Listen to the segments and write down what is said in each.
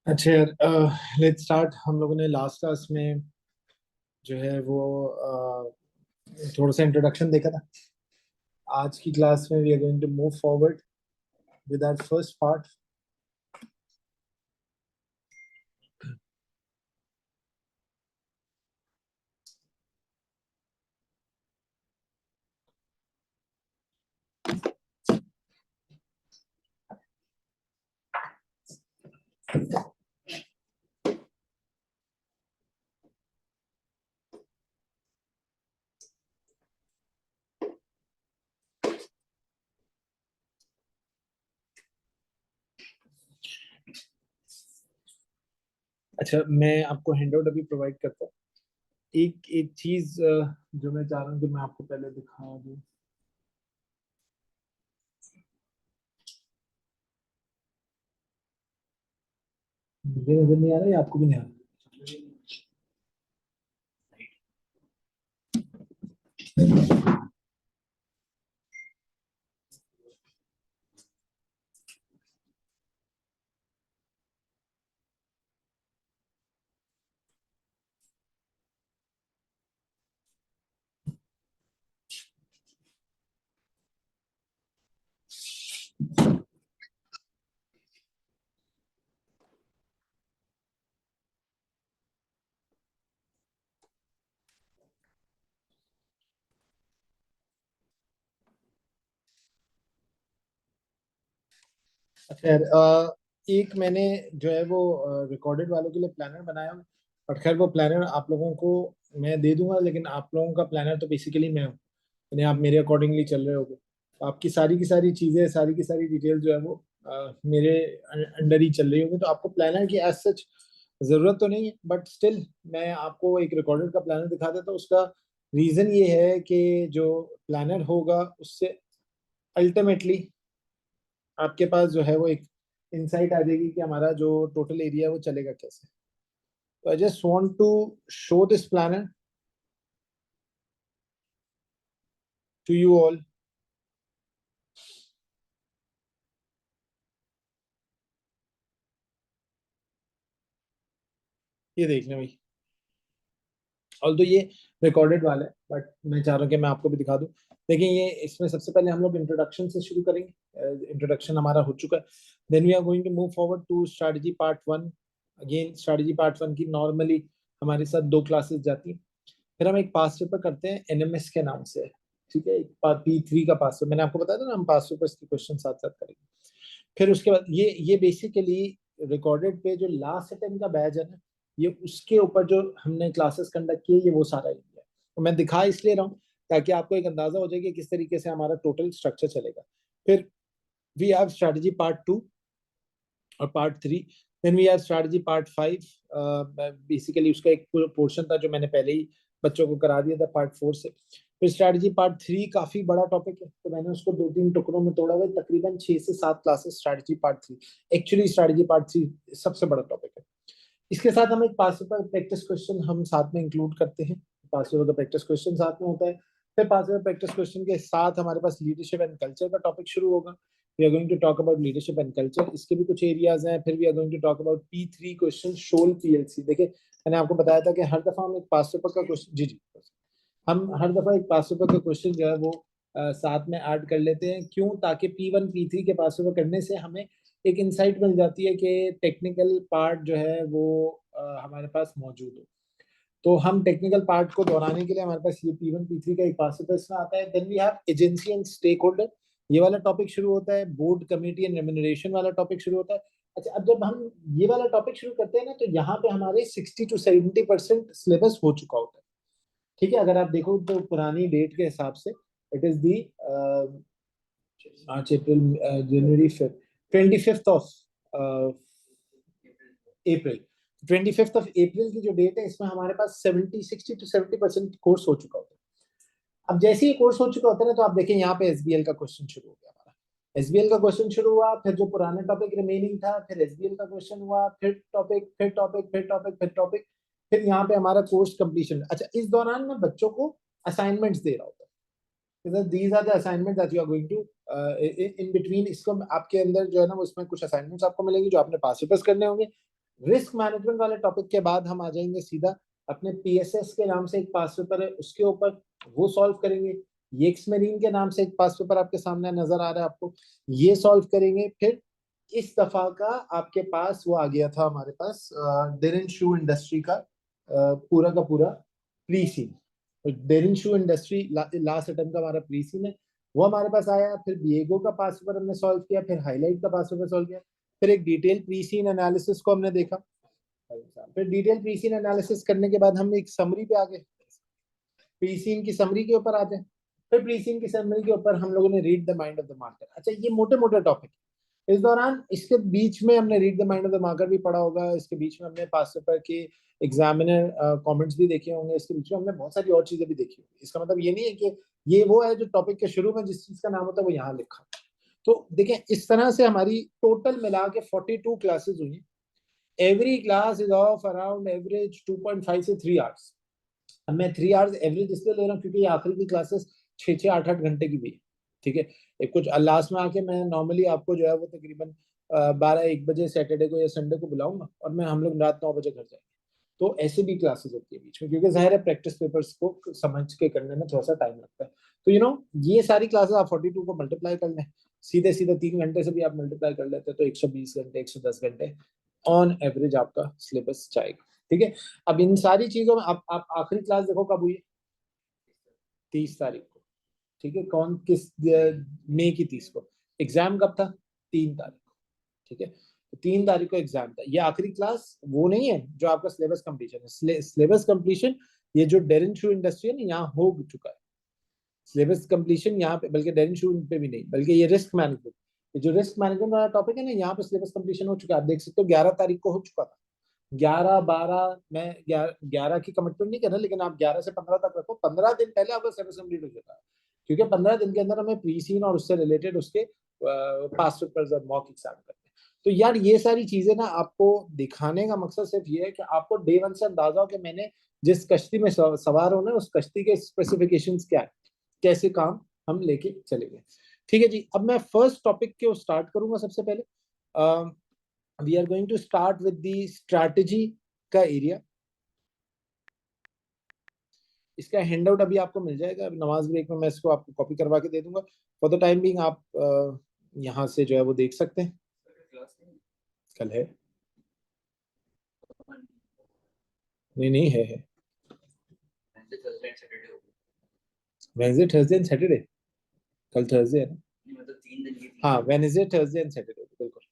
अच्छा यार, let's start. हम लोगों ने लास्ट क्लास में जो है वो थोड़ा सा इंट्रोडक्शन देखा था। आज की क्लास में we are going to move forward with our first part. अच्छा, मैं आपको हैंडआउट अभी प्रोवाइड करता हूँ। एक एक चीज जो मैं चाह रहा हूँ कि मैं आपको पहले दिखा दूँ। मुझे नजर नहीं आ रहा है, आपको भी नहीं आ रहा? अच्छा यार, एक मैंने जो है वो रिकॉर्डेड वालों के लिए प्लानर बनाया हूँ। और खैर वो प्लानर आप लोगों को मैं दे दूंगा, लेकिन आप लोगों का प्लानर तो बेसिकली मैं हूँ, यानी आप मेरे अकॉर्डिंगली चल रहे होगे। तो आपकी सारी की सारी चीजें, सारी की सारी डिटेल जो है वो मेरे अंडर ही चल रही होगी। तो आपको प्लानर की एज सच जरूरत तो नहीं है, बट स्टिल मैं आपको एक रिकॉर्डेड का प्लानर दिखा देता हूँ। उसका रीजन ये है कि जो प्लानर होगा उससे अल्टीमेटली आपके पास जो है वो एक इंसाइट आ जाएगी कि हमारा जो टोटल एरिया है वो चलेगा कैसे। तो I just want to show this planner to you all. ये देख लें भाई। ऑल तो ये रिकॉर्डेड वाला है, बट मैं चाह रहा हूँ कि मैं आपको भी दिखा दूं। देखिए, ये इसमें सबसे पहले हम लोग इंट्रोडक्शन से शुरू करेंगे। इंट्रोडक्शन हमारा हो चुका है। Then we are going to move forward to strategy part one. Again strategy part one की नॉर्मली हमारे साथ दो क्लासेस जाती हैं। फिर हम एक पास पेपर करते हैं एनएमएस के नाम से। ठीक है, एक P3 का पास पेपर मैंने आपको बताया था ना, हम पास पेपर्स के क्वेश्चन साथ साथ करेंगे। फिर उसके बाद ये बेसिकली रिकॉर्डेड पे जो लास्ट अटेम्प्ट का बैच है ना, ये उसके ऊपर जो हमने क्लासेस कंडक्ट किए ये वो सारा ही है। तो मैं दिखा इसलिए रहा हूँ ताकि आपको एक अंदाजा हो जाए कि किस तरीके से हमारा टोटल स्ट्रक्चर चलेगा। फिर we have strategy part two और part three. Then we have strategy part five. Basically उसका एक पोर्शन था जो मैंने पहले ही बच्चों को करा दिया था पार्ट फोर से। फिर स्ट्रैटेजी पार्ट थ्री काफी बड़ा टॉपिक है, तो मैंने उसको दो तीन टुकड़ों में तोड़ा हुआ है। तकरीबन 6 से 7 classes strategy part three. Actually strategy part three सबसे बड़ा टॉपिक है। इसके साथ हम एक पास पेपर प्रैक्टिस क्वेश्चन हम साथ में इंक्लूड करते हैं। पास पेपर का प्रैक्टिस क्वेश्चन साथ में होता है। फिर पास पेपर प्रैक्टिस क्वेश्चन के साथ हमारे पास लीडरशिप एंड कल्चर का टॉपिक शुरू होगा। We are going to talk about leadership and culture, इसके भी कुछ एरियाज हैं। फिर we are going to talk about P3 question शोल पीएलसी। देखिए, मैंने आपको बताया था कि हर दफा हम एक पास पेपर का क्वेश्चन, जी जी, हम हर दफा एक पास पेपर का क्वेश्चन जो है वो साथ में ऐड कर लेते हैं। क्यों? ताकि P1 P3 के पास पेपर करने से हमें एक इंसाइट मिल जाती है कि टेक्निकल पार्ट जो है वो हमारे पास मौजूद हो। तो हम टेक्निकल पार्ट को दोहराने के लिए हमारे पास ये P1 P3 का एक पास पेपर इसमें आता है। Then we have agency and stakeholder, ये वाला टॉपिक शुरू होता है। बोर्ड कमेटी एंड रेम्यूनरेशन वाला टॉपिक शुरू होता है। अच्छा, अब जब हम ये वाला टॉपिक शुरू करते हैं ना, तो यहाँ पे हमारे 60 to 70% सिलेबस हो चुका होता है। ठीक है, अगर आप देखो तो पुरानी डेट के हिसाब से it is the March April January fifth 25th of April. 25th of April की जो डेट है, इसमें हमारे पास 60 to 70% कोर्स हो चुका होता है। अब जैसे ही कोर्स हो चुका होता है ना, तो आप देखें यहाँ पे एसबीएल का क्वेश्चन शुरू हो गया हमारा। एसबीएल का क्वेश्चन शुरू हुआ, फिर जो पुराना टॉपिक रिमेनिंग था, फिर एसबीएल का क्वेश्चन हुआ, फिर टॉपिक, फिर टॉपिक, फिर टॉपिक, फिर टॉपिक, फिर यहाँ पे हमारा कोर्स कंप्लीशन। अच्छा, इस दौरान मैं बच्चों को असाइनमेंट्स दे रहा होता है। These are the assignment that you are going to in between. इसको आपके अंदर जो है ना वो इसमें कुछ असाइनमेंट्स आपको मिलेंगे जो आपने पास पेपर्स करने होंगे। रिस्क मैनेजमेंट वाले टॉपिक के बाद हम आ जाएंगे सीधा अपने पीएसएस के नाम से एक पास पेपर है उसके ऊपर, वो सॉल्व करेंगे। येक्स मेरीन के नाम से एक पास पेपर आपके सामने नजर आ रहा है आपको, ये सॉल्व करेंगे। फिर इस दफा का आपके पास वो आ गया था हमारे पास डेरिन शू इंडस्ट्री का पूरा का पूरा प्री सीन। डेरिन शू इंडस्ट्री लास्ट अटेम्प्ट का हमारा प्री सीन है, वो हमारे पास आया। फिर बिएगो का पास पेपर हमने सॉल्व किया, फिर हाईलाइट का पास पेपर सॉल्व किया, फिर एक डिटेल प्री सीन एनालिसिस को हमने देखा। फिर डिटेल प्री सीन एनालिसिस करने के बाद हम एक समरी पे आ गए, प्री सीन की समरी के ऊपर आते हैं। फिर प्री सीन की समरी के ऊपर हम लोगों ने read the mind of the market. अच्छा, ये मोटे मोटे टॉपिक। इस दौरान इसके बीच में हमने read the mind of the market भी पढ़ा होगा, इसके बीच में हमने पास पेपर के एग्जामिनर कमेंट्स भी देखे होंगे, इसके बीच में हमने बहुत सारी और चीजें भी देखी होंगी। इसका मतलब ये नहीं है कि ये वो है जो टॉपिक के शुरू में जिस चीज का नाम होता है वो यहाँ लिखा। तो देखें, इस तरह से हमारी टोटल मिला के 42 क्लासेस हुई। Every class is of around average 2.5 से 3 आवर्स। अब मैं 3 आवर्स एवरेज इसलिए ले रहा हूँ क्योंकि ये आखिरी की क्लासेस 6-8 घंटे की भी है। ठीक है, एक कुछ लास्ट में आके मैं नॉर्मली आपको जो है वो तकरीबन 12-1 बजे सैटरडे को या संडे को बुलाऊंगा और मैं हम लोग रात 9 बजे घर जाएंगे। तो ऐसे भी क्लासेस होती है बीच में, क्योंकि जाहिर है प्रैक्टिस पेपर्स को समझ के करने में थोड़ा सा टाइम लगता है। तो ये सारी क्लासेस आप 42 को मल्टीप्लाई कर लें, सीधे सीधे 3 घंटे से भी आप मल्टीप्लाई कर लेते हैं तो 120 घंटे, 110 घंटे ऑन एवरेज आपका सिलेबस जाएगा। ठीक है, अब इन सारी चीजों में आप आखिरी क्लास देखो कब हुई है, 30 तारीख को। ठीक है, कौन किस मई की 30 को। एग्जाम कब था, 3 तारीख को। ठीक है, तो 3 तारीख को एग्जाम था। ये आखिरी क्लास वो नहीं है जो आपका सिलेबस कंप्लीशन है। सिलेबस कंप्लीशन ये जो डेरिन शू इंडस्ट्री है ना यहाँ हो चुका है। सिलेबस कंप्लीशन यहाँ पे, बल्कि डेरिन शू पे भी नहीं, बल्कि ये रिस्क मैनेजमेंट, ये जो रिस्क मैनेजमेंट वाला टॉपिक है ना यहाँ पे सिलेबस कंप्लीशन हो चुका है। आप देख सकते हो 11 तारीख को हो चुका था। 11-12, मैं 11 की कमिटमेंट नहीं कर रहा, लेकिन आप 11 से 15 तक रखो, 15 दिन पहले आपका सिलेबस कंप्लीट हो जाता है। क्योंकि 15 दिन के अंदर हमें प्री सीन और उससे रिलेटेड उसके पास्ट पेपर्स और मॉक एग्जाम करते हैं। तो यार ये सारी चीजें ना आपको दिखाने का मकसद सिर्फ ये है कि आपको डे वन से अंदाजा हो कि मैंने जिस कश्ती में सवार होना है उस कश्ती के स्पेसिफिकेशंस क्या है, कैसे काम हम लेके चलेंगे। ठीक है जी, अब मैं फर्स्ट टॉपिक को स्टार्ट करूंगा। सबसे पहले we are going to start with the strategy का एरिया। इसका हैंडआउट अभी आपको मिल जाएगा, अभी नमाज ब्रेक में मैं इसको आपको कॉपी करवा के दे दूंगा। फॉर द टाइम बिंग आप यहाँ से जो है वो देख सकते हैं। कल है? नहीं नहीं, है। Wednesday, Thursday and Saturday. कल थर्सडे है ना? हाँ, वेडनेसडे, थर्सडे एंड सैटरडे, बिल्कुल।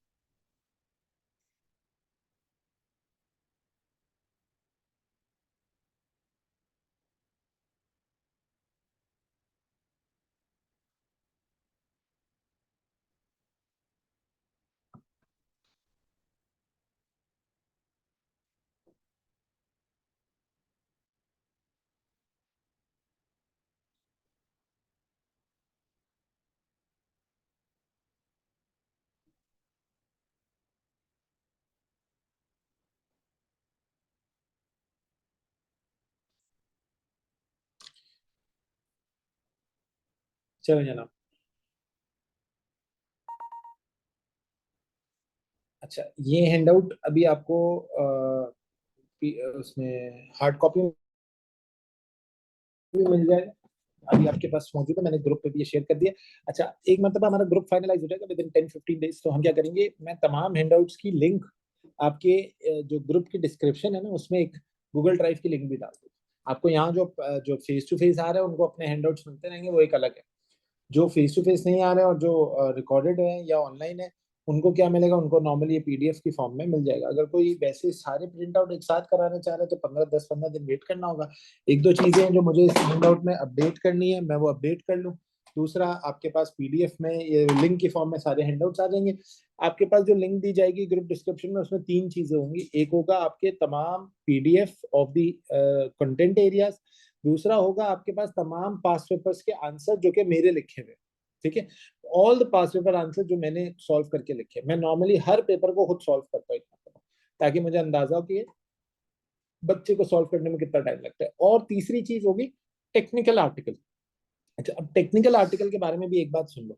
चलो जनाब। अच्छा, ये हैंडआउट अभी आपको उसमें हार्ड कॉपी में भी मिल जाएगा। अभी आपके पास मौजूद है, मैंने ग्रुप पे भी ये शेयर कर दिया। अच्छा, एक मतलब हमारा ग्रुप फाइनलाइज हो जाएगा विद इन 10-15 डेज। तो हम क्या करेंगे, मैं तमाम हैंडआउट्स की लिंक आपके जो ग्रुप की डिस्क्रिप्शन है ना उसमें एक गूगल ड्राइव की लिंक भी डाल दूँ आपको। यहाँ जो फेस टू फेस आ रहे हैं उनको अपने हैंडआउट्स मिलते रहेंगे, वो एक अलग है। जो फेस टू फेस नहीं आ रहे हैं और जो रिकॉर्डेड है या ऑनलाइन है उनको क्या मिलेगा, उनको नॉर्मली ये पीडीएफ की फॉर्म में मिल जाएगा। अगर कोई वैसे सारे प्रिंट आउट एक साथ कराने चाह रहे हैं तो 15 दिन वेट करना होगा। एक दो चीजें हैं जो मुझे इस प्रिंट आउट में अपडेट करनी है, मैं वो अपडेट कर लूँ। दूसरा, आपके पास पीडीएफ में ये लिंक की फॉर्म में सारे हैंडआउट्स आ जाएंगे। आपके पास जो लिंक दी जाएगी ग्रुप डिस्क्रिप्शन में उसमें 3 चीजें होंगी। एक होगा आपके तमाम PDF of the content areas. दूसरा होगा आपके पास तमाम पास्ट पेपर्स के आंसर जो कि मेरे लिखे हुए। ठीक है, all the past paper answer जो मैंने सॉल्व करके लिखे। मैं नॉर्मली हर पेपर को खुद सॉल्व करता हूँ ताकि मुझे अंदाजा हो कि बच्चे को सॉल्व करने में कितना टाइम लगता है। और तीसरी चीज होगी टेक्निकल आर्टिकल। अच्छा, अब टेक्निकल आर्टिकल के बारे में भी एक बात सुन लो।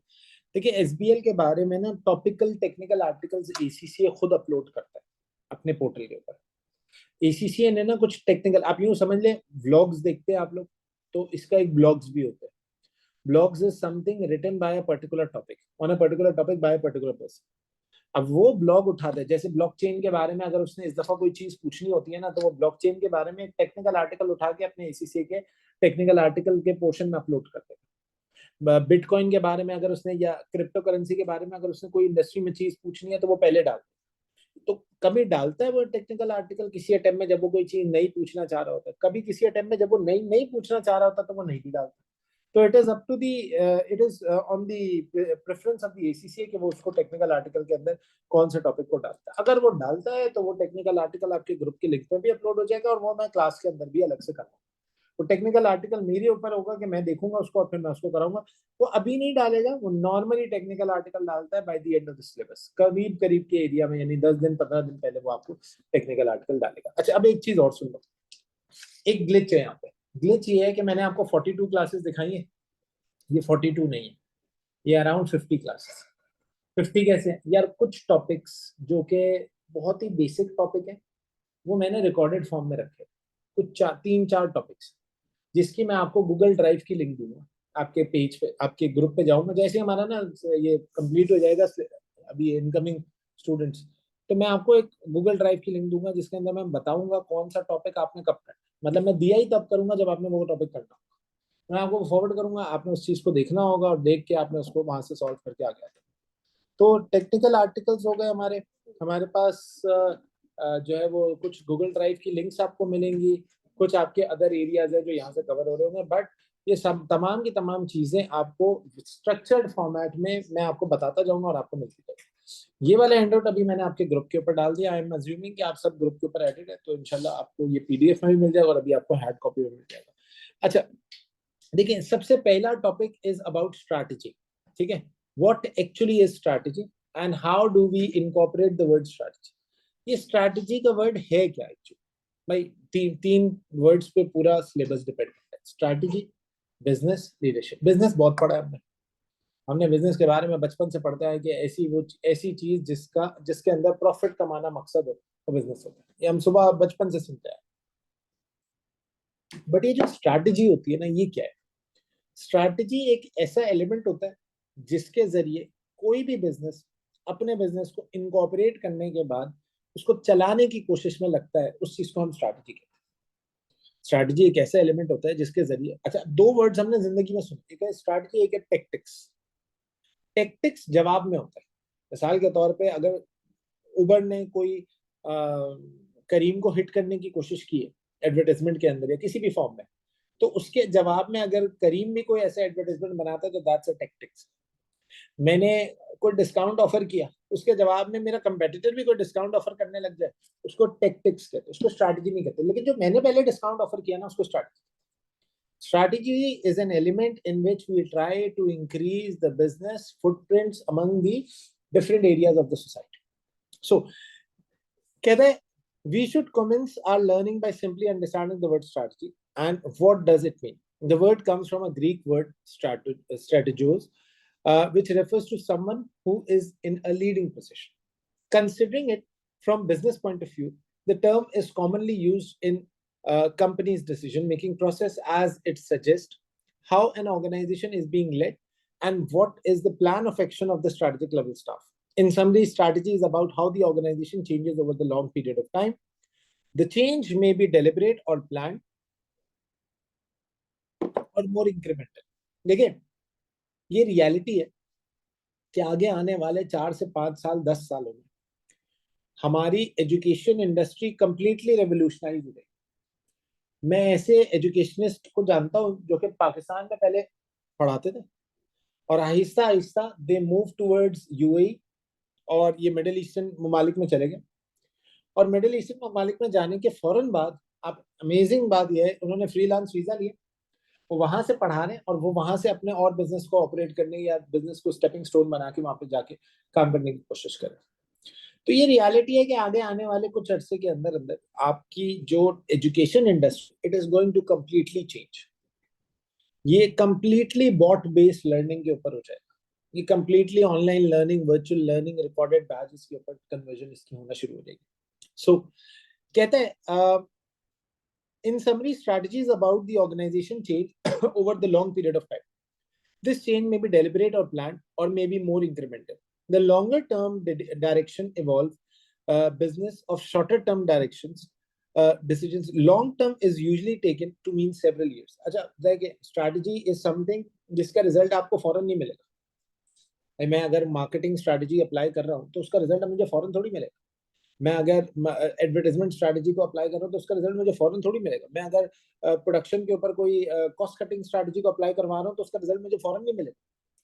देखिए, एसबीएल के बारे में ना टॉपिकल टेक्निकल आर्टिकल्स एसीसीए खुद अपलोड करता है। अपने पोर्टल के ऊपर। एसीसीए ने ना कुछ टेक्निकल, आप यूं समझ ले, व्लॉग्स देखते हैं आप लोग, तो इसका एक ब्लॉग्स भी होता है। Blogs is something written by a particular topic on a particular topic by a particular person. अब वो ब्लॉग उठाते हैं, जैसे ब्लॉकचेन के बारे में अगर उसने इस दफा कोई चीज पूछनी होती है ना, तो वो ब्लॉकचेन के बारे में एक टेक्निकल आर्टिकल उठा के अपने एसीसीए के टेक्निकल आर्टिकल के पोर्शन में अपलोड करते हैं। बिटकॉइन के बारे में अगर उसने, या क्रिप्टो करेंसी के बारे में अगर उसने कोई इंडस्ट्री में चीज पूछनी है, तो वो पहले डालते हैं। तो कभी डालता है वो टेक्निकल आर्टिकल किसी अटेम्प्ट में जब वो कोई चीज नहीं पूछना चाह रहा होता है, कभी किसी अटेम्प्ट में जब वो नहीं नहीं पूछना चाह रहा होता तो वो नहीं भी डालता। तो it is up to the, it is on the preference of the ACCA कि वो उसको टेक्निकल आर्टिकल के अंदर कौन से टॉपिक को डालता है। अगर वो डालता है तो वो टेक्निकल आर्टिकल आपके ग्रुप के लिंक पे भी अपलोड हो जाएगा, और वो मैं क्लास के अंदर भी अलग से करूँगा। वो टेक्निकल आर्टिकल मेरे ऊपर होगा कि मैं देखूंगा उसको और फिर मैं उसको कराऊंगा। वो अभी नहीं डालेगा, वो नॉर्मली टेक्निकल आर्टिकल डालता है by the end of the syllabus, करीब करीब के एरिया में, यानी 10 दिन 15 दिन पहले वो आपको टेक्निकल आर्टिकल डालेगा। अच्छा, अब एक चीज और सुन लो, एक ग्लिच है यहाँ पे। ग्लिच ये है कि मैंने आपको 42 क्लासेस दिखाई है, ये 42 नहीं है, ये अराउंड 50 क्लासेस। 50 कैसे है यार? कुछ टॉपिक्स जो कि बहुत ही बेसिक टॉपिक है, वो मैंने रिकॉर्डेड फॉर्म में रखे। कुछ 3-4 टॉपिक्स जिसकी मैं आपको गूगल ड्राइव की लिंक दूंगा, आपके पेज पे, आपके ग्रुप पे जाऊंगा जैसे हमारा ना ये कंप्लीट हो जाएगा, अभी इनकमिंग स्टूडेंट्स, तो मैं आपको एक गूगल ड्राइव की लिंक दूंगा जिसके अंदर मैं बताऊंगा कौन सा टॉपिक आपने कब करना। मतलब मैं दिया ही तब करूंगा जब आपने वो टॉपिक करना होगा। मैं आपको फॉरवर्ड करूंगा, आपने उस चीज को देखना होगा और देख के आपने उसको वहां से सॉल्व करके आ गया। तो टेक्निकल आर्टिकल्स हो गए हमारे। हमारे पास जो है वो कुछ गूगल ड्राइव की लिंक्स आपको मिलेंगी, कुछ आपके अदर एरियाज है जो यहाँ से कवर हो रहे होंगे, बट ये सब तमाम की तमाम चीजें आपको स्ट्रक्चर्ड फॉर्मेट में मैं आपको बताता जाऊंगा और आपको मिलती जाएगी। ये वाला हैंडआउट अभी मैंने आपके ग्रुप के ऊपर डाल दिया। आई एम अज्यूमिंग कि आप सब ग्रुप के ऊपर एडिड है, तो इंशाल्लाह आपको ये पीडीएफ में भी मिल जाएगा और अभी आपको हार्ड कॉपी में मिल जाएगा। अच्छा, देखिए, सबसे पहला टॉपिक इज अबाउट स्ट्रैटेजी। ठीक है, what actually is strategy and how do we incorporate the word strategy. ये स्ट्रैटेजी का वर्ड है क्या एक्चुअली? भाई, तीन वर्ड्स पे पूरा सिलेबस डिपेंड करता है। Strategy, business, leadership. बिजनेस बहुत पढ़ा है हमने। हमने बिजनेस के बारे में बचपन से पढ़ता है कि ऐसी चीज जिसके अंदर प्रॉफिट कमाना मकसद हो, वो बिजनेस होता है। ये हम सुबह बचपन से सुनते हैं। बट ये जो स्ट्रैटेजी होती है ना, ये क्या है? स्ट्रैटेजी एक ऐसा एलिमेंट होता है जिसके जरिए कोई भी बिजनेस अपने बिजनेस को इनकॉर्पोरेट करने के बाद उसको चलाने की कोशिश में लगता है, उस चीज को हम स्ट्रैटेजी कहते हैं। स्ट्रैटेजी एक ऐसा एलिमेंट होता है जिसके जरिए, अच्छा, दो वर्ड्स हमने जिंदगी में सुने, एक है स्ट्रैटेजी, एक है टेक्टिक्स। टेक्टिक्स जवाब में होता है। मिसाल के तौर पे अगर उबर ने कोई करीम को हिट करने की कोशिश की है एडवर्टाइजमेंट के अंदर या किसी भी फॉर्म में, तो उसके जवाब में अगर करीम भी कोई ऐसा एडवर्टाइजमेंट बनाता है तो दैट्स अ टेक्टिक्स। मैंने कोई डिस्काउंट ऑफर किया, उसके जवाब में मेरा कंपेटिटर भी कोई डिस्काउंट ऑफर करने लग जाए, उसको टेक्टिक्स कहते हैं, उसको स्ट्रैटेजी नहीं कहते। लेकिन जो मैंने पहले डिस्काउंट ऑफर किया ना, उसको strategy. Strategy is an element in which we try to increase the business footprints among the different areas of the society. So, कहते we should commence our learning by simply understanding the word strategy and what does it mean. The word comes from a Greek word strategos, which refers to someone who is in a leading position. Considering it from business point of view, the term is commonly used in company's decision-making process, as it suggests how an organization is being led and what is the plan of action of the strategic level staff. In summary, strategy is about how the organization changes over the long period of time. The change may be deliberate or planned or more incremental. देखिए, ये reality है कि आगे आने वाले 4 से 5 साल 10 सालों में हमारी एजुकेशन इंडस्ट्री कंप्लीटली रेवोल्यूशनाइज हो गई। मैं ऐसे एजुकेशनिस्ट को जानता हूँ जो कि पाकिस्तान में पहले पढ़ाते थे और Aahista Aahista they move towards UAE और ये मिडिल ईस्टर्न ममालिक में चले गए। और मिडिल ईस्टर्न ममालिक में जाने के फौरन बाद, अब अमेजिंग बात यह है, उन्होंने फ्रीलांस वीजा लिया, वो वहां से पढ़ा रहे हैं और वो वहां से अपने और बिजनेस को ऑपरेट करने या बिजनेस को स्टेपिंग स्टोन बना के वहां पे जाके काम करने की कोशिश करें। तो ये रियलिटी है कि आगे आने वाले कुछ अरसे के अंदर अंदर आपकी जो education industry, it is going to completely change. ये कंप्लीटली बॉट बेस्ड लर्निंग के ऊपर हो जाएगा। ये completely online learning, virtual learning, recorded batches के ऊपर कन्वर्जन इसकी होना शुरू हो जाएगी। सो कहते हैं in summary, strategies about the organization change over the long period of time. This change may be deliberate or planned, or may be more incremental. The longer term direction evolves business of shorter term directions decisions. Long term is usually taken to mean several years. अच्छा, देखिए, strategy is something जिसका result आपको फौरन नहीं मिलेगा. मैं अगर marketing strategy apply कर रहा हूँ तो उसका रिजल्ट मुझे फौरन थोड़ी मिलेगा. मैं अगर एडवर्टाइजमेंट स्ट्रैटेजी को अप्लाई कर रहा हूँ तो उसका रिजल्ट मुझे फौरन थोड़ी मिलेगा. मैं अगर प्रोडक्शन के ऊपर कोई कॉस्ट कटिंग स्ट्रैटेजी को अप्लाई करवा रहा हूँ तो उसका रिजल्ट मुझे फौरन नहीं मिलेगा.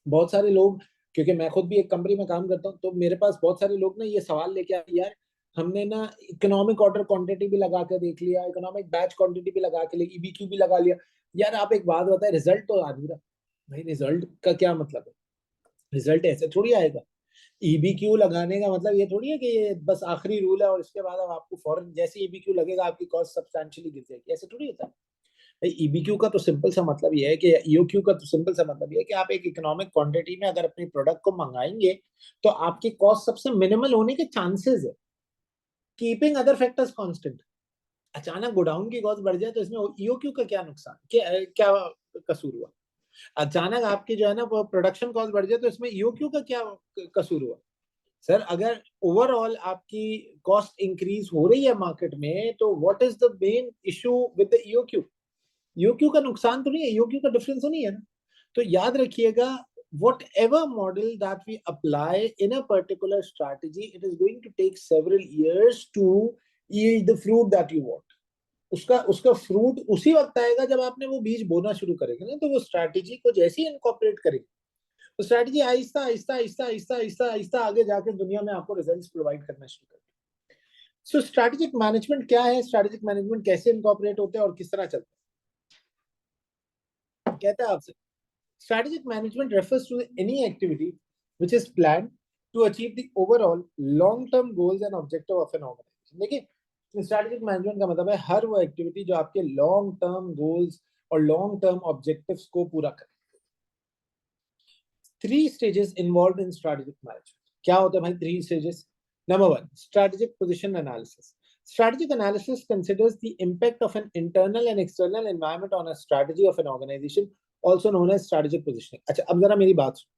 बहुत सारे लोग, क्योंकि मैं खुद भी एक कंपनी में काम करता हूँ, तो मेरे पास बहुत सारे लोग ना ये सवाल लेके आए, यार हमने ना इकोनॉमिक ऑर्डर क्वांटिटी भी लगा कर देख लिया, इकोनॉमिक बैच क्वांटिटी भी लगा के, ईबीक्यू भी लगा लिया, यार आप एक बात बताए, रिजल्ट तो आ नहीं रहा. भाई रिजल्ट का क्या मतलब है? रिजल्ट ऐसे थोड़ी आएगा. ईबीक्यू लगाने का मतलब ये थोड़ी है कि ये बस आखिरी रूल है और इसके बाद अब आपको फौरन जैसे ईबीक्यू लगेगा आपकी कॉस्ट सब्सटैंशियली गिर जाएगी. ऐसे थोड़ी होता है. ईबीक्यू का तो सिंपल सा मतलब ये है कि ईओक्यू का तो सिंपल सा मतलब ये है कि आप एक इकोनॉमिक क्वांटिटी में अगर अपनी प्रोडक्ट को मंगाएंगे तो आपकी कॉस्ट सबसे मिनिमल होने के चांसेस है, कीपिंग अदर फैक्टर्स कांस्टेंट. अचानक गोडाउन की कॉस्ट बढ़ जाए तो इसमें ईओक्यू का क्या नुकसान, क्या कसूर हुआ? अचानक आपकी जो है ना वो प्रोडक्शन कॉस्ट बढ़ जाए तो इसमें ईओक्यू का क्या कसूर हुआ? सर अगर ओवरऑल आपकी कॉस्ट इंक्रीज हो रही है मार्केट में तो what is the main issue with the EOQ? EOQ का नुकसान तो नहीं है, ईओक्यू का डिफरेंस तो नहीं है ना. तो याद रखिएगा, whatever model that we apply in a particular strategy, it is going to take several years to yield the fruit that you want. उसका उसका फ्रूट उसी वक्त आएगा जब आपने वो बीज बोना शुरू करेंगे ना. तो वो स्ट्रैटेजी को जैसे ही इनकॉर्पोरेट करेंगे तो स्ट्रैटेजी आहिस्ता आहिस्ता आहिस्ता आहिस्ता आहिस्ता आहिस्ता आगे जाके दुनिया में आपको रिजल्ट्स प्रोवाइड करना शुरू करेंगे. सो स्ट्रैटेजिक मैनेजमेंट क्या है, स्ट्रैटेजिक मैनेजमेंट कैसे इनकॉर्पोरेट होते हैं और किस तरह चलता है? कहता है आपसे, strategic management refers to any activity which is planned to achieve the overall long-term goals and objective of an organization. देखिए, स्ट्रैटेजिक मैनेजमेंट का मतलब है हर वो एक्टिविटी जो आपके लॉन्ग टर्म गोल्स और लॉन्ग टर्म ऑब्जेक्टिव्स को पूरा करे. 3 stages involved in strategic management. क्या होता है भाई 3 stages? Number 1, strategic position analysis. Strategic analysis considers the impact of an internal and external environment on a strategy of an organization, also known as strategic positioning. अच्छा, अब जरा मेरी बात सुनो.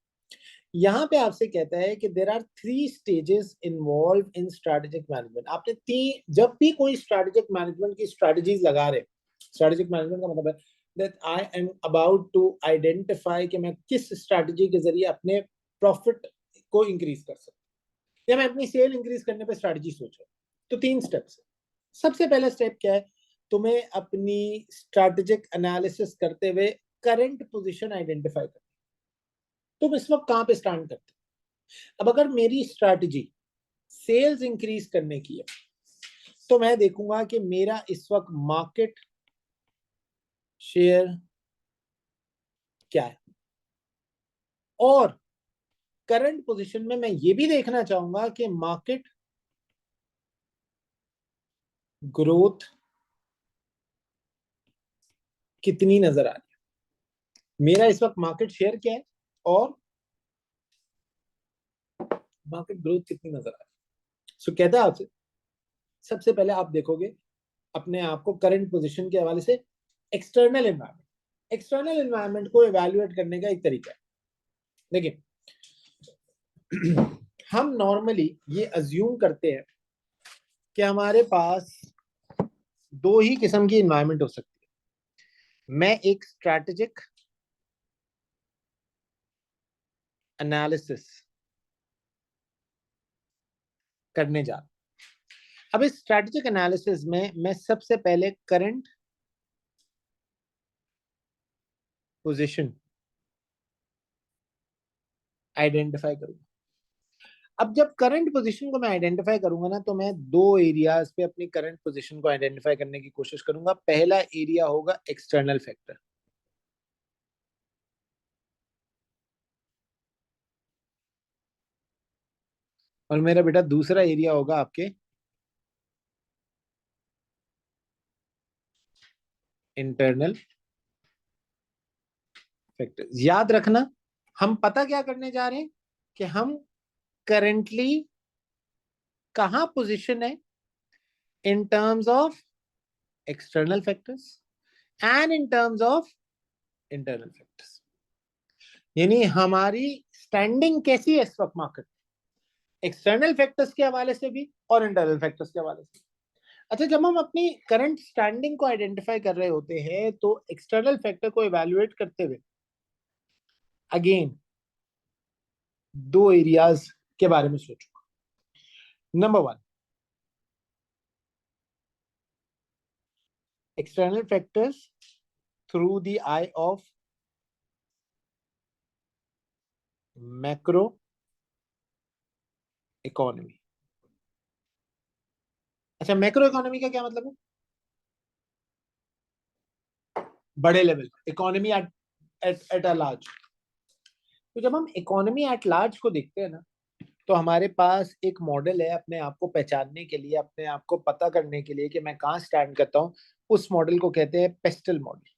यहाँ पे आपसे कहता है कि there are 3 stages involved in strategic management. आपने जब भी कोई strategic management की strategies लगा रहे, strategic management का मतलब है that I am about to identify कि मैं किस strategy के जरिए अपने profit को increase कर सकता हूँ या मैं अपनी सेल इंक्रीज करने पे स्ट्रैटेजी सोच रहा हूँ. तो 3 स्टेप्स है. सबसे पहला स्टेप क्या है? तुम्हें अपनी स्ट्रैटेजिक एनालिसिस करते हुए करंट पोजीशन आइडेंटिफाई करना. तुम इस वक्त कहां पे स्टैंड करते हो? अब अगर मेरी स्ट्रैटेजी सेल्स इंक्रीज करने की है तो मैं देखूंगा कि मेरा इस वक्त मार्केट शेयर क्या है, और करंट पोजीशन में मैं ये भी देखना चाहूंगा कि मार्केट ग्रोथ कितनी नजर आ रही है, मेरा इस वक्त मार्केट शेयर क्या है और मार्केट ग्रोथ कितनी नजर आ रही है. सो कहता है आपसे, सबसे पहले आप देखोगे अपने आप को करंट पोजीशन के हवाले से एक्सटर्नल एनवायरनमेंट. एक्सटर्नल एनवायरनमेंट को इवैल्यूएट करने का एक तरीका है. देखिए, हम नॉर्मली ये अज्यूम करते हैं कि हमारे पास 2 ही किस्म की एनवायरनमेंट हो सकती है. मैं एक स्ट्रैटेजिक एनालिसिस करने जा रहा हूं. अब इस स्ट्रैटेजिक एनालिसिस में मैं सबसे पहले करंट पोजीशन आइडेंटिफाई करूंगा. अब जब करंट पोजीशन को मैं आइडेंटिफाई करूंगा ना तो मैं 2 एरियाज पे अपनी करंट पोजीशन को आइडेंटिफाई करने की कोशिश करूंगा. पहला एरिया होगा एक्सटर्नल फैक्टर, और मेरा बेटा दूसरा एरिया होगा आपके इंटरनल फैक्टर. याद रखना, हम पता क्या करने जा रहे हैं कि हम करंटली कहां पोजीशन है in terms of external factors and in terms of internal factors. यानी हमारी स्टैंडिंग कैसी है इस वक्त मार्केट, एक्सटर्नल फैक्टर्स के हवाले से भी और इंटरनल फैक्टर्स के हवाले से। अच्छा, जब हम अपनी करंट स्टैंडिंग को आइडेंटिफाई कर रहे होते हैं तो एक्सटर्नल फैक्टर को इवैल्यूएट करते हुए अगेन दो एरियाज के बारे में सोचो। Number one, external factors through the eye of macro economy। अच्छा, मैक्रो इकोनॉमी का क्या मतलब है? बड़े level, economy at a large. तो जब हम इकोनॉमी एट लार्ज को देखते हैं ना, तो हमारे पास एक मॉडल है अपने आप को पहचानने के लिए, अपने आप को पता करने के लिए कि मैं कहाँ स्टैंड करता हूँ। उस मॉडल को कहते हैं पेस्टल मॉडल।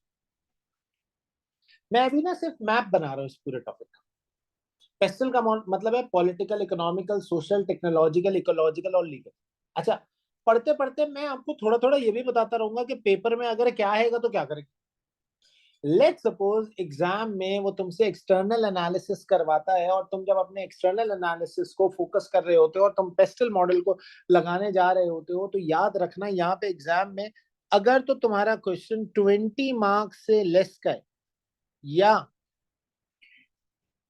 मैं अभी ना सिर्फ मैप बना रहा हूँ इस पूरे टॉपिक का। पेस्टल का मतलब है political, economical, social, technological, ecological और लीगल। अच्छा, पढ़ते पढ़ते मैं आपको थोड़ा थोड़ा ये भी बताता रहूंगा कि पेपर में अगर क्या आएगा तो क्या करेंगे। लेट सपोज एग्जाम में वो तुमसे एक्सटर्नल एनालिसिस करवाता है और तुम जब अपने एक्सटर्नल एनालिसिस को फोकस कर रहे होते हो और तुम पेस्टल मॉडल को लगाने जा रहे होते हो, तो याद रखना यहाँ पे एग्जाम में अगर तो तुम्हारा क्वेश्चन 20 मार्क्स से लेस का है या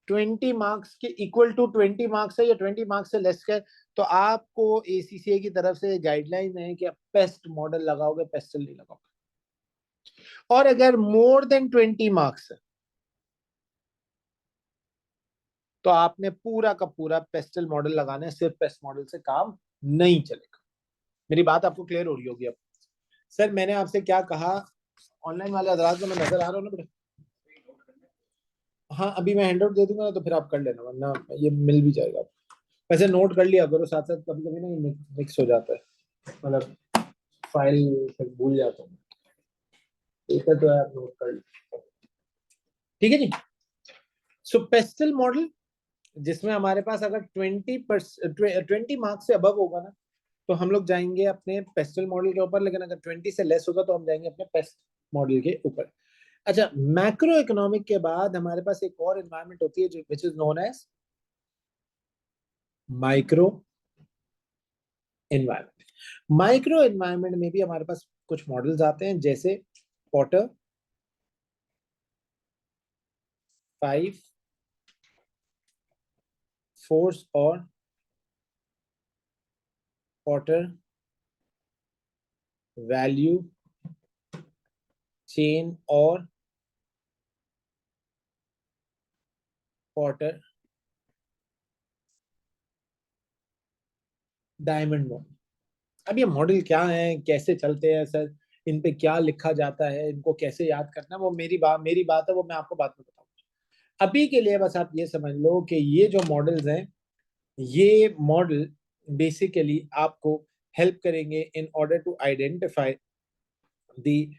20 मार्क्स के इक्वल टू 20 मार्क्स है या 20 मार्क्स से लेस का है, तो आपको एसीसीए की तरफ से गाइडलाइन है कि आप पेस्ट मॉडल लगाओगे, पेस्टल नहीं लगाओगे। और अगर मोर देन 20 मार्क्स है तो आपने पूरा का पूरा पेस्टल मॉडल लगाना है, सिर्फ पेस्ट मॉडल से काम नहीं चलेगा। मेरी बात आपको क्लियर हो रही होगी अब। सर मैंने आपसे क्या कहा, ऑनलाइन वाले हजरात को मैं नजर आ रहा हूँ ना बेटा? हाँ, अभी मैं हैंड आउट दे दूंगा तो फिर आप कर लेना, वरना ये मिल भी जाएगा। वैसे नोट कर लिया करो साथ साथ, कभी कभी ना ये मिक्स हो जाता है, मतलब फाइल फिर भूल जाता हूँ। एक तो है, आप नोट कर लो, ठीक है जी। सो पेस्टल मॉडल जिसमें हमारे पास अगर 20 मार्क्स से अबव होगा ना तो हम लोग जाएंगे अपने पेस्टल मॉडल के ऊपर, लेकिन अगर 20 से लेस होगा तो हम जाएंगे अपने पेस्ट मॉडल के ऊपर। अच्छा, मैक्रो इकोनॉमिक के बाद हमारे पास एक और एनवायरनमेंट होती है जो which is known as micro environment. Micro environment में भी हमारे पास कुछ मॉडल्स आते हैं, जैसे पॉटर 5 फोर्स और पॉटर वैल्यू चेन और पॉटर डायमंड मॉडल। अब ये मॉडल क्या है, कैसे चलते हैं सर, इन पे क्या लिखा जाता है, इनको कैसे याद करना, वो मेरी बात है, वो मैं आपको बाद में बताऊंगा। अभी के लिए बस आप ये समझ लो कि ये जो मॉडल्स हैं, ये मॉडल बेसिकली आपको हेल्प करेंगे in order to identify the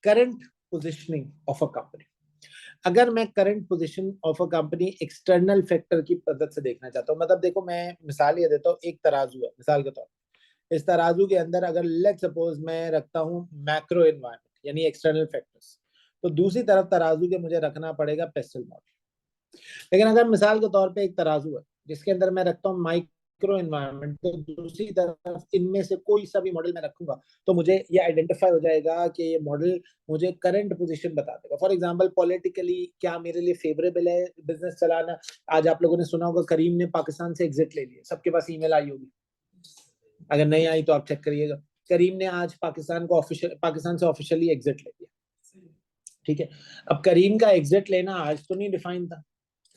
current positioning of a company. अगर मैं current position of a company external factor की मदद से देखना चाहता हूँ, मतलब देखो मैं मिसाल ये देता हूँ, एक तराजू है मिसाल के तौर पर, इस तराजू के अंदर अगर लेट सपोज मैं रखता हूँ मैक्रो एनवायरनमेंट यानी एक्सटर्नल फैक्टर्स, तो दूसरी तरफ तराजू के मुझे रखना पड़ेगा पेस्टल मॉडल। लेकिन अगर मिसाल के तौर पे एक तराजू है जिसके अंदर मैं रखता हूँ माइक्रो एनवायरनमेंट, तो दूसरी तरफ इनमें से कोई सा भी मॉडल मैं रखूंगा तो मुझे ये आइडेंटिफाई हो जाएगा कि ये मॉडल मुझे करंट पोजीशन बता देगा। फॉर एग्जांपल पॉलिटिकली क्या मेरे लिए फेवरेबल है बिजनेस चलाना। आज आप लोगों ने सुना होगा करीम ने पाकिस्तान से एग्जिट ले लिया, सबके पास ईमेल आई होगी, अगर नहीं आई तो आप चेक करिएगा। करीम ने आज पाकिस्तान से ऑफिशियली एग्जिट ले लिया, ठीक है। अब करीम का एग्जिट लेना आज तो नहीं डिफाइन था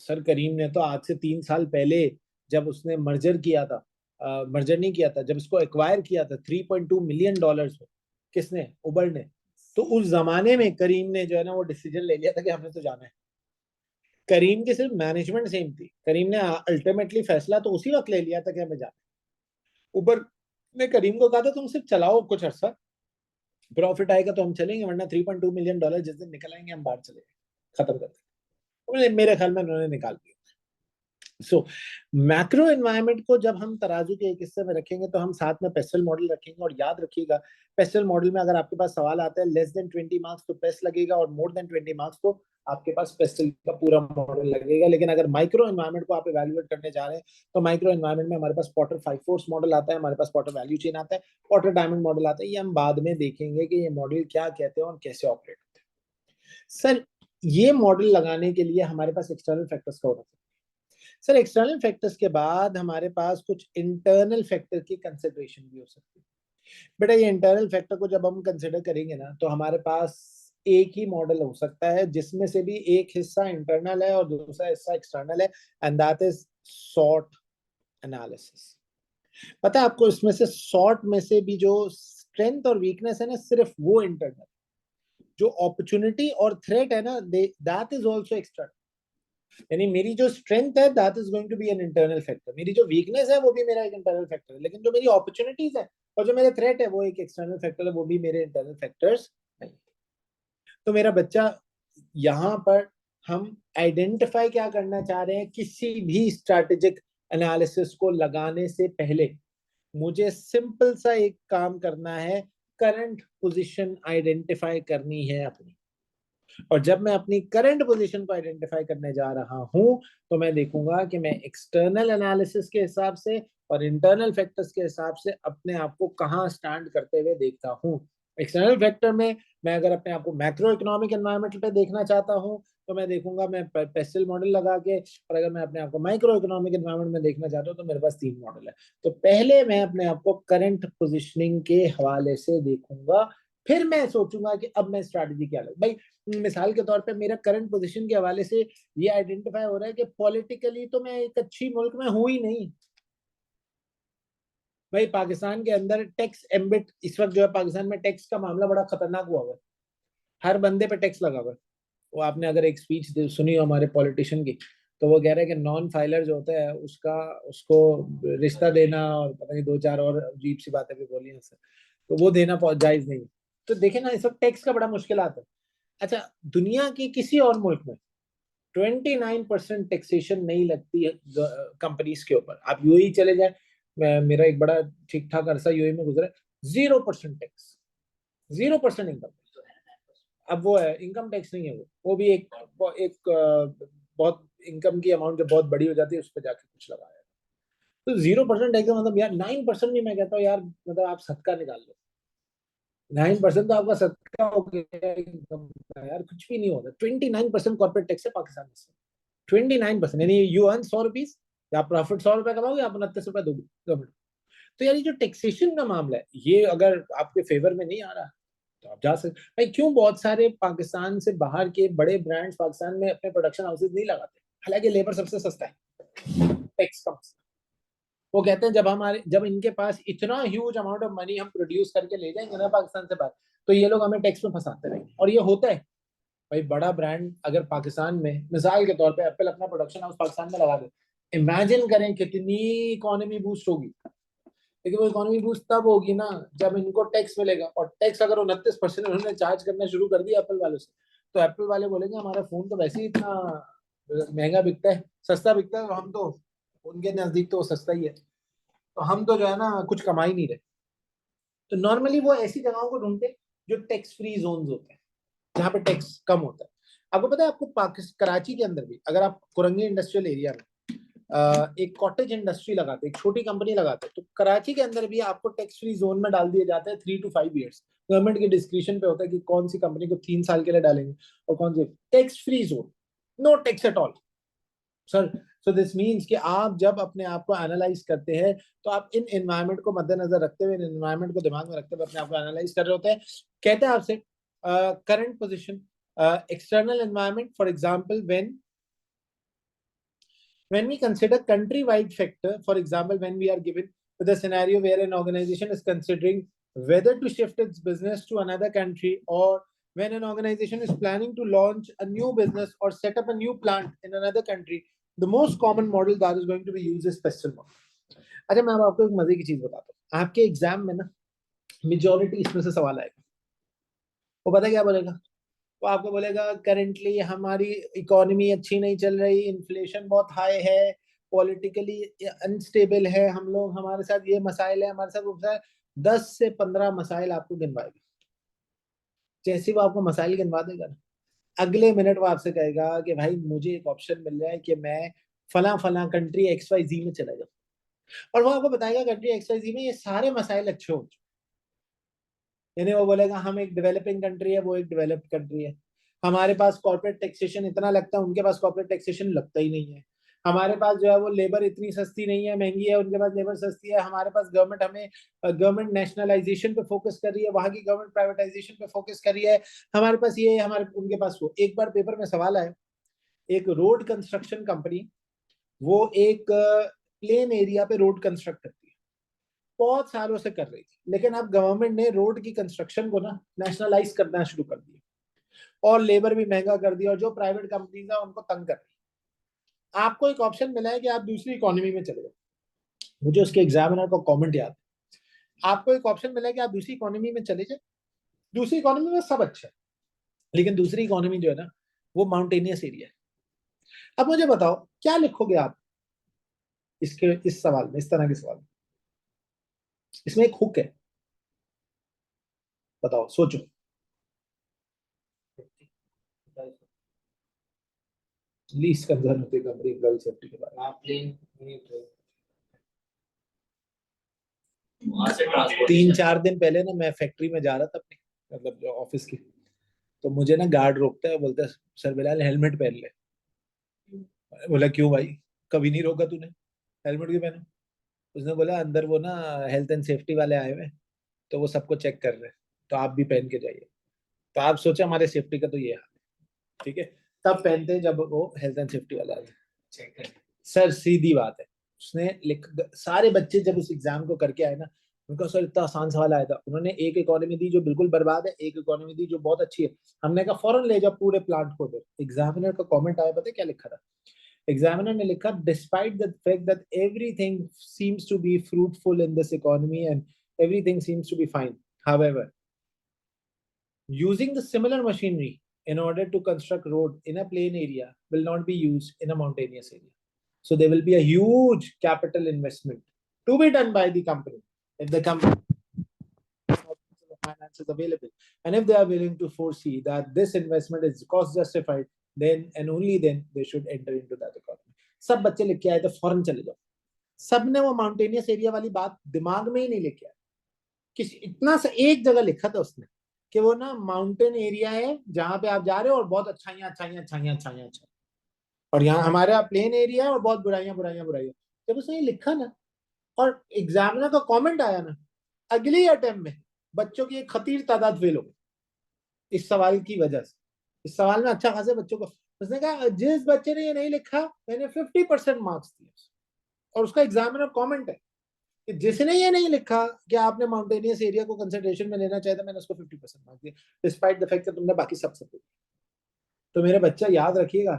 सर, करीम ने तो आज से 3 साल पहले जब उसने मर्जर किया था, मर्जर नहीं किया था, जब इसको एक्वायर किया था 3.2 मिलियन डॉलर्स में, किसने, उबर ने, तो उस जमाने में करीम ने जो है ना वो डिसीजन ले लिया था कि हमें तो जाना है। करीम की सिर्फ मैनेजमेंट सेम थी, करीम ने अल्टीमेटली फैसला तो उसी वक्त ले लिया था कि हमें जाना है। उबर ने करीम को कहा था तुम सिर्फ चलाओ कुछ अर्सा, प्रॉफिट आएगा तो हम चलेंगे, वरना 3.2 मिलियन डॉलर जिस दिन निकल आएंगे हम बाहर चले खत्म कर देंगे। मेरे ख्याल में उन्होंने निकाल दिया। सो मैक्रो एनवायरनमेंट को जब हम तराजू के एक हिस्से में रखेंगे तो हम साथ में पेस्टल मॉडल रखेंगे। और याद रखिएगा, पेस्टल मॉडल में अगर आपके पास सवाल आता है लेस देन 20 मार्क्स तो पेस्ट लगेगा, और मोर देन 20 मार्क्स तो आपके पास पेस्टल का पूरा मॉडल लगेगा। लेकिन अगर माइक्रो एनवायरनमेंट को आप इवेल्युएट करने जा रहे हैं तो माइक्रो एनवायरनमेंट में हमारे पास पॉटर 5 फोर्स मॉडल आता है, हमारे पास पॉटर वैल्यू चेन आता है, पॉटर डायमंड मॉडल आता है। ये हम बाद में देखेंगे कि ये मॉडल क्या कहते हैं और कैसे ऑपरेट होते हैं। सर, ये मॉडल लगाने के लिए हमारे पास एक्सटर्नल फैक्टर्स का होना चाहिए। सर, एक्सटर्नल फैक्टर्स के बाद हमारे पास कुछ इंटरनल फैक्टर की कंसिडरेशन भी हो सकती है। बेटा, ये इंटरनल फैक्टर को जब हम कंसिडर करेंगे ना तो हमारे पास एक ही मॉडल हो सकता है जिसमें से भी एक हिस्सा इंटरनल है और दूसरा हिस्सा एक्सटर्नल है, and that is sort analysis. पता है आपको, इसमें से सॉर्ट में से भी जो स्ट्रेंथ और वीकनेस है ना, सिर्फ वो इंटरनल। जो अपॉर्चुनिटी और थ्रेट है ना, दैट इज आल्सो एक्सटर्नल। यानी मेरी जो स्ट्रेंथ है that is going to be an internal factor, मेरी जो वीकनेस है वो भी मेरा एक इंटरनल फैक्टर है, लेकिन जो मेरी अपॉर्चुनिटीज है और जो मेरे थ्रेट है वो एक एक्सटर्नल फैक्टर है, वो भी मेरे इंटरनल फैक्टर्स नहीं। तो मेरा बच्चा, यहाँ पर हम आइडेंटिफाई क्या करना चाह रहे हैं, किसी भी स्ट्रैटेजिक एनालिसिस को लगाने से पहले मुझे सिंपल सा एक काम करना है, करंट पोजीशन आइडेंटिफाई करनी है अपनी। और जब मैं अपनी करंट पोजीशन को आइडेंटिफाई करने जा रहा हूं तो मैं देखूंगा कि मैं एक्सटर्नल एनालिसिस के हिसाब से और इंटरनल फैक्टर्स के हिसाब से अपने आप को कहां स्टैंड करते हुए देखता हूं। एक्सटर्नल फैक्टर में मैं अगर अपने आप को मैक्रो इकोनॉमिक एनवायरमेंट पे देखना चाहता हूं तो मैं देखूंगा मैं पेस्टल मॉडल लगा के, और अगर मैं अपने आप को माइक्रो इकोनॉमिक एनवायरमेंट में देखना चाहता हूं तो मेरे पास 3 मॉडल है। तो पहले मैं अपने आप को करंट पोजिशनिंग के हवाले से देखूंगा, फिर मैं सोचूंगा कि अब मैं स्ट्रैटेजी क्या लूं। भाई, मिसाल के तौर पे मेरा करंट पोजीशन के हवाले से ये आइडेंटिफाई हो रहा है कि पॉलिटिकली तो मैं एक अच्छी मुल्क में हूं ही नहीं। भाई, पाकिस्तान के अंदर टैक्स एम्बिट इस वक्त जो है, पाकिस्तान में टैक्स का मामला बड़ा खतरनाक हुआ हुआ है। हर बंदे पे टैक्स लगा हुआ है। वो आपने अगर एक स्पीच सुनी हो हमारे पॉलिटिशियन की, तो वो कह रहे हैं कि नॉन फाइलर जो होता है उसका उसको रिश्ता देना और पता नहीं 2-4 और अजीब सी बातें भी बोली हैं, तो वो देना जायज नहीं है। तो देखे ना, इस वक्त टैक्स का बड़ा मुश्किल आता है। अच्छा, दुनिया के किसी और मुल्क में 29% टैक्सेशन नहीं लगती है कंपनीज के ऊपर। आप यूएई चले जाए, मेरा एक बड़ा ठीक ठाक अरसा यूएई में गुजरा, 0% टैक्स, 0% इनकम। अब वो है, इनकम टैक्स नहीं है, वो भी एक बहुत इनकम की अमाउंट जब बहुत बड़ी हो जाती है उस पर जाके कुछ लगाया। तो 0% टैक्स मतलब यार 9% नहीं, मैं कहता हूँ यार, मतलब आप सदका निकाल लो, 9% तो आपका सदका हो गया इनकम का यार, कुछ भी नहीं होगा। 29% कॉर्पोरेट टैक्स है पाकिस्तान में। 29%, यानी यू अर्न 100 रुपीज, या प्रॉफिट 100 रुपए कमाओगे, आप 29 रुपए दोगे गवर्नमेंट। तो यार ये जो टैक्सेशन का मामला है, ये अगर आपके फेवर में नहीं आ रहा तो आप जा सकते। भाई, क्यों बहुत सारे पाकिस्तान से बाहर के बड़े ब्रांड्स पाकिस्तान में अपने प्रोडक्शन हाउसेज नहीं लगाते, हालांकि लेबर सबसे सस्ता है, टैक्स कम। वो कहते हैं जब इनके पास इतना ह्यूज अमाउंट ऑफ मनी हम प्रोड्यूस करके ले जाएंगे ना पाकिस्तान से बाहर, तो ये लोग हमें टैक्स में फंसाते रहेंगे। और ये होता है। भाई, बड़ा ब्रांड अगर पाकिस्तान में, मिसाल के तौर पे एप्पल अपना प्रोडक्शन हाउस पाकिस्तान में लगा दे, इमेजिन करें कितनी इकोनॉमी बूस्ट होगी। लेकिन वो इकोनॉमी बूस्ट तब होगी ना जब इनको टैक्स मिलेगा, और टैक्स अगर 29% उन्होंने चार्ज करना शुरू कर दिया एप्पल वालों से, तो एप्पल वाले बोलेंगे हमारा फोन तो वैसे ही इतना महंगा बिकता है, सस्ता बिकता है, और हम तो उनके नजदीक तो सस्ता ही है, तो हम तो जो है ना कुछ कमा ही नहीं रहे। तो नॉर्मली वो ऐसी जगहों को ढूंढते जो टैक्स फ्री जोन होते हैं, जहाँ पे टैक्स कम होता है। आपको पता है, आपको पाकिस्तान कराची के अंदर भी अगर आप कुरंगी इंडस्ट्रियल एरिया में एक कॉटेज इंडस्ट्री लगाते, एक छोटी कंपनी लगाते, तो कराची के अंदर भी आपको टैक्स फ्री जोन में डाल दिए जाते हैं 3 to 5 years। गवर्नमेंट के डिस्क्रिप्शन पे होता है कि कौन सी कंपनी को 3 साल के लिए डालेंगे और कौन सी tax free zone, no tax at all. Sir, so this means कि आप जब अपने आप को एनालाइज करते हैं तो आप इन एनवायरनमेंट को मद्देनजर रखते हुए, इन एनवायरनमेंट को दिमाग में रखते हुए अपने आप को एनालाइज कर रहे होते हैं। कहते हैं आपसे current position, external environment, for example, when we consider country wide factor, for example, when we are given with a scenario where an organization is considering whether to shift its business to another country, or when an organization is planning to launch a new business or set up a new plant in another country, the most common model that is going to be used is pestle model. अच्छा, मैं अब आपको एक मजे की चीज बताता हूँ। आपके एग्जाम में ना मेजोरिटी इसमें से सवाल आएगा, वो पता क्या बोलेगा? वो आपको बोलेगा करेंटली हमारी इकोनॉमी अच्छी नहीं चल रही, इन्फ्लेशन बहुत हाई है, पॉलिटिकली अनस्टेबल है हम लोग, हमारे साथ ये मसाइल है, हमारे साथ वो मसाइल, 10 से 15 मसाइल आपको गिनवाएगा। जैसे वो आपको मसाइल गिनवा देगा ना, अगले मिनट वो आपसे कहेगा कि भाई मुझे एक ऑप्शन मिल रहा है कि मैं फला फला कंट्री XYZ में चला जाऊँ, और वो आपको बताएगा कंट्री XYZ में ये सारे मसाइल अच्छे हो। यानी वो बोलेगा हम एक डेवलपिंग कंट्री है, वो एक डेवलप्ड कंट्री है, हमारे पास कॉर्पोरेट टैक्सेशन इतना लगता है, उनके पास कॉर्पोरेट टैक्सेशन लगता ही नहीं है, हमारे पास जो है वो लेबर इतनी सस्ती नहीं है, महंगी है, उनके पास लेबर सस्ती है, हमारे पास गवर्नमेंट हमें गवर्नमेंट नेशनलाइजेशन पे फोकस कर रही है, वहां की गवर्नमेंट प्राइवेटाइजेशन पे फोकस कर रही है, हमारे पास ये हमारे उनके पास वो। एक बार पेपर में सवाल आया, एक रोड कंस्ट्रक्शन कंपनी, वो एक प्लेन एरिया पे रोड कंस्ट्रक्ट करती है, बहुत सालों से कर रही थी, लेकिन अब गवर्नमेंट ने रोड की कंस्ट्रक्शन को ना नेशनलाइज करना शुरू कर दिया, और लेबर भी महंगा कर दिया, और जो प्राइवेट कंपनीज है उनको तंग कर दिया। आपको एक ऑप्शन मिला है कि आप दूसरी इकोनॉमी में चले जाओ, मुझे उसके एग्जामिनर का कमेंट याद है, आपको एक ऑप्शन मिला है कि आप दूसरी इकोनॉमी में चले जाए, दूसरी इकोनॉमी में सब अच्छा है, लेकिन दूसरी इकोनॉमी जो है ना वो माउंटेनियस एरिया है। अब मुझे बताओ क्या लिखोगे आप इसके इस सवाल में, इस तरह के सवाल में? इसमें एक हुक है, बताओ सोचो। Least conservative country girl safety के बारे में प्लेन 3-4 दिन पहले ना मैं फैक्ट्री में जा रहा था अपनी, मतलब ऑफिस की, तो मुझे ना गार्ड रोकता है, बोलता है सर बिलाल हेलमेट पहन ले। बोला क्यों भाई, कभी नहीं रोका तूने, हेलमेट क्यों पहना? उसने बोला अंदर वो ना हेल्थ एंड सेफ्टी वाले आए हुए हैं, तो वो सबको चेक कर रहे हैं, तो आप भी पहन के जाइए। तो आप सोचे हमारे सेफ्टी का तो ये हाल है, ठीक है, तब पहनते हैं जब वो हेल्थ एंड सेफ्टी वाला आए चेक कर। सर सीधी बात है, उसने लिख, सारे बच्चे जब उस एग्जाम को करके आए ना, उनका सर इतना आसान सवाल आया था, उन्होंने एक इकोनॉमी दी जो बिल्कुल बर्बाद है, एक इकोनॉमी दी जो बहुत अच्छी है, हमने कहा फौरन ले जाओ पूरे प्लांट को दे। एग्जामिनर का कमेंट आया, पता है क्या लिखा था? एग्जामिनर ने लिखा despite the fact that everything seems to be fruitful in this economy and everything seems to be fine, however using the similar machinery in order to construct road in a plain area will not be used in a mountainous area. So there will be a huge capital investment to be done by the company. If the company finance is available, and if they are willing to foresee that this investment is cost justified, then and only then they should enter into that economy. सब बच्चे लिख के आए थे foreign चले जाओ, सबने वो माउंटेनियस एरिया वाली बात दिमाग में ही नहीं लेके आए, किसी इतना सा एक जगह लिखा था उसने कि वो ना माउंटेन एरिया है जहां पे आप जा रहे हो और बहुत अच्छाइयां अच्छाइयां अच्छाइयां अच्छाइयां अच्छा, और यहाँ हमारे यहाँ प्लेन एरिया है और बहुत बुराइयां बुराइयां बुराइयां। जब उसने ये लिखा ना और एग्जामिनर का कमेंट आया ना, अगले अटेम्प्ट में बच्चों की एक खतीर तादाद फेल हो गई इस सवाल की वजह से। इस सवाल में अच्छा खासे बच्चों को, उसने कहा जिस बच्चे ने ये नहीं लिखा मैंने 50% मार्क्स दिए, और उसका एग्जामिनर कमेंट है कि जिसने ये नहीं लिखा कि आपने माउंटेनियस एरिया को कंसिडरेशन में लेना चाहिए था, मैंने उसको 50% मार्क्स दिए, डिस्पाइट द फैक्ट कि तुमने बाकी सब सब। तो मेरे बच्चा याद रखिएगा,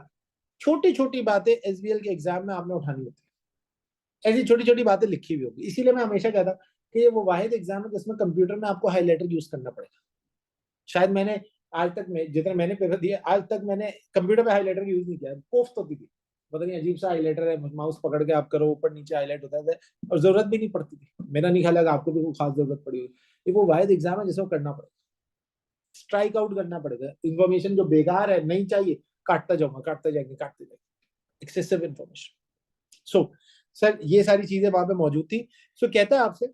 छोटी छोटी बातें एसबीएल के एग्जाम में आपने उठानी होती है, ऐसी छोटी छोटी बातें लिखी हुई होगी। इसीलिए मैं हमेशा कहता कि ये वो वाहिद एग्जाम है जिसमें कंप्यूटर में आपको हाईलाइटर यूज करना पड़ेगा। शायद मैंने आज तक में जितना मैंने पेपर दिए आज तक मैंने कंप्यूटर पे हाईलाइटर यूज नहीं किया, कोफ्त होती थी, पता नहीं अजीब सा हाईलाइटर है, माउस पकड़ के आप करो ऊपर नीचे हाईलाइट होता है, और जरूरत भी नहीं पड़ती थी, मेरा नहीं ख्याल है आपको भी कोई खास जरूरत पड़ी हुई। ये वो वाहिद एग्जाम है जिसमें करना पड़ेगा, स्ट्राइक आउट करना पड़ेगा, इन्फॉर्मेशन जो बेकार है नहीं चाहिए काटता जाऊंगा, काटते जाएंगे काटते जाएंगे, एक्सेसिव इन्फॉर्मेशन। सो सर ये सारी चीजें वहां पे मौजूद थी। सो कहता है आपसे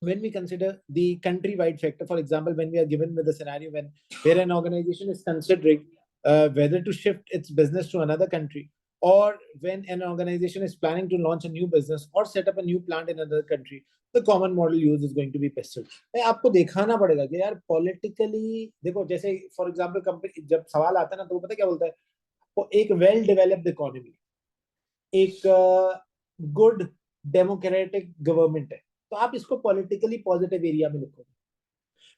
when we consider the country-wide factor, for example, when we are given with a scenario when where an organization is considering whether to shift its business to another country, or when an organization is planning to launch a new business or set up a new plant in another country, the common model used is going to be pistol. आपको दिखाना पड़ेगा कि यार politically देखो, जैसे for example company जब सवाल आता है ना तो वो पता क्या बोलता है, वो एक वेल डेवलप्ड इकोनॉमी, एक गुड डेमोक्रेटिक गवर्नमेंट है, तो आप इसको पॉलिटिकली पॉजिटिव एरिया में लिखोगे।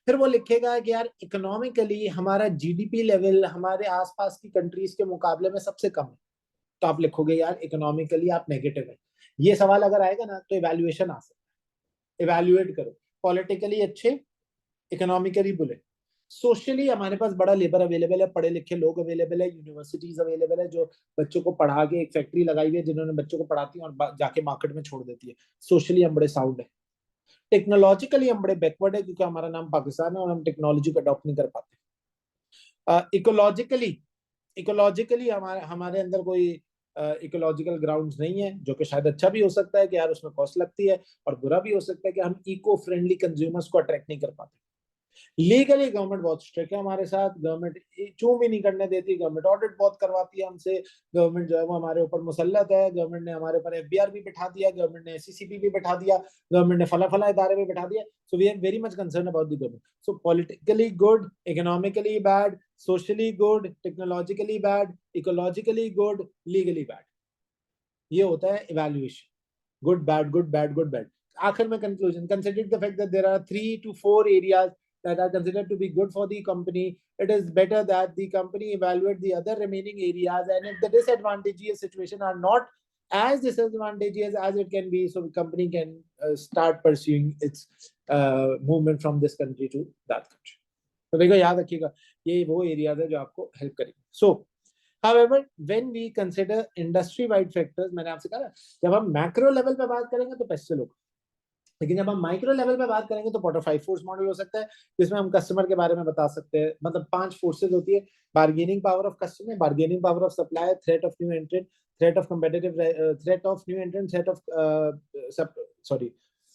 फिर वो लिखेगा कि यार इकोनॉमिकली हमारा जीडीपी लेवल हमारे आसपास की कंट्रीज के मुकाबले में सबसे कम है, तो आप लिखोगे यार इकोनॉमिकली आप नेगेटिव है। ये सवाल अगर आएगा ना तो इवैल्यूएशन आ सकता है, इवैल्यूएट करो, पॉलिटिकली अच्छे इकोनॉमिकली बुरे, सोशली हमारे पास बड़ा लेबर अवेलेबल है, पढ़े लिखे लोग अवेलेबल है, यूनिवर्सिटीज अवेलेबल है जो बच्चों को पढ़ा के, एक फैक्ट्री लगाई हुई है जिन्होंने बच्चों को पढ़ाती है और जाके मार्केट में छोड़ देती है। सोशली हम बड़े साउंड है। टेक्नोलॉजिकली हम बड़े बैकवर्ड है क्योंकि हमारा नाम पाकिस्तान है और हम टेक्नोलॉजी को अडॉप्ट नहीं कर पाते। इकोलॉजिकली इकोलॉजिकली हमारे हमारे अंदर कोई इकोलॉजिकल ग्राउंड्स नहीं है, जो कि शायद अच्छा भी हो सकता है कि यार उसमें कॉस्ट लगती है, और बुरा भी हो सकता है कि हम इको फ्रेंडली कंज्यूमर्स को अट्रैक्ट नहीं कर पाते। लीगली गवर्नमेंट बहुत स्ट्रिक्ट है हमारे साथ, गवर्नमेंट चू भी नहीं करने देती, गवर्नमेंट ऑडिट बहुत करवाती है हमसे, गवर्नमेंट जो है वो हमारे ऊपर मुसल्लत है, गवर्नमेंट ने हमारे ऊपर एफबीआर भी बिठा दिया, गवर्नमेंट ने एससीसीबी भी बिठा दिया, गवर्नमेंट ने फला फला इदारे भी बिठा दिया। So we are very much concern about the government. So politically good, economically bad, socially good, technologically bad, ecologically good, legally bad. ये होता है evaluation, good bad good bad good bad. आखिर में conclusion, considering the fact that there are 3 to 4 areas that are considered to be good for the company, it is better that the company evaluate the other remaining areas, and if the disadvantageous situation are not as disadvantageous as it can be, so the company can start pursuing its movement from this country to that country. तो देखो याद रखिएगा, ये वो areas है जो आपको help करेंगे। सो However, when we consider industry-wide factors, मैंने आपसे कहा जब हम मैक्रो लेवल पे बात करेंगे तो पैसे लोग, लेकिन जब हम माइक्रो लेवल पे बात करेंगे तो पोर्टर 5 फोर्स मॉडल हो सकता है, जिसमें हम कस्टमर के बारे में बता सकते हैं। मतलब 5 फोर्सेज होती है: bargaining power of customer, bargaining power of supplier, threat of new एंट्रेंट, threat of competitive, threat of new एंट्रेंट,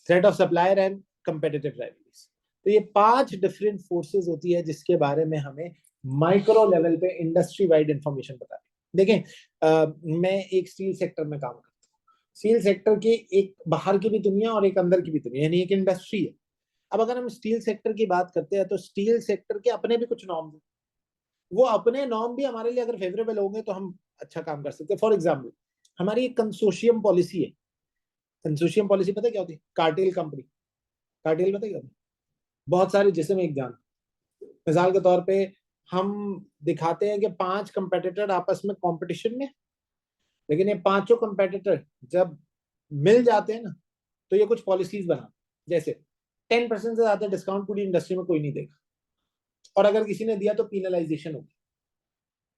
threat of supplier and competitive rivalries. तो ये 5 डिफरेंट फोर्सेज होती है जिसके बारे में हमें माइक्रो लेवल पे इंडस्ट्री वाइड इंफॉर्मेशन बता रही है। देखें, मैं एक स्टील सेक्टर में काम करता हूँ। स्टील सेक्टर की एक बाहर की भी दुनिया और एक अंदर की भी दुनिया, यानी एक इंडस्ट्री है। अब अगर हम स्टील सेक्टर की बात करते हैं तो स्टील सेक्टर के अपने भी कुछ नॉर्म्स हैं। वो अपने नॉर्म भी हमारे लिए अगर फेवरेबल होंगे तो हम अच्छा काम कर सकते हैं। फॉर एग्जाम्पल, हमारी एक कंसोशियम पॉलिसी है। कंसोशियम पॉलिसी पता क्या होती है? Cartel company. कार्टेल पता क्या होती है? बहुत सारे जिसम एक जान। मिसाल के तौर पे हम दिखाते हैं कि 5 कंपेटिटर आपस में कंपटीशन में, लेकिन ये पांचों कंपेटिटर जब मिल जाते हैं ना तो ये कुछ पॉलिसीज बना, जैसे 10% से ज्यादा डिस्काउंट पूरी इंडस्ट्री में कोई नहीं देगा, और अगर किसी ने दिया तो पीनलाइजेशन होगी।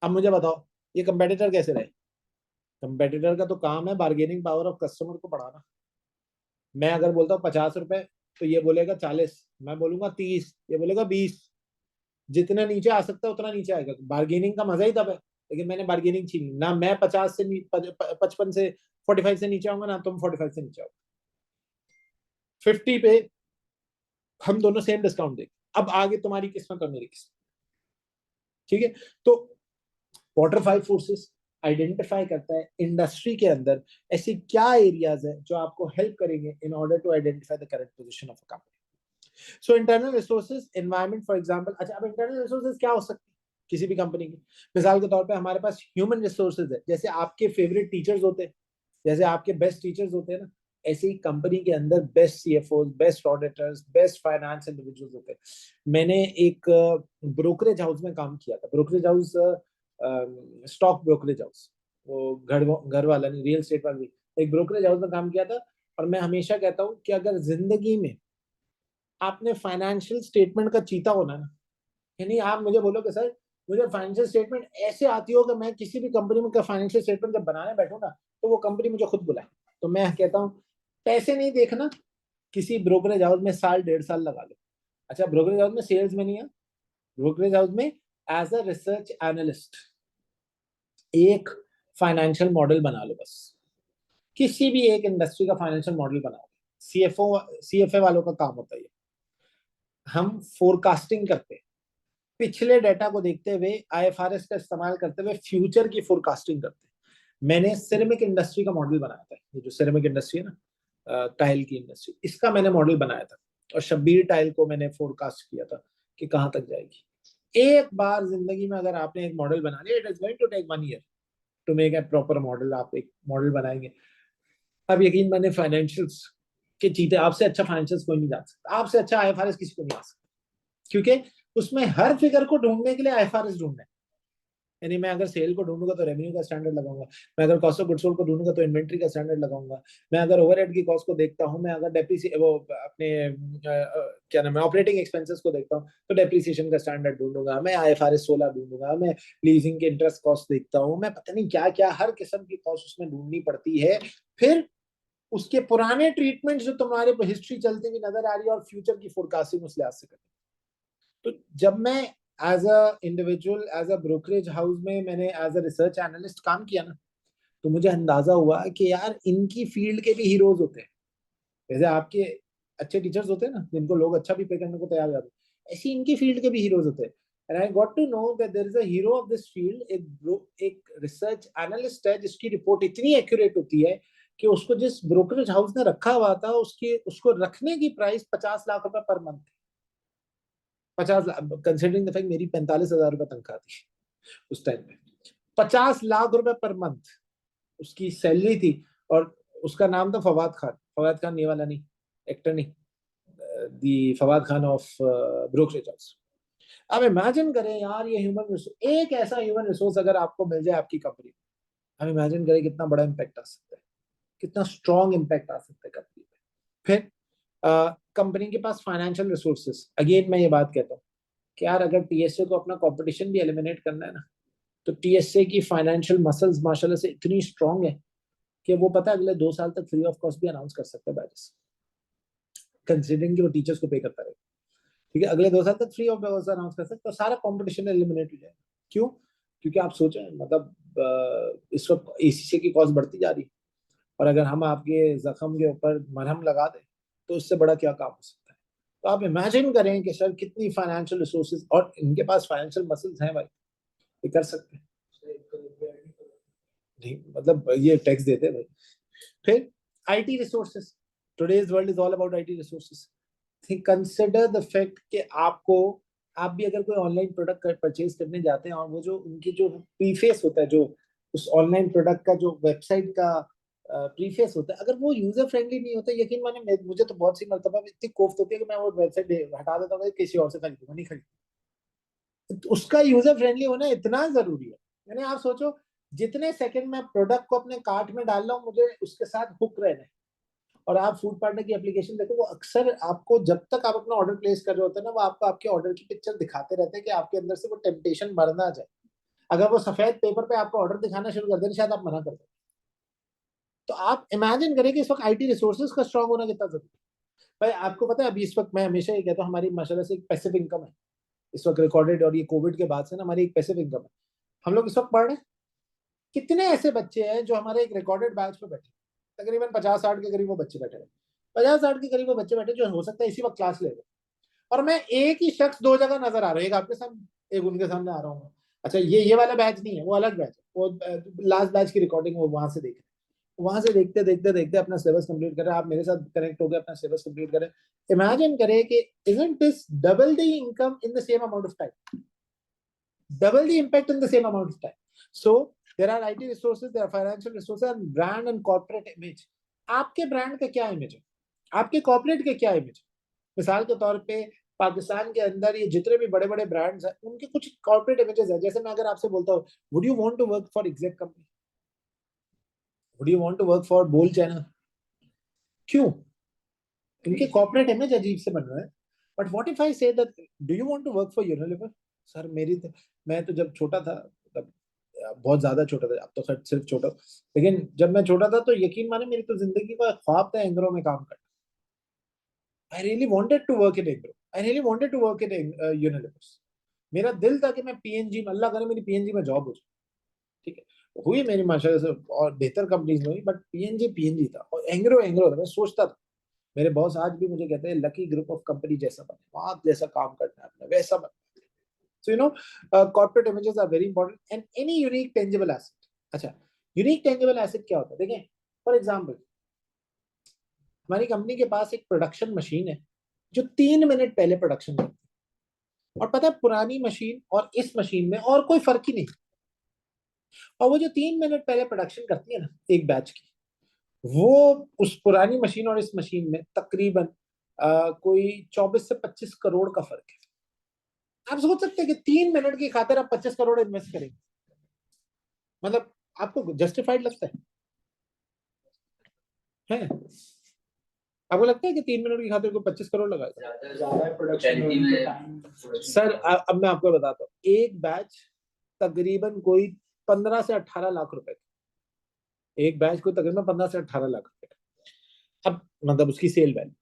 अब मुझे बताओ ये कंपेटिटर कैसे रहे? कंपेटिटर का तो काम है बार्गेनिंग पावर ऑफ कस्टमर को बढ़ाना। मैं अगर बोलता हूँ 50 रुपए तो ये बोलेगा 40, मैं बोलूंगा 30, ये बोलेगा 20। जितना नीचे आ सकता है उतना नीचे आएगा। बार्गेनिंग का मजा ही तब है, लेकिन मैंने बार्गेनिंग छीनी ना। मैं 50 से 55 से 45 से नीचे आऊंगा ना तुम 45 से नीचे आओ। 50 पे हम दोनों सेम डिस्काउंट देंगे। अब आगे तुम्हारी किस्मत और मेरी किस्मत, ठीक है? तो क्वार्टर 5 फोर्सेस आइडेंटिफाई करता है इंडस्ट्री के अंदर ऐसी क्या एरियाज है जो आपको हेल्प करेंगे in order to identify the current position of a company. So internal resources, environment for example. अच्छा, अब इंटरनल रिसोर्सेज क्या हो सकती है किसी भी कंपनी की? मिसाल के तौर पे हमारे पास ह्यूमन रिसोर्सेज है, जैसे आपके फेवरेट टीचर्स होते हैं, जैसे आपके बेस्ट टीचर्स होते हैं ना, ऐसे ही कंपनी के अंदर best CFO, best auditors, best finance individuals होते हैं। मैंने एक ब्रोकरेज हाउस में काम किया था। Brokerage house, stock brokerage house, वो घर वाला नहीं, रियल एस्टेट वाला नहीं, एक ब्रोकरेज हाउस में काम किया था। और मैं हमेशा कहता हूँ कि अगर जिंदगी में आपने फाइनेंशियल स्टेटमेंट का चीता होना ना, यानी आप मुझे बोलो कि सर मुझे फाइनेंशियल स्टेटमेंट ऐसे आती हो कि मैं किसी भी कंपनी में का फाइनेंशियल स्टेटमेंट जब बनाने बैठूं ना तो वो कंपनी मुझे खुद बुलाए, तो मैं कहता हूँ पैसे नहीं देखना, किसी ब्रोकरेज हाउस में साल 1.5 साल लगा लो। अच्छा, ब्रोकरेज हाउस में सेल्स में नहीं है, ब्रोकरेज हाउस में एज अ रिसर्च एनालिस्ट एक फाइनेंशियल मॉडल बना लो। बस किसी भी एक इंडस्ट्री का फाइनेंशियल मॉडल बनाओ। सीएफए वालों का काम होता है। हम फोरकास्टिंग करते हैं, पिछले डेटा को देखते हुए आईएफआरएस का इस्तेमाल करते हुए फ्यूचर की फोरकास्टिंग करते हैं। मैंने सिरेमिक इंडस्ट्री का मॉडल बनाया था। ये जो सिरेमिक इंडस्ट्री है ना, टाइल की इंडस्ट्री, इसका मैंने मॉडल बनाया था और शब्बीर टाइल को मैंने फोरकास्ट किया था कि कहां तक जाएगी। एक बार जिंदगी में अगर आपने एक मॉडल बना लिया, it is going to take 1 year to make a proper model. आप एक मॉडल बनाएंगे, अब यकीन माने फाइनेंशियल्स के चीते आपसे अच्छा फाइनेंशियल्स कोई नहीं जा सकता, आपसे अच्छा आईएफआरएस किसी को नहीं आ सकता, क्योंकि उसमें हर फिगर को ढूंढने के लिए आईएफआरएस ढूंढना है। यानी मैं अगर सेल को ढूंढूंगा तो रेवेन्यू का स्टैंडर्ड लगाऊंगा, मैं अगर कॉस्ट ऑफ गुड्स सोल्ड को ढूंढूंगा तो इन्वेंट्री का स्टैंडर्ड लगाऊंगा, मैं अगर ओवरहेड की कॉस्ट को देखता हूँ, मैं अगर वो अपने क्या नाम है ऑपरेटिंग एक्सपेंसेस को देखता हूँ तो डेप्रिसिएशन का स्टैंडर्ड ढूंढूंगा, मैं IFRS 16 ढूंढूंगा, मैं लीजिंग के इंटरेस्ट कॉस्ट देखता हूँ, मैं पता नहीं क्या क्या हर किस्म की कॉस्ट उसमें ढूंढनी पड़ती है। फिर उसके पुराने ट्रीटमेंट जो तुम्हारे हिस्ट्री चलती हुई नजर आ रही है और फ्यूचर की फोरकास्टिंग उस लिहाज से करनी। तो जब मैं as a individual as a brokerage house में मैंने एज अ रिसर्च एनालिस्ट काम किया ना, तो मुझे अंदाजा हुआ कि यार इनकी फील्ड के भी हीरोज होते हैं। जैसे आपके अच्छे टीचर्स होते हैं ना जिनको लोग अच्छा भी पे करने को तैयार जाते हैं, ऐसे इनकी फील्ड के भी हीरोज होते हैं। And I got to know that there is a hero of this field, एक रिसर्च एनालिस्ट है जिसकी रिपोर्ट इतनी एक्यूरेट होती है कि उसको जिस ब्रोकरेज हाउस ने रखा हुआ था उसकी उसको रखने की प्राइस 50 लाख रुपए पर मंथ थी। 50 लाख, कंसिडरिंग द फैक्ट मेरी 45,000 रुपए तनख्वाह थी उस टाइम पे, 50 लाख रुपए पर मंथ उसकी सैलरी थी। और उसका नाम था फवाद खान, फवाद खान ये वाला नहीं, एक्टर नहीं, the Fawad Khan of brokerage house. अब इमेजिन करें यार ये ह्यूमन रिसोर्स, एक ऐसा ह्यूमन रिसोर्स अगर आपको मिल जाए आपकी कंपनी में, हम इमेजिन करें कितना बड़ा इंपैक्ट आ सकता है, कितना स्ट्रॉन्ग इंपैक्ट आ सकता है कंपनी में। फिर कंपनी के पास फाइनेंशियल रिसोर्सेस, अगेन मैं ये बात कहता हूँ कि यार अगर TSA को अपना कंपटीशन भी एलिमिनेट करना है ना, तो TSA की फाइनेंशियल मसल्स माशाल्लाह से इतनी स्ट्रांग है कि वो पता है अगले 2 साल तक फ्री ऑफ कॉस्ट भी अनाउंस कर सकते हैं बैचेस, कंसिडरिंग कि वो टीचर्स को पे करता रहेगा। ठीक है, अगले 2 साल तक फ्री ऑफ कॉस्ट अनाउंस कर सकते हैं, तो सारा कंपटीशन एलिमिनेट हो जाएगा। क्यों? क्योंकि आप सोचें मतलब इस वक्त ACC की कॉस्ट बढ़ती जा रही है, और अगर हम आपके जख्म के ऊपर मरहम लगा दें तो उससे बड़ा क्या काम हो सकता है। तो आप इमेजिन करें कि सर कितनी फाइनेंशियल रिसोर्सेज, और इनके पास फाइनेंशियल मसल्स हैं भाई, ये कर सकते हैं। नहीं मतलब ये टैक्स देते हैं भाई। फिर IT resources, today's world is all about IT resources. Think consider the fact कि आपको, आप भी अगर कोई ऑनलाइन प्रोडक्ट परचेज करने जाते हैं और वो जो उनकी जो प्रीफेस होता है, जो उस ऑनलाइन प्रोडक्ट का जो वेबसाइट का प्रीफेस होता है, अगर वो यूजर फ्रेंडली नहीं होता, यकीन माने मुझे तो बहुत सी मरतबा इतनी कोफ्त होती है कि मैं वो वेबसाइट हटा देता हूँ, किसी और से खरीदूंगा, नहीं खरीदूंगा। तो उसका यूजर फ्रेंडली होना इतना जरूरी है। यानी आप सोचो जितने सेकंड में प्रोडक्ट को अपने कार्ट में डाल रहा हूँ मुझे उसके साथ हुक रहना है। और आप फूड पार्टनर की एप्लीकेशन देखो, वो अक्सर आपको जब तक आप अपना ऑर्डर प्लेस कर रहे होते हैं ना, वो आपको आपके ऑर्डर की पिक्चर दिखाते रहते हैं कि आपके अंदर से वो टेम्पटेशन मर ना जाए। अगर वो सफेद पेपर पे आपको ऑर्डर दिखाना शुरू कर दें शायद आप मना कर दें। तो आप इमेजिन करें कि इस वक्त IT रिसोर्सेज का स्ट्रांग होना कितना जरूरी है। भाई आपको पता है अभी इस वक्त मैं हमेशा ये कहता हूँ हमारी माशाल्लाह से एक पैसिव इनकम है इस वक्त रिकॉर्डेड, और ये कोविड के बाद से ना हमारी एक पैसिव इनकम है। हम लोग इस वक्त पढ़ रहे हैं, कितने ऐसे बच्चे हैं जो हमारे एक रिकॉर्डेड बैच पे बैठे, तकरीबन 50-60 के करीब वो बच्चे बैठे हैं, 50-60 के करीब वो बच्चे बैठे जो हो सकता है इसी वक्त क्लास ले रहे। और मैं एक ही शख्स 2 जगह नजर आ रहा है, एक आपके सामने एक उनके सामने आ रहा हूँ। अच्छा ये वाला बैच नहीं है, वो अलग बैच है, वो लास्ट बैच की रिकॉर्डिंग वो वहां से देख रहे हैं। वहां से देखते देखते देखते अपना सिलेबस कंप्लीट करें, आप मेरे साथ कनेक्ट हो गए अपना सिलेबस कंप्लीट करें। इमेजिन करें कि isn't this double the income in the same amount of time, double the impact in the same amount of time. So there are IT resources, there are financial resources, and brand and corporate image. आपके brand का क्या image है, आपके corporate के क्या image है। मिसाल के तौर पे पाकिस्तान के अंदर ये जितने भी बड़े बड़े ब्रांड्स हैं उनके कुछ कॉर्पोरेट इमेजेस है। जैसे मैं अगर आपसे बोलता हूँ would you want to work for exact company, would you want to work for Bol channel, क्यों? इनके कॉर्पोरेट इमेज अजीब से बन रहा है। But what if I say that do you want to work for Unilever. Sir मैं तो जब छोटा था तब, बहुत ज्यादा छोटा था, अब तो खैर सिर्फ छोटा, लेकिन जब मैं छोटा था तो यकीन माने मेरी तो जिंदगी का ख्वाब था एंग्रो में काम करना। I really wanted to work in Engro, I really wanted to work in Unilever. मेरा दिल था कि मैं PNG में, अल्लाह करे मेरी PNG में जॉब हो जाए। ठीक है, हुई मेरी माशाल्लाह से और बेहतर कंपनीज में हुई, बट PNG PNG था और एंग्रो एंग्रो था। मैं सोचता था, मेरे बॉस आज भी मुझे कहते हैं लकी ग्रुप ऑफ कंपनी जैसा बने, वहां जैसा काम करना है अपने वैसा बने। So corporate images are very important and any unique tangible asset. अच्छा, यूनिक टेंजिबल एसेट क्या होता है? देखें फॉर एग्जांपल हमारी कंपनी के पास एक प्रोडक्शन मशीन है जो 3 मिनट पहले प्रोडक्शन करती है, और पता है पुरानी मशीन और इस मशीन में और कोई फर्क ही नहीं। और वो जो 3 मिनट पहले प्रोडक्शन करती है ना एक बैच की, वो उस पुरानी मशीन और इस मशीन में तकरीबन कोई 24 से 25 करोड़ का फर्क है। आप सोच सकते हैं कि 3 मिनट की खातिर आप 25 करोड़ इन्वेस्ट करेंगे। मतलब आपको जस्टिफाइड लगता है? आपको लगता है कि 3 मिनट की खातिर को 25 करोड़ लगाएगा? ज्यादा प्रोडक्शन सर अब मैं आपको बताता हूँ, एक बैच तकरीबन कोई 15 से 18 लाख रुपए का, एक बैच को तकरीबन 15 से 18 लाख रुपए का, अब मतलब उसकी सेल वैल्यू।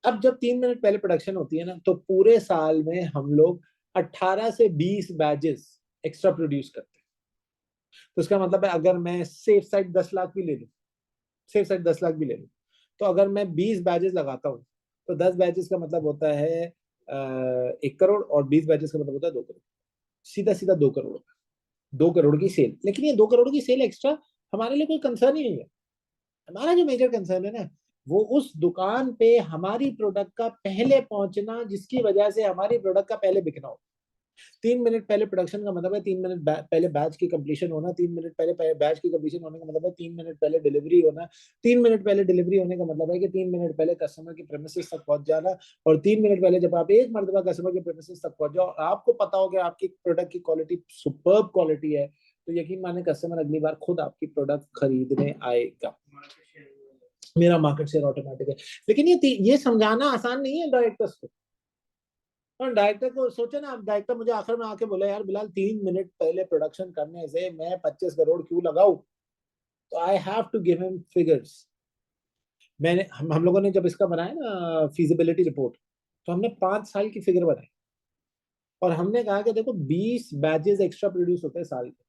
अब जब 3 मिनट पहले प्रोडक्शन होती है ना, तो पूरे साल में हम लोग 18 से 20 बैचेस एक्स्ट्रा प्रोड्यूस करते हैं। तो इसका मतलब है अगर मैं सेफ साइड 10 लाख भी ले लूं, सेफ साइड 10 लाख भी ले लूं, तो अगर मैं 20 बैचेस लगाता हूँ, तो 10 बैचेस का मतलब होता है 1 करोड़, और 20 बैचेस का मतलब होता है 2 करोड़। सीधा सीधा 2 करोड़, 2 करोड़ की सेल। लेकिन ये 2 करोड़ की सेल एक्स्ट्रा हमारे लिए कोई कंसर्न ही नहीं है। हमारा जो मेजर कंसर्न है ना, वो उस दुकान पे हमारी प्रोडक्ट का पहले पहुंचना, जिसकी वजह से हमारी प्रोडक्ट का पहले बिकना हो। 3 मिनट पहले प्रोडक्शन का मतलब है 3 मिनट पहले बैच की कंप्लीशन होना, 3 मिनट पहले बैच की कंप्लीशन होने का मतलब है 3 मिनट पहले डिलीवरी होना, 3 मिनट पहले डिलीवरी होने का मतलब है कि 3 मिनट पहले कस्टमर के प्रेमिसेस तक पहुंच जाना, और 3 मिनट पहले जब आप एक मरतबा कस्टमर के प्रेमिसेस तक पहुंच जाओ और आपको पता हो कि आपकी प्रोडक्ट की क्वालिटी सुपर्ब क्वालिटी है, तो यकीन माने कस्टमर अगली बार खुद आपकी प्रोडक्ट खरीदने आएगा। मेरा मार्केट शेयर ऑटोमेटिक है। लेकिन ये समझाना आसान नहीं है डायरेक्टर्स को। और डायरेक्टर को सोचे ना, डायरेक्टर मुझे आखिर में आके बोला, यार बिलाल 3 मिनट पहले प्रोडक्शन करने से मैं 25 करोड़ क्यों लगाऊं? तो I have to give him figures. मैंने हम लोगों ने जब इसका बनाया ना फीजिबिलिटी रिपोर्ट, तो हमने 5 साल की फिगर बनाई, और हमने कहा कि देखो 20 बैचेस एक्स्ट्रा प्रोड्यूस होते हैं साल के,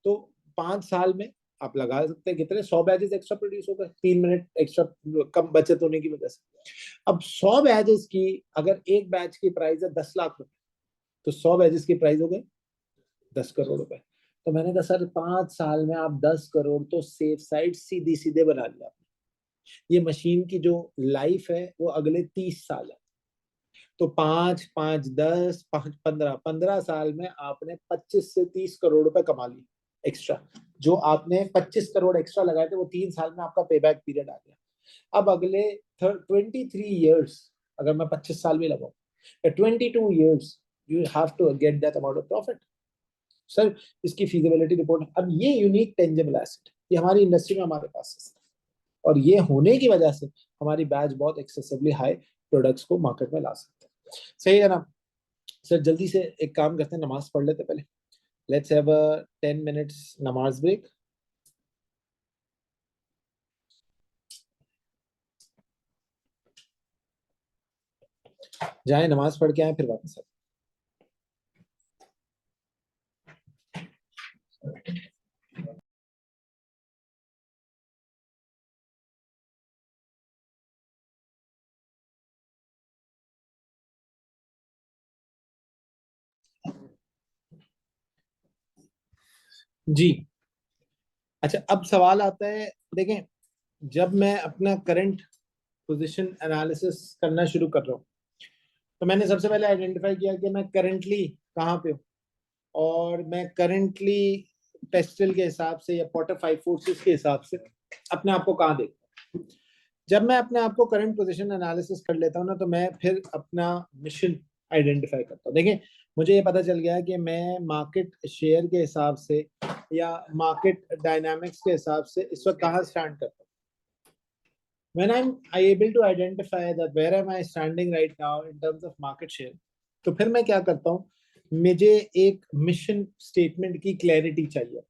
तो 5 साल में आप लगा सकते हैं कितने 100 बैचेस एक्स्ट्रा प्रोड्यूस हो गए, 3 मिनट एक्स्ट्रा कम बचत होने की वजह से। अब 100 बैचेस की, अगर एक बैच की प्राइस है 10 लाख रुपए, तो 100 बैचेस की प्राइस हो गए 10 करोड़ रुपए। तो मैंने कहा सर 5 साल में आप 10 करोड़ तो सेफ साइड सीधी सीधे बना लिया आपने। ये मशीन की जो लाइफ है वो अगले 30 साल है, तो 5, 5, 10, 5, 15, 15 साल में आपने 25 से 30 करोड़ रुपए कमा लिए एक्स्ट्रा। जो आपने 25 करोड़ एक्स्ट्रा लगाए थे वो 3 साल में आपका पे बैक पीरियड आ गया। अब अगले 23 ईयर्स, अगर मैं 25 साल भी लगाऊं, 22 years, you have to get that amount of profit. Sir इसकी फीजिबिलिटी रिपोर्ट, अब ये यूनिक टेंजिबल एसेट ये हमारी इंडस्ट्री में हमारे पास है, और ये होने की वजह से हमारी बैच बहुत एक्सेसिवली हाई प्रोडक्ट्स को मार्केट में ला सकते हैं। सही है ना? सर जल्दी से एक काम करते हैं, नमाज पढ़ लेते पहले। लेट्स हैव अ 10 मिनट्स नमाज ब्रेक। जाए नमाज पढ़ के आए, फिर वापस आए। जी अच्छा, अब सवाल आता है, देखें, जब मैं अपना करंट पोजीशन एनालिसिस करना शुरू कर रहा हूँ, तो मैंने सबसे पहले आइडेंटिफाई किया कि मैं करंटली कहाँ पे हूँ, और मैं करंटली टेक्सटाइल के हिसाब से या पोर्टर 5 फोर्सेस के हिसाब से अपने आप को कहाँ देखता हूँ। जब मैं अपने आप को करंट पोजीशन एनालिसिस कर लेता हूँ ना, तो मैं फिर अपना मिशन आइडेंटिफाई करता हूँ। देखिए मुझे ये पता चल गया है कि मैं मार्केट शेयर के हिसाब से या मार्केट डायनामिक्स के हिसाब से इस वक्त कहाँ स्टैंड करता हूँ। When I'm able to identify that where am I standing right now in terms of market share, तो फिर मैं क्या करता हूँ, मुझे एक मिशन स्टेटमेंट की क्लैरिटी चाहिए।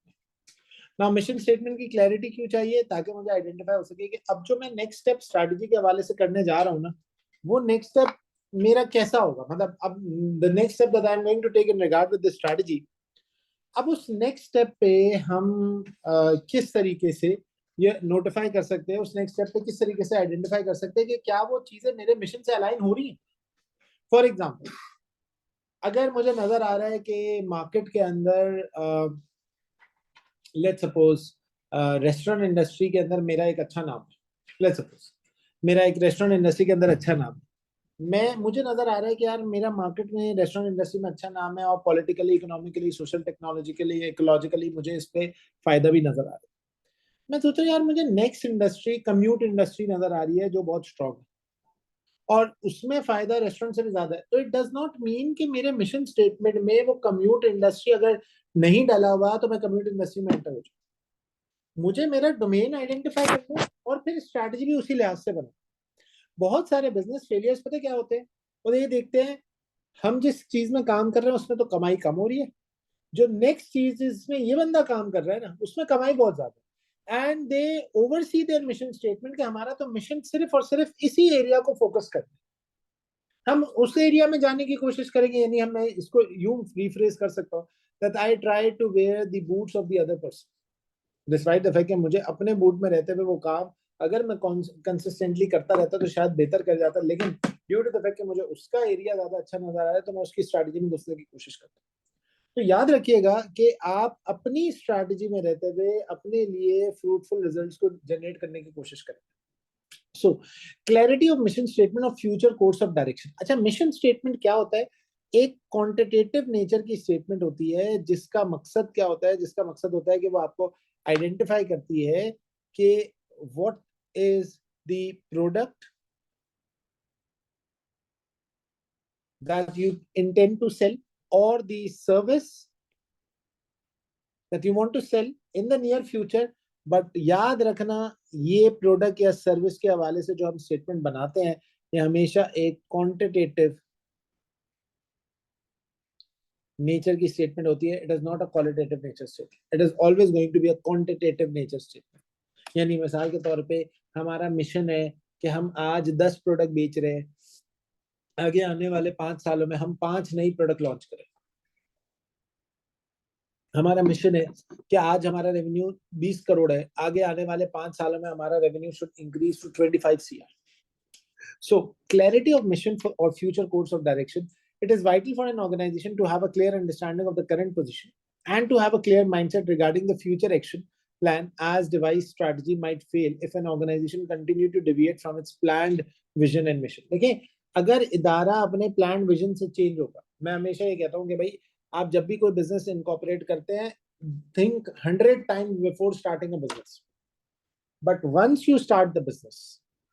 ना मिशन स्टेटमेंट की क्लैरिटी क्यों चाहिए? ताकि मुझे आइडेंटिफाई हो सके कि अब जो मैं नेक्स्ट स्टेप स्ट्रैटेजी के हवाले से करने जा रहा हूँ ना, वो नेक्स्ट स्टेप मेरा कैसा होगा। मतलब अब the next step that I am going to take in regard with the strategy, अब उस नेक्स्ट स्टेप पे हम किस तरीके से ये नोटिफाई कर सकते हैं, उस नेक्स्ट स्टेप पे किस तरीके से आइडेंटिफाई कर सकते हैं कि क्या वो चीजें मेरे मिशन से अलाइन हो रही हैं। फॉर एग्जाम्पल, अगर मुझे नजर आ रहा है कि मार्केट के अंदर लेट्स सपोज रेस्टोरेंट इंडस्ट्री के अंदर मेरा एक अच्छा नाम है, लेट्स सपोज मेरा एक रेस्टोरेंट इंडस्ट्री के अंदर अच्छा नाम है, मुझे नजर आ रहा है कि यार मेरा मार्केट में रेस्टोरेंट इंडस्ट्री में अच्छा नाम है, और politically, economically, social, technologically, ecologically मुझे इस पे फायदा भी नजर आ रहा है। मैं सोच रहा हूँ यार मुझे नेक्स्ट इंडस्ट्री कम्यूट इंडस्ट्री नजर आ रही है जो बहुत स्ट्रांग है, और उसमें फायदा रेस्टोरेंट से भी ज्यादा है। तो इट डज नॉट मीन कि मेरे मिशन स्टेटमेंट में वो कम्यूट इंडस्ट्री अगर नहीं डाला हुआ तो मैं कम्युनिटी इन्वेस्टिंग में एंटर हो जाऊँ। मुझे मेरा डोमेन आइडेंटिफाई करना है और फिर स्ट्रैटेजी भी उसी लिहाज से बना। बहुत सारे बिजनेस फेलियर्स पता क्या होते हैं, और ये देखते हैं हम जिस चीज में काम कर रहे हैं उसमें तो कमाई कम हो रही है, जो नेक्स्ट चीज जिसमें ये बंदा काम कर रहा है ना उसमें कमाई बहुत ज्यादा है, and they oversee there mission statement कि हमारा तो मिशन सिर्फ और सिर्फ इसी एरिया को फोकस करना है, हम उस एरिया में जाने की कोशिश करेंगे। यानी हम, मैं इसको यूं रिफ्रेज कर सकता हूँ, that I try to wear the boots of the other person, despite the fact कि मुझे अपने बूट में रहते हुए वो काम अगर मैं कंसिस्टेंटली करता रहता तो शायद बेहतर कर जाता, लेकिन ड्यू टू द फैक्ट कि मुझे उसका एरिया ज्यादा अच्छा नजर आ रहा है तो मैं उसकी स्ट्रैटेजी में घुसने की कोशिश करता हूँ। तो याद रखिएगा कि आप अपनी स्ट्रैटेजी में रहते हुए अपने लिए फ्रूटफुल रिजल्ट्स को जनरेट करने की कोशिश करें। So clarity of mission statement of future course of direction. अच्छा, मिशन स्टेटमेंट क्या होता है? एक क्वांटिटेटिव नेचर की स्टेटमेंट होती है जिसका मकसद क्या होता है? जिसका मकसद होता है कि वो आपको आइडेंटिफाई करती है कि what is the product that you intend to sell or the service that you want to sell in the near future। But याद रखना, ये प्रोडक्ट या सर्विस के हवाले से जो हम स्टेटमेंट बनाते हैं ये हमेशा एक क्वांटिटेटिव नेचर की स्टेटमेंट होती है। It is not a qualitative nature statement, it is always going to be a quantitative nature statement. यानी मिसाल के तौर पे हमारा मिशन है कि हम आज 10 प्रोडक्ट बेच रहे हैं, आगे आने वाले 5 सालों में हम 5 नई प्रोडक्ट लॉन्च करें। हमारा मिशन है कि आज हमारा रेवेन्यू 20 करोड़ है, आगे आने वाले 5 सालों में हमारा revenue should increase to 25 CR। So clarity of mission for or future course of direction, it is vital for an organization to have a clear understanding of the current position and to have a clear mindset regarding the future action plan, as device strategy might fail if an organization continue to deviate from its planned vision and mission। देखिए, अगर इदारा अपने planned vision से change होगा, मैं हमेशा ये कहता हूँ कि भाई आप जब भी कोई बिजनेस इनकॉर्पोरेट करते हैं, think 100 times before starting a business, but once you start the business,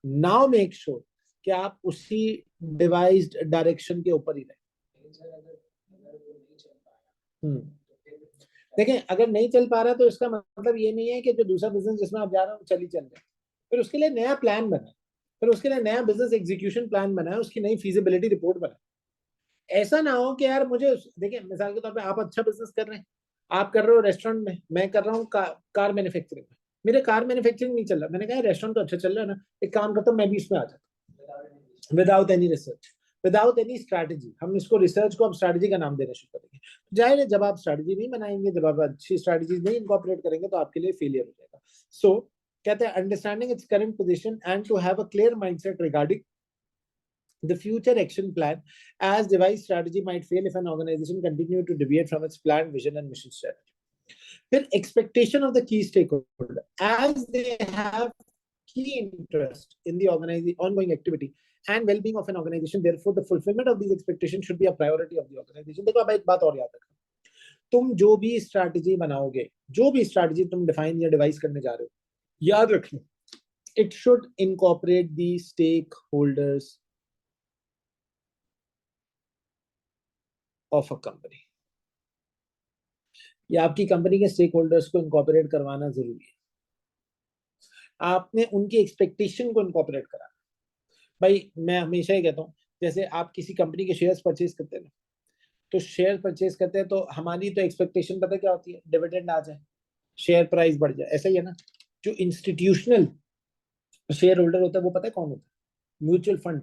now make sure कि आप उसी डिवाइस्ड डायरेक्शन के ऊपर ही रहें। देखें, अगर नहीं चल पा रहा तो इसका मतलब ये नहीं है कि जो दूसरा बिजनेस जिसमें आप जा रहे हो चल ही चल रहे, फिर उसके लिए नया प्लान बनाए, फिर उसके लिए नया बिजनेस एग्जीक्यूशन प्लान बनाए, उसकी नई फीजिबिलिटी रिपोर्ट बनाए। ऐसा ना हो कि यार मुझे, देखिए मिसाल के तौर पे आप अच्छा बिजनेस कर रहे हैं, आप कर रहे हो रेस्टोरेंट में, मैं कर रहा हूँ कार मैन्युफैक्चरिंग में, मेरे कार मैन्युफैक्चरिंग नहीं चल रहा, मैंने कहा रेस्टोरेंट तो अच्छा चल रहा है ना, एक काम करता हूँ मैं भी इसमें आ जाता हूँ without any research, without any strategy. हम इसको रिसर्च को अब स्ट्रैटेजी का नाम देना शुरू करेंगे। जाहिर है जब आप स्ट्रैटेजी नहीं बनाएंगे, जब आप अच्छी स्ट्रैटेजी नहीं इनकॉर्पोरेट करेंगे तो आपके लिए फेलियर हो जाएगा। सो कहते हैं understanding its current position and to have a clear mindset regarding the future action plan, as device strategy might fail if an organization continue to deviate from its planned vision and mission strategy। फिर expectation of the key stakeholder, as they have key interest in the ongoing activity and well-being of an organization, therefore the fulfillment of these expectations should be a priority of the organization। देखो अब एक बात और याद रखना, तुम जो भी स्ट्रैटेजी बनाओगे, जो भी स्ट्रैटेजी तुम डिफाइन या डिवाइस करने जा रहे हो, याद रखना it should incorporate the stakeholders of a company। या आपकी कंपनी के स्टेक होल्डर्स को इनकॉर्पोरेट करवाना जरूरी है। आपने उनकी एक्सपेक्टेशन को इनकॉर्पोरेट करा। भाई मैं हमेशा ही कहता हूँ, जैसे आप किसी कंपनी के शेयर्स परचेज करते हैं ना, तो शेयर परचेज करते हैं तो हमारी तो एक्सपेक्टेशन पता क्या होती है, डिविडेंड आ जाए, शेयर प्राइस बढ़ जाए, ऐसा ही है ना। जो इंस्टीट्यूशनल शेयर होल्डर होता है वो पता है कौन होता है? Mutual fund.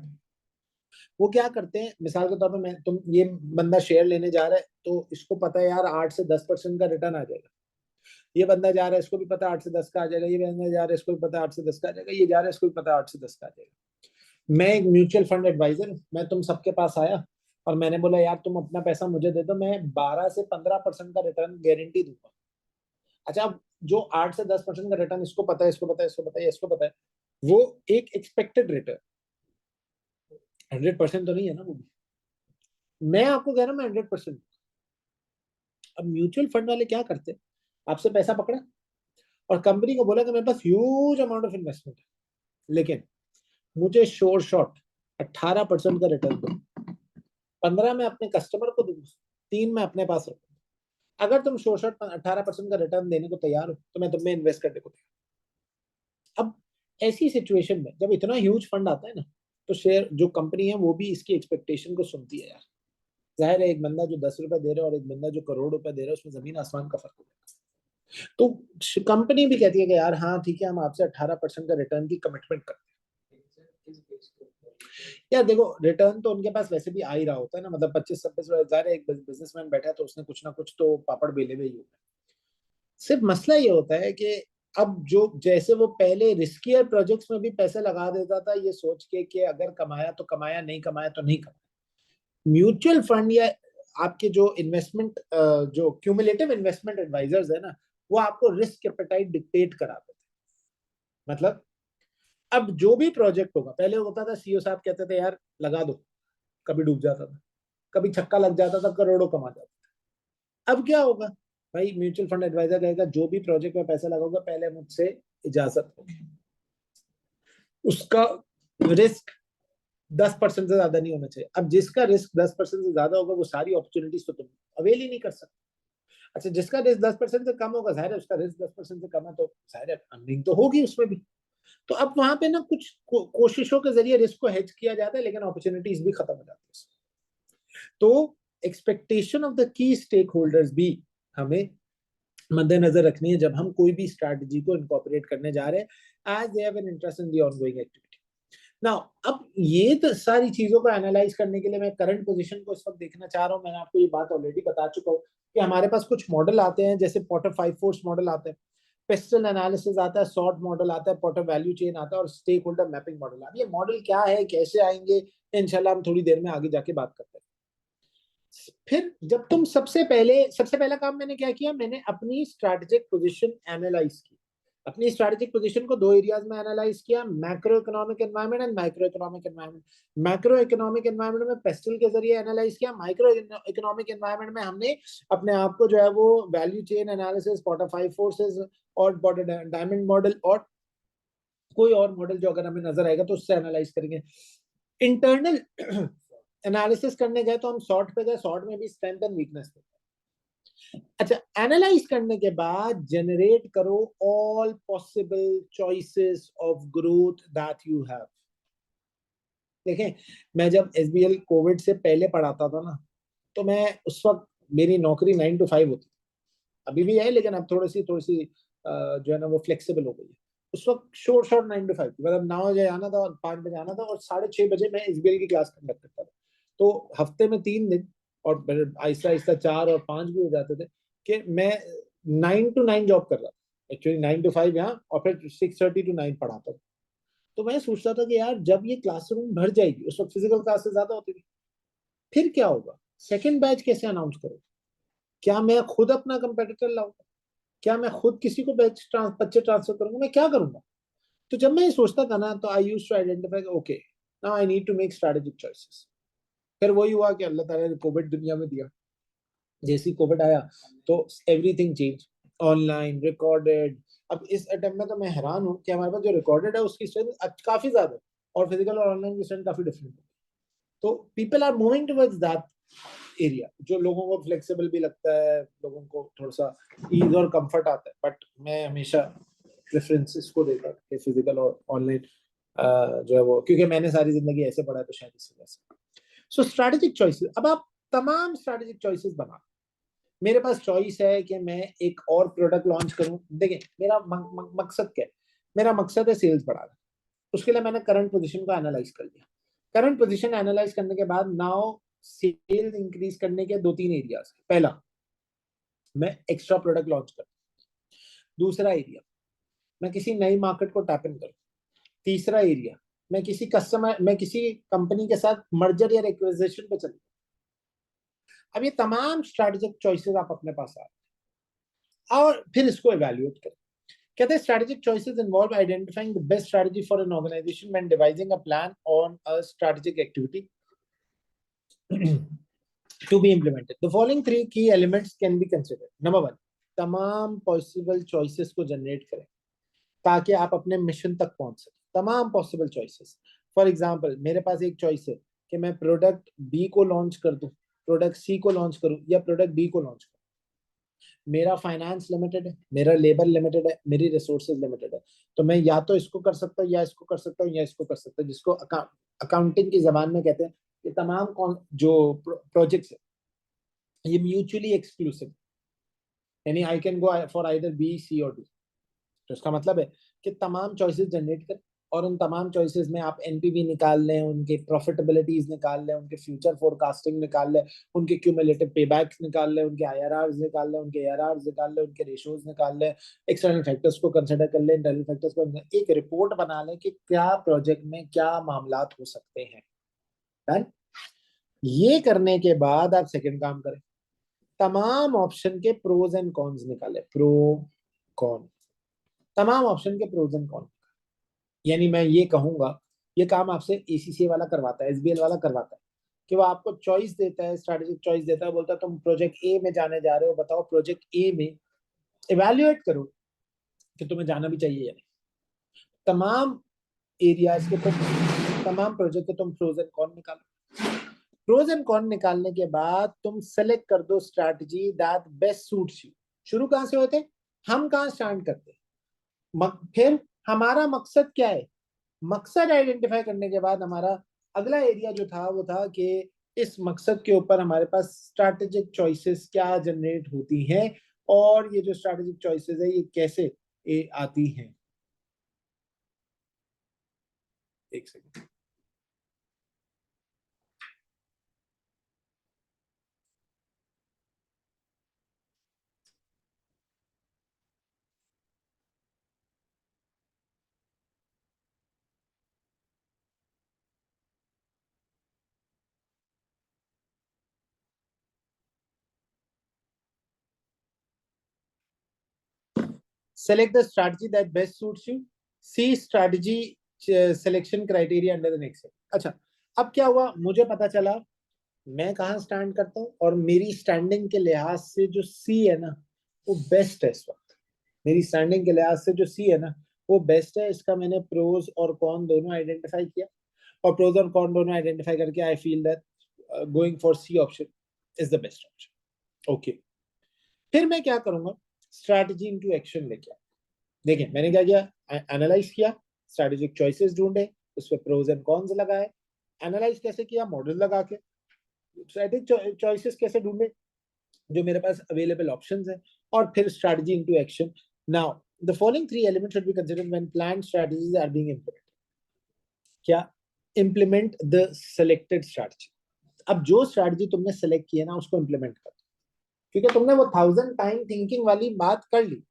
वो क्या करते हैं, मिसाल के तौर पर मैं तुम, ये बंदा शेयर लेने जा रहा है तो इसको पता है यार 8 से 10% का रिटर्न आ जाएगा, ये बंदा जा रहा है इसको भी पता है 8 से 10 का आ जाएगा, ये बंदा जा रहा है इसको भी पता है 8 से 10 का आ जाएगा, ये जा रहा है इसको भी पता है 8 से 10 का आ जाएगा। मैं एक म्यूचुअल फंड एडवाइजर हूँ, मैं तुम सबके पास आया और मैंने बोला यार तुम अपना पैसा मुझे दे दो, मैं 12 से 15% का रिटर्न गारंटी दूंगा। अच्छा, जो 8 से 10% का रिटर्न इसको पता है, इसको पता है, इसको पता है, इसको पता है, वो एक एक्सपेक्टेड रिटर्न, 100% तो नहीं है ना वो भी। मैं आपको कह रहा हूँ मैं 100%। अब म्यूचुअल फंड वाले क्या करते हैं, आपसे पैसा पकड़ा और कंपनी को बोला कि मेरे पास ह्यूज अमाउंट ऑफ इन्वेस्टमेंट है, लेकिन मुझे शोर शॉट 18% का रिटर्न दो, 15 मैं अपने कस्टमर को दूंगा, 3 मैं अपने पास रखूंगा। अगर तुम शॉर्ट 18% का रिटर्न देने को तैयार हो तो मैं तुम में इन्वेस्ट करने को तैयार। अब ऐसी सिचुएशन में जब इतना ह्यूज फंड आता है ना, तो शेयर जो कंपनी है वो भी इसकी एक्सपेक्टेशन को सुनती है यार। जाहिर है, एक बंदा जो 10 रुपए दे रहा है और एक बंदा जो करोड़ रुपए दे रहा है, उसमें जमीन आसमान का फर्क होगा। तो कंपनी भी कहती है कि यार हाँ ठीक है, हम आपसे 18% का रिटर्न की कमिटमेंट करते हैं। यार देखो, रिटर्न तो उनके पास वैसे भी आ ही रहा होता है ना, मतलब 25-26 हजार, एक बिजनेसमैन बैठा है तो उसने कुछ ना कुछ तो पापड़ बेले हुए ही होता है। सिर्फ मसला ये होता है कि अब जो जैसे वो पहले रिस्कियर प्रोजेक्ट्स में भी पैसे लगा देता था ये सोच के कि अगर कमाया तो कमाया, नहीं कमाया तो नहीं कमाया। म्यूचुअल फंड या आपके जो इन्वेस्टमेंट जो क्यूमुलेटिव इन्वेस्टमेंट एडवाइजर्स है ना, वो आपको रिस्क एपेटाइट डिक्टेट कराते थे। मतलब अब जो भी प्रोजेक्ट होगा, पहले होता था सीईओ साहब कहते थे यार लगा दो, कभी डूब जाता था, कभी छक्का लग जाता था, करोड़ों कमा जाता था। अब क्या होगा भाई, म्यूचुअल फंड एडवाइजर कहेगा जो भी प्रोजेक्ट में पैसा लगाओगे पहले मुझसे इजाजत होगी, उसका रिस्क 10% से ज्यादा नहीं होना चाहिए। अब जिसका रिस्क 10% से ज्यादा होगा वो सारी अपॉर्चुनिटीज तो तुम अवेल ही नहीं कर सकते। अच्छा, जिसका रिस्क 10% से कम होगा, जाहिर है उसका रिस्क 10% से कम है तो जाहिर है अर्निंग तो होगी उसमें भी। तो अब वहां पे ना कुछ कोशिशों के जरिए रिस्क को हेज किया जाता है, लेकिन अपॉर्चुनिटीज भी खत्म हो जाती है। तो expectation of the key stakeholders भी हमें मद्देनजर रखनी है जब हम कोई भी स्ट्रैटेजी को इनकॉर्पोरेट करने जा रहे हैं, as they have an interest in the ongoing activity. Now अब ये तो सारी चीजों को एनालाइज करने के लिए मैं करंट पोजीशन को इस वक्त देखना चाह रहा हूँ। मैंने आपको ये बात ऑलरेडी बता चुका हूँ कि हमारे पास कुछ मॉडल आते हैं, जैसे पॉटर 5 फोर्स मॉडल आते हैं, पेस्टल एनालिसिस आता है, सॉर्ट मॉडल आता है, पॉटर वैल्यू चेन आता है और स्टेक होल्डर मैपिंग मॉडल। अब ये मॉडल क्या है, कैसे आएंगे, इंशाल्लाह हम थोड़ी देर में आगे जाके बात करते हैं। फिर जब तुम सबसे पहला काम मैंने क्या किया, मैंने अपनी स्ट्रैटेजिक पोजीशन एनालाइज की। अपनी स्ट्रैटेजिक पोजीशन को दो एरियाज में एनालाइज किया, macro economic environment and micro economic environment. Macro economic environment में पेस्टल के जरिए एनालाइज किया, माइक्रो इकोनॉमिक एनवायरनमेंट में हमने अपने आप को जो है वो value chain analysis, Potter 5 forces और पॉटर डायमंड मॉडल और कोई और मॉडल जो अगर हमें नजर आएगा तो उससे एनालाइज करेंगे। इंटरनल एनालिसिस करने गए तो हम सॉर्ट पे गए, सॉर्ट में भी स्ट्रेंथ एंड वीकनेस पे। अच्छा, एनालाइज करने के बाद जनरेट करो all possible choices of growth that you have. देखें, मैं जब एसबीएल कोविड से पहले पढ़ाता था ना, तो मैं उस वक्त मेरी नौकरी 9 to 5 होती थी। अभी भी है लेकिन अब थोड़ी सी जो है ना वो फ्लेक्सिबल हो गई है। उस वक्त शॉर्ट 9 to 5 थी, मतलब 9 बजे आना था और 5 बजे आना था और 6:30 बजे मैं एसबीएल की क्लास कंडक्ट करता था। तो हफ्ते में 3 दिन और आहिस्ता आहिस्ता 4 और 5 भी हो जाते थे कि मैं 9 to 9 जॉब कर रहा था। एक्चुअली 9 to 5 यहाँ और फिर 6:30 to 9 पढ़ाता था। तो मैं सोचता था कि यार जब ये क्लासरूम भर जाएगी, उस वक्त फिजिकल क्लासेस ज्यादा होती थी, फिर क्या होगा, सेकेंड बैच कैसे अनाउंस करूँ, क्या मैं खुद अपना कंपेटिटर लाऊंगा, क्या मैं खुद किसी को बच्चे ट्रांसफर करूंगा, मैं क्या करूंगा। तो जब मैं ये सोचता था ना, तो I used to identify, okay now I need to make strategic choices. फिर वही हुआ कि अल्लाह ताला ने कोविड दुनिया में दिया। जैसे ही कोविड आया तो एवरीथिंग चेंज, ऑनलाइन रिकॉर्डेड। अब इस अटेम्प्ट में तो मैं हैरान हूँ कि हमारे पास जो रिकॉर्डेड है उसकी स्ट्रेंथ काफी ज्यादा है और फिजिकल और ऑनलाइन की स्ट्रेंथ काफी डिफरेंट है। तो people are moving towards that area, जो लोगों को फ्लेक्सिबल भी लगता है, लोगों को थोड़ा सा ईज और कंफर्ट आता है। बट मैं हमेशा प्रेफरेंसेस को देता कि फिजिकल और ऑनलाइन जो है वो, क्योंकि मैंने सारी जिंदगी ऐसे पढ़ा है तो शायद इस वजह से। सो स्ट्रैटेजिक चॉइसेस, अब आप तमाम स्ट्रैटेजिक चॉइसेस बना। मेरे पास चॉइस है कि मैं एक और प्रोडक्ट लॉन्च करूं। देखिए मेरा मकसद क्या है, मेरा मकसद है सेल्स बढ़ाना। उसके लिए मैंने करंट पोजीशन को एनालाइज कर लिया। करंट पोजीशन एनालाइज करने के बाद नाउ सेल्स इंक्रीज करने के 2-3 एरियाज। पहला, मैं एक्स्ट्रा प्रोडक्ट लॉन्च करूं। दूसरा एरिया, मैं किसी नई मार्केट को टैप इन करूं। तीसरा एरिया, मैं किसी कंपनी के साथ मर्जर या एक्विजिशन पे चलूं। अब ये तमाम स्ट्रैटेजिक चॉइसेस आप अपने पास आ और फिर इसको इवेल्युएट करें। कहते हैं strategic choices involve identifying the best strategy for an organization when devising a plan on a strategic activity to be implemented. The following three key elements can be considered. Number one, तमाम possible choices को generate करें ताकि आप अपने mission तक पहुंच सकें। तमाम पॉसिबल चॉइसेस। फॉर एग्जांपल, मेरे पास एक चॉइस है कि मैं प्रोडक्ट बी को लॉन्च कर दूं, प्रोडक्ट सी को लॉन्च करूं या प्रोडक्ट डी को लॉन्च करूं। मेरा फाइनेंस लिमिटेड है, मेरा लेबर लिमिटेड है, मेरी रिसोर्सेज लिमिटेड है, तो मैं या तो इसको कर सकता हूँ या इसको कर सकता हूँ या इसको कर सकता हूँ, जिसको अकाउंटिंग की जबान में कहते हैं कि तमाम जो प्रोजेक्ट्स है ये म्यूचुअली एक्सक्लूसिव, यानी I can go for either B C और डी। तो इसका मतलब है कि तमाम चॉइसेस जनरेट करें और उन तमाम चॉइसेस में आप एनपीवी निकाल लें, उनके प्रॉफिटेबिलिटीज निकाल लें, उनके फ्यूचर फोरकास्टिंग निकाल लें, उनके क्यूमुलेटिव पेबैक्स निकाल लें, उनके आईआरआर्स निकाल लें, उनके एआरआर्स निकाल लें, उनके रेशियोज निकाल लें, एक्सटर्नल फैक्टर्स को कंसिडर कर लें, इंटरनल फैक्टर्स को, एक रिपोर्ट बना लें कि क्या प्रोजेक्ट में क्या मामलात हो सकते हैं। डन। ये करने के बाद आप सेकंड काम करें, तमाम ऑप्शन के प्रोज एंड कॉन्स निकाले, प्रो कॉन, तमाम ऑप्शन के प्रोज एंड कॉन। यानी मैं ये कहूंगा, ये काम आपसे एसीसी वाला करवाता है, एसबीएल वाला करवाता है, कि वो आपको चॉइस देता है, स्ट्रैटेजिक चॉइस देता है, बोलता है तुम प्रोजेक्ट ए में जाने जा रहे हो, बताओ प्रोजेक्ट ए में इवैल्यूएट करो कि तुम्हें जाना भी चाहिए या नहीं। तमाम एरियाज के तुम, तमाम प्रोजेक्ट के तुम प्रोज एंड कॉन निकालो। प्रोज एंड कॉन निकालने के बाद तुम सेलेक्ट कर दो strategy that best suits you. शुरू कहां से होते, हम कहां स्टार्ट करते, फिर हमारा मकसद क्या है, मकसद आइडेंटिफाई करने के बाद हमारा अगला एरिया जो था वो था कि इस मकसद के ऊपर हमारे पास स्ट्रैटेजिक चॉइसेस क्या जनरेट होती हैं और ये जो स्ट्रैटेजिक चॉइसेस है ये कैसे आती हैं। एक second. Select the strategy that best suits you. See strategy selection criteria under the next step. अच्छा, अब क्या हुआ, मुझे पता चला मैं कहाँ स्टैंड करता हूँ और मेरी स्टैंडिंग के लिहाज से जो सी है ना वो बेस्ट है इस वक्त। मेरी स्टैंडिंग के लिहाज से जो सी है ना वो बेस्ट है। इसका मैंने प्रोज और कॉन दोनों आइडेंटिफाई किया और प्रोज और कॉन दोनों आइडेंटिफाई करके I feel that going for C option is the best option. Okay, फिर मैं क्या करूंगा, स्ट्रैटेजी इनटू एक्शन लेके आया। देखिए मैंने क्या किया, एनालाइज किया, स्ट्रैटेजिक चॉइसेस ढूंढे, उस पर प्रोज एंड कॉन्स लगाए। एनालाइज कैसे किया, मॉडल लगा के। स्ट्रैटेजिक चॉइसेस कैसे ढूंढे, जो मेरे पास अवेलेबल ऑप्शंस हैं, और फिर strategy into action. Now the following three elements should be considered when plan strategies are being implemented. क्या, इंप्लीमेंट द सेलेक्टेड स्ट्रैटेजी। अब जो स्ट्रैटेजी तुमने सेलेक्ट की है ना उसको इंप्लीमेंट कर, क्योंकि तुमने वो 1000 टाइम थिंकिंग वाली बात कर ली,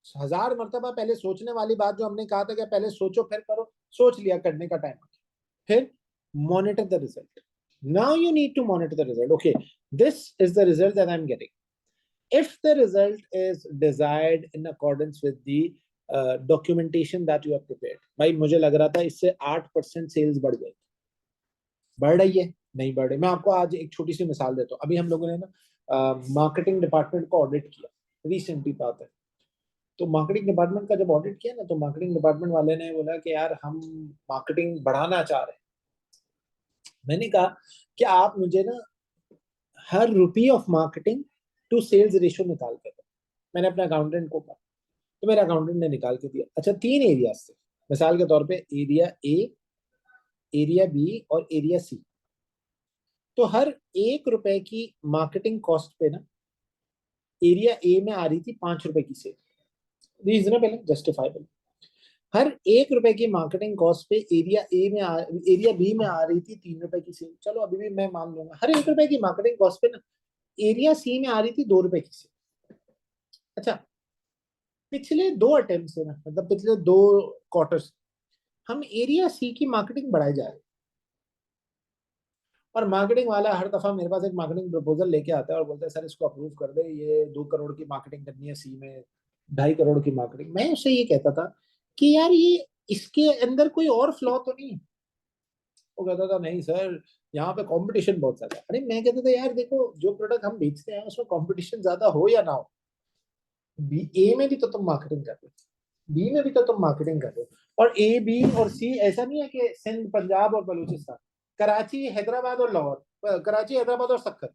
1000 मर्तबा पहले सोचने वाली बात जो हमने कहा था कि पहले सोचो फिर करो, सोच लिया, करने का टाइम। फिर monitor the result. Now you need to monitor the result. Okay, this is the result that I am getting. If the result is desired in accordance with the documentation that you have prepared, भाई मुझे लग रहा था इससे 8% sales बढ़ गई, बढ़ रही है, नहीं बढ़ रही। मैं आपको आज एक छोटी सी मिसाल देता हूँ। अभी हम लोगों ने ना मार्केटिंग डिपार्टमेंट को ऑडिट किया, रिसेंटली बात है। तो मार्केटिंग डिपार्टमेंट का जब ऑडिट किया ना तो मार्केटिंग डिपार्टमेंट वाले ने बोला कि यार हम मार्केटिंग बढ़ाना चाह रहे हैं। मैंने कहा कि आप मुझे ना हर rupee of marketing to sales ratio निकाल के दो। मैंने अपने अकाउंटेंट को कहा, तो मेरे अकाउंटेंट ने निकाल के दिया। अच्छा, 3 एरिया थे, मिसाल के तौर पे एरिया ए, एरिया बी और एरिया सी। तो हर 1 रुपए की मार्केटिंग कॉस्ट पे ना एरिया ए में आ रही थी 5 रुपए की सेल, रीजनेबल है, जस्टिफाइबल। हर 1 रुपए की मार्केटिंग कॉस्ट पे एरिया बी में आ रही थी 3 रुपए की सेल, चलो अभी भी मैं मान लूंगा। हर 1 रुपए की मार्केटिंग कॉस्ट पे ना एरिया सी में आ रही थी 2 रुपए की सेल। अच्छा, पिछले 2 अटेम्प्ट से ना, मतलब पिछले 2 क्वार्टर्स हम एरिया सी की मार्केटिंग बढ़ाई जा रही है। और मार्केटिंग वाला हर दफा मेरे पास एक मार्केटिंग प्रपोजल लेके आता है और बोलता है सर इसको अप्रूव कर दे, ये 2 करोड़ की मार्केटिंग करनी है सी में, 2.5 करोड़ की मार्केटिंग। मैं उससे ये कहता था कि यार ये इसके अंदर कोई और फ्लॉ तो नहीं है। वो कहता था नहीं सर यहाँ पे कंपटीशन बहुत ज्यादा है। अरे मैं कहता था यार देखो जो प्रोडक्ट हम बेचते हैं उसमें कंपटीशन ज्यादा हो या ना हो, बी ए में भी तो तुम मार्केटिंग कर रहे हो, बी में भी तो तुम मार्केटिंग कर रहे हो, और ए बी और सी ऐसा नहीं है कि सिंध पंजाब और बलूचिस्तान, कराची हैदराबाद और लाहौर, कराची हैदराबाद और सक्कर,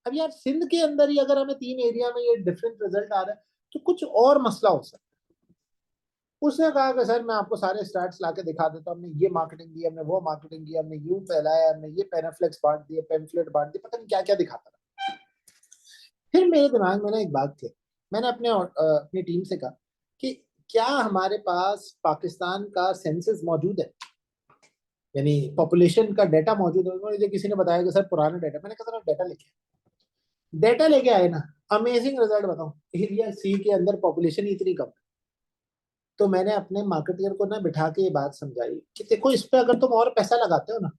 अब यार सिंध के अंदर ही अगर हमें 3 एरिया में ये डिफरेंट रिजल्ट आ रहा है तो कुछ और मसला हो सकता है। उसने कहा कि सर मैं आपको सारे स्टैट्स लाके दिखा देता हूँ, हमने ये मार्केटिंग की, हमने वो मार्केटिंग की, हमने यूं फैलाया, हमने ये पेनाफ्लेक्स बांट दिए, पेम्फलेट बांट दिए, पता नहीं क्या क्या दिखाता रहा। फिर मेरे दिमाग में ना एक बात थी, मैंने अपनी टीम से कहा कि क्या हमारे पास पाकिस्तान का सेंसस मौजूद है, यानी पॉपुलेशन का डाटा मौजूद है। मुझे किसी ने बताया कि सर पुराना डाटा, मैंने कहा डाटा लेके आए ना, अमेजिंग रिजल्ट बताऊं, एरिया सी के अंदर पॉपुलेशन इतनी कम। तो मैंने अपने मार्केटियर को ना बिठा के ये बात समझाई कि देखो इस पे अगर तुम और पैसा लगाते हो ना,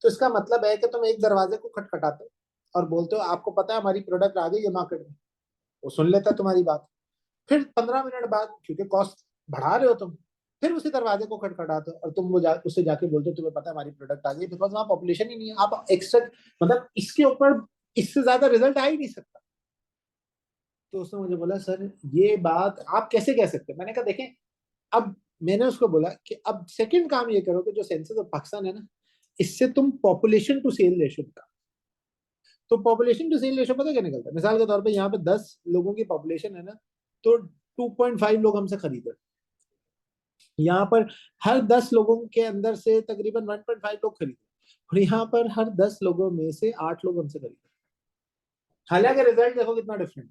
तो इसका मतलब है कि तुम एक दरवाजे को खटखटाते हो और बोलते हो आपको पता है हमारी प्रोडक्ट आ गई है मार्केट में, वो सुन लेता है तुम्हारी बात। फिर 15 मिनट बाद क्योंकि कॉस्ट बढ़ा रहे हो तुम, फिर उसी दरवाजे को खटखटाते हो और तुम उससे जाके बोलते हो तुम्हें पता है हमारी प्रोडक्ट आ गई, बिकॉज वहां पॉपुलेशन ही नहीं है। आप एक्स्ट्रा मतलब इसके ऊपर इससे ज्यादा रिजल्ट आ ही नहीं सकता। तो उसने मुझे बोला सर ये बात आप कैसे कह सकते हैं। मैंने कहा देखें, अब मैंने उसको बोला कि अब सेकंड काम ये करो कि जो सेंसस ऑफ पाकिस्तान है ना, इससे तुम पॉपुलेशन टू सेल रेशो निकालो। तो पॉपुलेशन टू सेल रेशो पता क्या निकलता है, मिसाल के तौर पे यहाँ पे 10 लोगों की पॉपुलेशन है ना, तो 2.5 लोग हमसे खरीद रहे हैं। यहाँ पर हर 10 लोगों के अंदर से तकरीबन 1.5 लोग खरीद रहे हैं, और यहाँ पर हर 10 लोगों में से 8 लोग हमसे खरीद रहे हैं। हालांकि रिजल्ट देखो कितना डिफरेंट।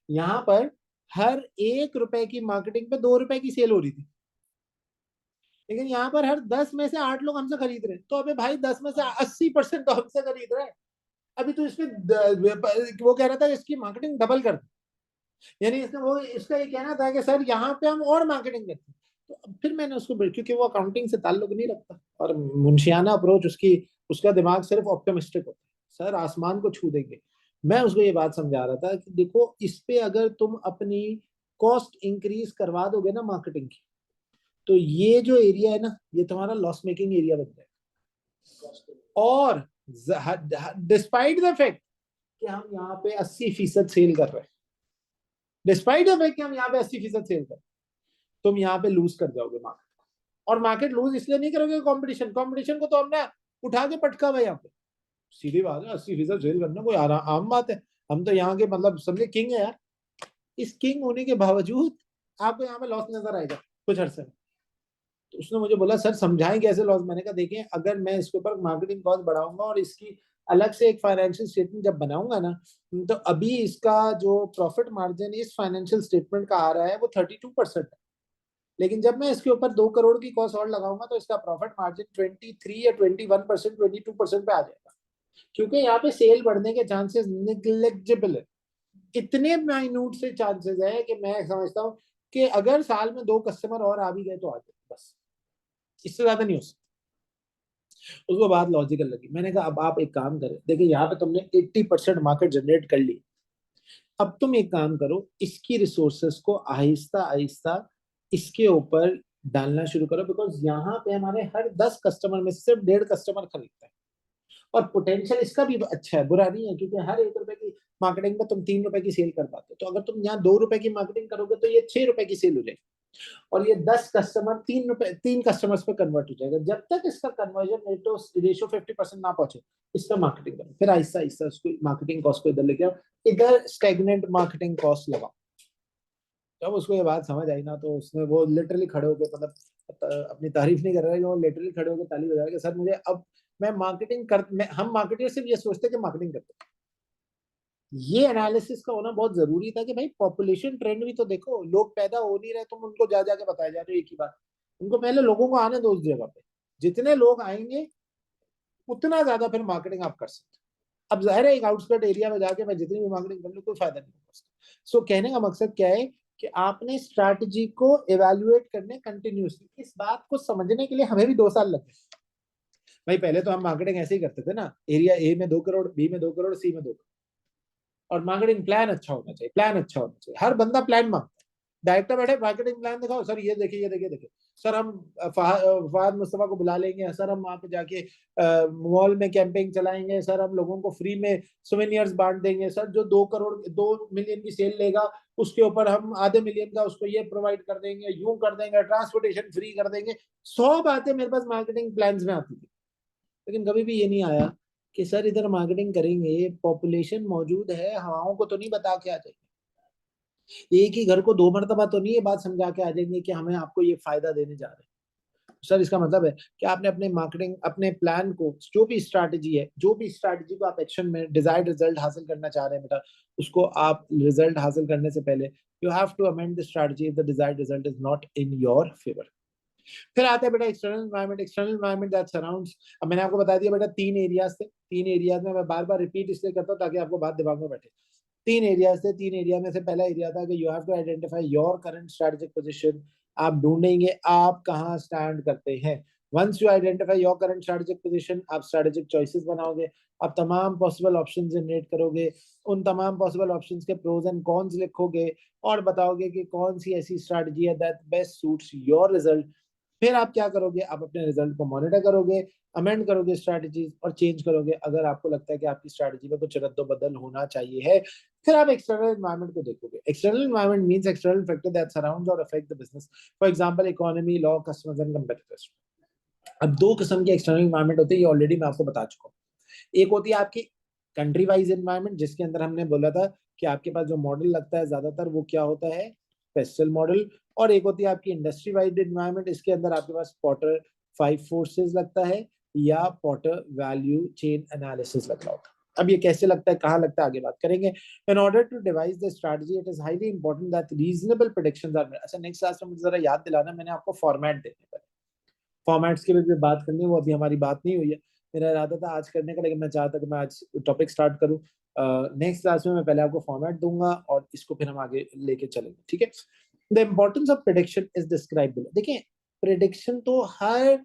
यहाँ पर हर 1 रुपए की मार्केटिंग पे 2 रुपए की सेल हो रही थी, लेकिन यहाँ पर हर 10 में से 8 लोग हमसे खरीद रहे हैं। तो अबे भाई 10 में से 80% तो हमसे खरीद रहे हैं। अभी तो इसमें वो कह रहा था इसकी मार्केटिंग डबल कर दो, यानी इसका वो इसका ये कहना था कि सर यहाँ पे हम और मार्केटिंग करते हैं। तो अब फिर मैंने उसको क्योंकि वो अकाउंटिंग से ताल्लुक नहीं रखता और मुंशियाना अप्रोच उसकी, उसका दिमाग सिर्फ ऑप्टिमिस्टिक होता है, सर आसमान को छू देंगे। मैं उसको ये बात समझा रहा था कि देखो इस पे अगर तुम अपनी कॉस्ट इंक्रीज करवा दोगे ना मार्केटिंग की, तो ये जो एरिया है ना ये तुम्हारा लॉस मेकिंग एरिया बन जाएगा। और डिस्पाइट द फैक्ट कि हम यहाँ पे 80% सेल कर रहे हैं, डिस्पाइट द फैक्ट कि हम यहाँ पे 80% सेल कर रहे हैं, तुम यहाँ पे लूज कर जाओगे मार्केट। और मार्केट लूज इसलिए नहीं करोगे, कंपटीशन कंपटीशन को तो हमने उठा के पटका हुआ यहाँ पे। सीधी बात है, 80% सेल करना कोई आम बात है। हम तो यहाँ के मतलब समझे किंग है यार। इस किंग होने के बावजूद आपको यहाँ पे लॉस नजर आएगा कुछ अरसे में। तो उसने मुझे बोला सर समझाएं कैसे लॉस। मैंने कहा देखें अगर मैं इसके ऊपर मार्केटिंग कॉस्ट बढ़ाऊंगा और इसकी अलग से एक फाइनेंशियल स्टेटमेंट जब बनाऊंगा ना, तो अभी इसका जो प्रॉफिट मार्जिन इस फाइनेंशियल स्टेटमेंट का आ रहा है वो 32% है, लेकिन जब मैं इसके ऊपर 2 करोड़ की कॉस्ट और लगाऊंगा तो इसका प्रॉफिट मार्जिन 23 या 21%, 22% पे आ जाएगा, क्योंकि यहाँ पे सेल बढ़ने के चांसेस निग्लेक्जिबल है। इतने माइन्यूट से चांसेस है कि मैं समझता हूँ कि अगर साल में 2 कस्टमर और आ भी गए तो आ जाए, बस इससे ज्यादा नहीं हो सकता। उसको बात लॉजिकल लगी। मैंने कहा अब आप एक काम करें, देखिए यहाँ पे तुमने 80% मार्केट जनरेट कर ली, अब तुम एक काम करो इसकी रिसोर्सेस को आहिस्ता आहिस्ता इसके ऊपर डालना शुरू करो, बिकॉज यहाँ पे हमारे हर 10 कस्टमर में सिर्फ 1.5 कस्टमर खरीदता है और पोटेंशियल इसका भी अच्छा है, बुरा नहीं है, क्योंकि हर 1 रुपए की मार्केटिंग में तुम 3 रुपए की सेल कर पाते हो। तो अगर तुम यहाँ 2 रुपए की मार्केटिंग करोगे तो ये 6 रुपए की सेल हो जाएगी और ये 10 कस्टमर 3 कस्टमर्स पे कन्वर्ट हो जाएगा। जब तक इसका कन्वर्जन रेशो 50% ना पहुंचे इसका मार्केटिंग करो, फिर आहिस्ता आहिस्ता उसको मार्केटिंग कॉस्ट को इधर लेके आओ, इधर स्टेगनेंट मार्केटिंग कॉस्ट लगाओ। जब उसको ये बात समझ आई ना, तो उसने वो लिटरली खड़े होकर मतलब अपनी तारीफ नहीं कर रहा है, वो लिटरली खड़े होकर ताली बजा रहे कि सर मुझे अब मैं मार्केटिंग कर हम मार्केटर सिर्फ ये सोचते कि मार्केटिंग करते हैं। ये एनालिसिस का होना बहुत जरूरी था कि भाई पॉपुलेशन ट्रेंड भी तो देखो, लोग पैदा हो नहीं रहे, तुम उनको जा जाके बताया जा रहे हो एक ही बात। उनको पहले लोगों को आने दो उस जगह पे, जितने लोग आएंगे उतना ज्यादा फिर मार्केटिंग आप कर सकते हो। अब जाहिर है एक आउटस्कर्ट एरिया में जाके मैं जितनी भी मार्केटिंग कर लूँ कोई फायदा नहीं होगा। सो कहने का मकसद क्या है कि आपने स्ट्रैटेजी को एवेल्युएट करने कंटिन्यूसली, इस बात को समझने के लिए हमें भी 2 साल लगे। भाई पहले तो हम मार्केटिंग ऐसे ही करते थे ना, एरिया ए में 2 करोड़, बी में 2 करोड़, सी में 2 करोड़, और मार्केटिंग प्लान अच्छा होना चाहिए, प्लान अच्छा होना चाहिए। हर बंदा प्लान मांगता है, डायरेक्टर बैठे मार्केटिंग प्लान दिखाओ सर, ये देखिए ये देखिए देखिए सर, हम फहद मुस्तफा को बुला लेंगे सर, हम वहां पे जाके मॉल में कैंपेन चलाएंगे सर, हम लोगों को फ्री में सोवेनियर्स बांट देंगे सर, जो 2 मिलियन की सेल लेगा उसके ऊपर हम आधे मिलियन का उसको ये प्रोवाइड कर देंगे, यूं कर देंगे, ट्रांसपोर्टेशन फ्री कर देंगे। 100 बातें मेरे पास मार्केटिंग प्लान में आती थी, लेकिन कभी भी ये नहीं आया कि सर इधर मार्केटिंग करेंगे, पॉपुलेशन मौजूद है, हवाओं को तो नहीं बता के आ जाएंगे, एक ही घर को 2 मरतबा तो नहीं ये बात समझा के आ जाएंगे कि हमें आपको ये फायदा देने जा रहे हैं। सर इसका मतलब है कि आपने अपने मार्केटिंग, अपने प्लान को, जो भी स्ट्रैटेजी को आप एक्शन में डिजायर्ड रिजल्ट हासिल करना चाह रहे हैं बेटा, उसको आप रिजल्ट हासिल करने से पहले you have to amend the strategy if the desired result is not in your favour. फिर आते हैं बेटा एक्सटर्नल एनवायरनमेंट दैट सराउंड्स। अब मैंने आपको बता दिया बेटा 3 एरियाज थे, 3 एरियाज में मैं बार बार रिपीट इसलिए करता हूँ ताकि आपको बात दिमाग में बैठे। 3 एरियाज थे, 3 एरिया में से पहला एरिया था कि you have to identify your current strategic position. आप ढूंढेंगे आप कहाँ स्टैंड करते हैं। Once you identify your current strategic position, आप स्ट्रेटेजिक चॉइसेस बनाओगे, आप तमाम पॉसिबल ऑप्शंस जनरेट करोगे, उन तमाम पॉसिबल ऑप्शंस के प्रोज एंड कॉन्स लिखोगे और बताओगे कि कौन सी ऐसी स्ट्रेटजी है that best suits your result. फिर आप क्या करोगे, आप अपने रिजल्ट को मॉनिटर करोगे, अमेंड करोगे स्ट्रैटेजीज और चेंज करोगे अगर आपको लगता है कि आपकी स्ट्रैटेजी में कुछ रद्द बदल होना चाहिए है। फिर आप एक्सटर्नल एनवायरनमेंट को देखोगे। External environment means external factor that surrounds और affect the business, for example economy, law, customers and competitors. अब 2 किस्म की एक्सटर्नल एनवायरनमेंट होती है, ये ऑलरेडी मैं आपको बता चुका हूँ। एक होती है आपकी कंट्री वाइज एनवायरनमेंट, जिसके अंदर हमने बोला था कि आपके पास जो मॉडल लगता है ज्यादातर वो क्या होता है, पेस्टल मॉडल। और एक होती है आपकी इंडस्ट्री वाइड एनवायरनमेंट, इसके अंदर आपके पास पॉटर 5 फोर्सेस लगता है या पॉटर वैल्यू चेन एनालिसिस लग रहा होता है। अब ये कैसे लगता है, कहाँ लगता है, आगे बात करेंगे। In order to devise the strategy it is highly important that reasonable predictions are made. अच्छा नेक्स्ट क्लास में मुझे जरा याद दिलाना, मैंने आपको फॉर्मेट देने पर, फॉर्मेट्स के भी बात करनी है, वो अभी हमारी बात नहीं हुई है। मेरा इरादा था आज करने का, लेकिन मैं चाहता कि मैं आज टॉपिक स्टार्ट करूं। नेक्स्ट क्लास में मैं पहले आपको फॉर्मेट दूंगा और इसको फिर हम आगे लेके चलेंगे, ठीक है। The importance of prediction is describe below. देखिए प्रेडिक्शन तो हर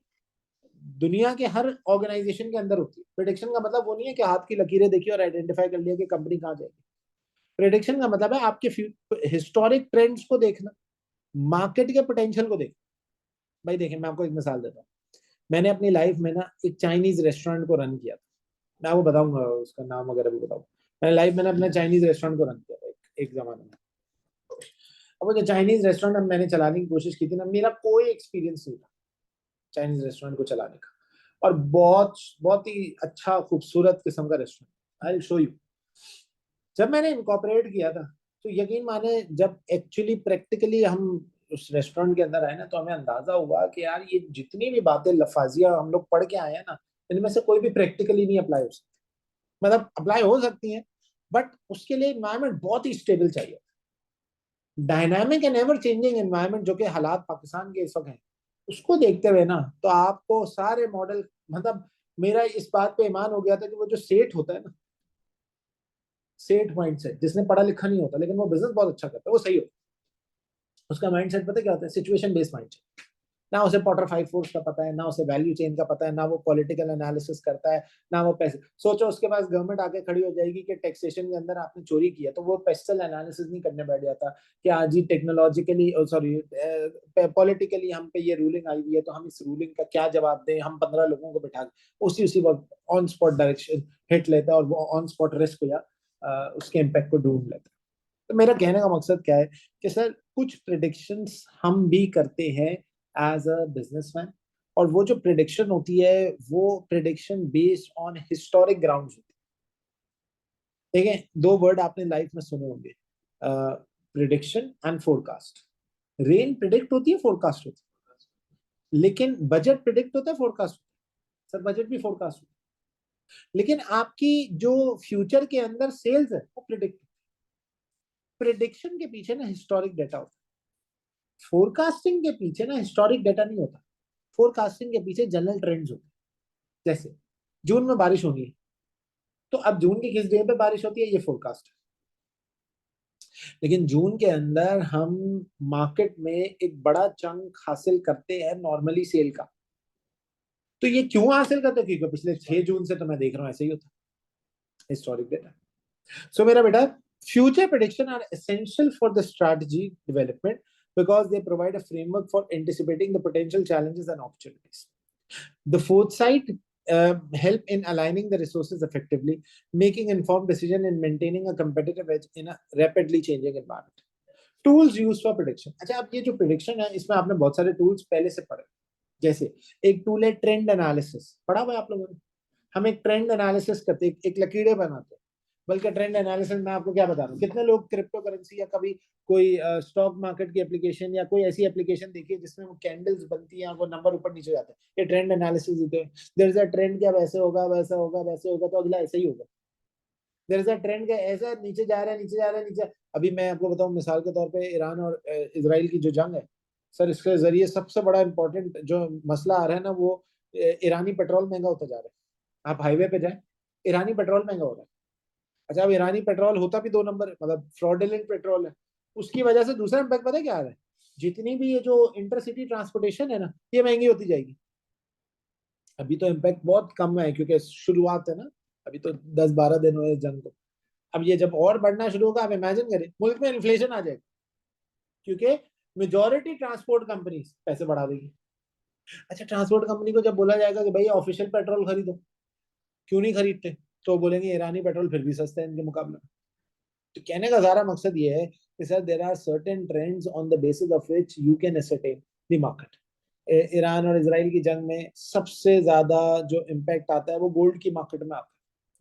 दुनिया के हर ऑर्गेनाइजेशन के अंदर होती है। प्रेडिक्शन का मतलब वो नहीं है कि हाथ की लकीरें देखी और आइडेंटिफाई कर लिया कि कंपनी कहाँ जाएगी। प्रेडिक्शन का मतलब है आपके हिस्टोरिक ट्रेंड्स को देखना, मार्केट के पोटेंशियल को देखना। भाई देखिए मैं आपको एक मिसाल देता हूँ। मैंने अपनी लाइफ में ना एक चाइनीज रेस्टोरेंट को रन किया था, मैं आपको बताऊंगा उसका नाम वगैरह भी बताऊंगा। मैंने लाइफ में अपने चाइनीज रेस्टोरेंट को रन किया था एक जमाने में। अब वो जो चाइनीज रेस्टोरेंट मैंने चलाने की कोशिश की थी ना, मेरा कोई एक्सपीरियंस नहीं था चाइनीज रेस्टोरेंट को चलाने का, और बहुत बहुत ही अच्छा खूबसूरत किस्म का restaurant, I will show you. जब मैंने इनकॉर्पोरेट किया था तो यकीन माने जब एक्चुअली प्रैक्टिकली हम उस रेस्टोरेंट के अंदर आए ना, तो हमें अंदाजा हुआ कि यार ये जितनी भी बातें लफाजियां हम लोग पढ़ के आए हैं ना, इनमें से कोई भी प्रैक्टिकली नहीं अप्लाई हो सकती। मतलब अप्लाई हो सकती हैं बट उसके लिए एनवायरनमेंट बहुत ही स्टेबल चाहिए। Dynamic and ever changing environment जो कि हालात पाकिस्तान के इस वक्त हैं, उसको देखते हुए ना तो आपको सारे मॉडल, मतलब मेरा इस बात पे ईमान हो गया था कि वो जो सेठ होता है ना, सेठ माइंडसेट, जिसने पढ़ा लिखा नहीं होता लेकिन वो बिजनेस बहुत अच्छा करता है, वो सही होता है। उसका माइंडसेट पता क्या होता है, सिचुएशन बेस्ड माइंडसेट। ना उसे पॉटर 5 फोर्स का पता है, ना उसे वैल्यू चेन का पता है, ना वो पॉलिटिकल एनालिसिस करता है, ना वो पैसे। सोचो उसके पास गवर्नमेंट आके खड़ी हो जाएगी कि टैक्सेशन के अंदर आपने चोरी किया, तो वो पेस्टल एनालिसिस नहीं करने बैठ जाता कि आज ही टेक्नोलॉजिकली सॉरी पॉलिटिकली हम पे ये रूलिंग आई हुई है तो हम इस रूलिंग का क्या जवाब दें। हम 15 लोगों को बिठा उसी उसी वक्त ऑन स्पॉट डायरेक्शन हिट लेता है और वो ऑन स्पॉट रिस्क या उसके इम्पैक्ट को ढूंढ लेता है। तो मेरा कहने का मकसद क्या है कि सर कुछ प्रिडिक्शंस हम भी करते हैं एज अ बिजनेसमैन, और वो जो प्रिडिक्शन होती है वो prediction based on historic grounds होती है। देखें 2 वर्ड आपने लाइफ में सुने होंगे, prediction and forecast. Rain predict होती है, फोरकास्ट होती है, लेकिन बजट प्रिडिक्ट होता है, फोरकास्ट होता है। सर बजट भी फोरकास्ट होता है, लेकिन आपकी जो फ्यूचर के अंदर सेल्स है वो प्रिडिक्ट, प्रिडिक्शन के पीछे ना हिस्टोरिक डेटा होता है, फोरकास्टिंग के पीछे ना हिस्टोरिक डेटा नहीं होता। फोरकास्टिंग के पीछे जनरल ट्रेंड्स होते हैं। जैसे जून में बारिश होनी है, तो अब जून के किस डे पे बारिश होती है ये फोरकास्ट है। लेकिन जून के अंदर हम मार्केट में एक बड़ा चंक हासिल करते हैं नॉर्मली सेल का। तो ये क्यों हासिल करते हैं, क्योंकि पिछले 6 जून से तो मैं देख रहा हूं ऐसे ही होता है, हिस्टोरिक डेटा। सो मेरा बेटा, future prediction are essential for the strategy development because they provide a framework for anticipating the potential challenges and opportunities. The foresight help in aligning the resources effectively, making informed decision and maintaining a competitive edge in a rapidly changing environment. Tools used for prediction. अच्छा अब ये जो prediction है इसमें आपने बहुत सारे tools पहले से पढ़े। जैसे एक टूल है ट्रेंड एनालिसिस, पढ़ा हुआ है आप लोगों ने। हम एक ट्रेंड एनालिसिस करते हैं, एक लकीरें बनाते हैं। बल्कि ट्रेंड एनालिसिस में आपको क्या बता रहा हूँ, कितने लोग क्रिप्टो करेंसी या कभी कोई स्टॉक मार्केट की एप्लीकेशन या कोई ऐसी एप्लीकेशन देखी है जिसमें वो कैंडल्स बनती हैं, वो नंबर ऊपर नीचे जाते हैं, ये ट्रेंड एनालिसिस होते हैं। देयर इज अ ट्रेंड क्या वैसे होगा, वैसा होगा, वैसे होगा, तो अगला ऐसे ही होगा। देयर इज अ ट्रेंड क्या ऐसा नीचे जा रहा है, नीचे जा रहा है, नीचे। अभी मैं आपको बताऊं मिसाल के तौर पे, ईरान और इसराइल की जो जंग है सर, इसके जरिए सबसे बड़ा इंपॉर्टेंट जो मसला आ रहा है ना, वो ईरानी पेट्रोल महंगा होता जा रहा है। आप हाईवे पे जाए, ईरानी पेट्रोल महंगा हो रहा है। अच्छा, अब ईरानी पेट्रोल होता भी 2 नंबर है, मतलब फ्रॉडुलेंट पेट्रोल है। उसकी वजह से दूसरा इम्पैक्ट पता है क्या आ रहा है, जितनी भी ये जो इंटरसिटी ट्रांसपोर्टेशन है ना, ये महंगी होती जाएगी। अभी तो इम्पैक्ट बहुत कम है क्योंकि शुरुआत है ना, अभी तो 10-12 दिन हुए जंग को। अब ये जब और बढ़ना शुरू होगा, आप इमेजिन करें मुल्क में इन्फ्लेशन आ जाएगा, क्योंकि मेजोरिटी ट्रांसपोर्ट कंपनी पैसे बढ़ा देगी। अच्छा, ट्रांसपोर्ट कंपनी को जब बोला जाएगा कि भाई ऑफिशियल पेट्रोल खरीदो, क्यों नहीं खरीदते, तो बोलेंगे ईरानी पेट्रोल फिर भी सस्ता है इनके मुकाबले में। तो कहने का सारा मकसद ये है कि sir there are certain trends on the basis of which you can ascertain the market. Iran और इसराइल की जंग में सबसे ज्यादा जो इम्पैक्ट आता है वो गोल्ड की मार्केट में आता है,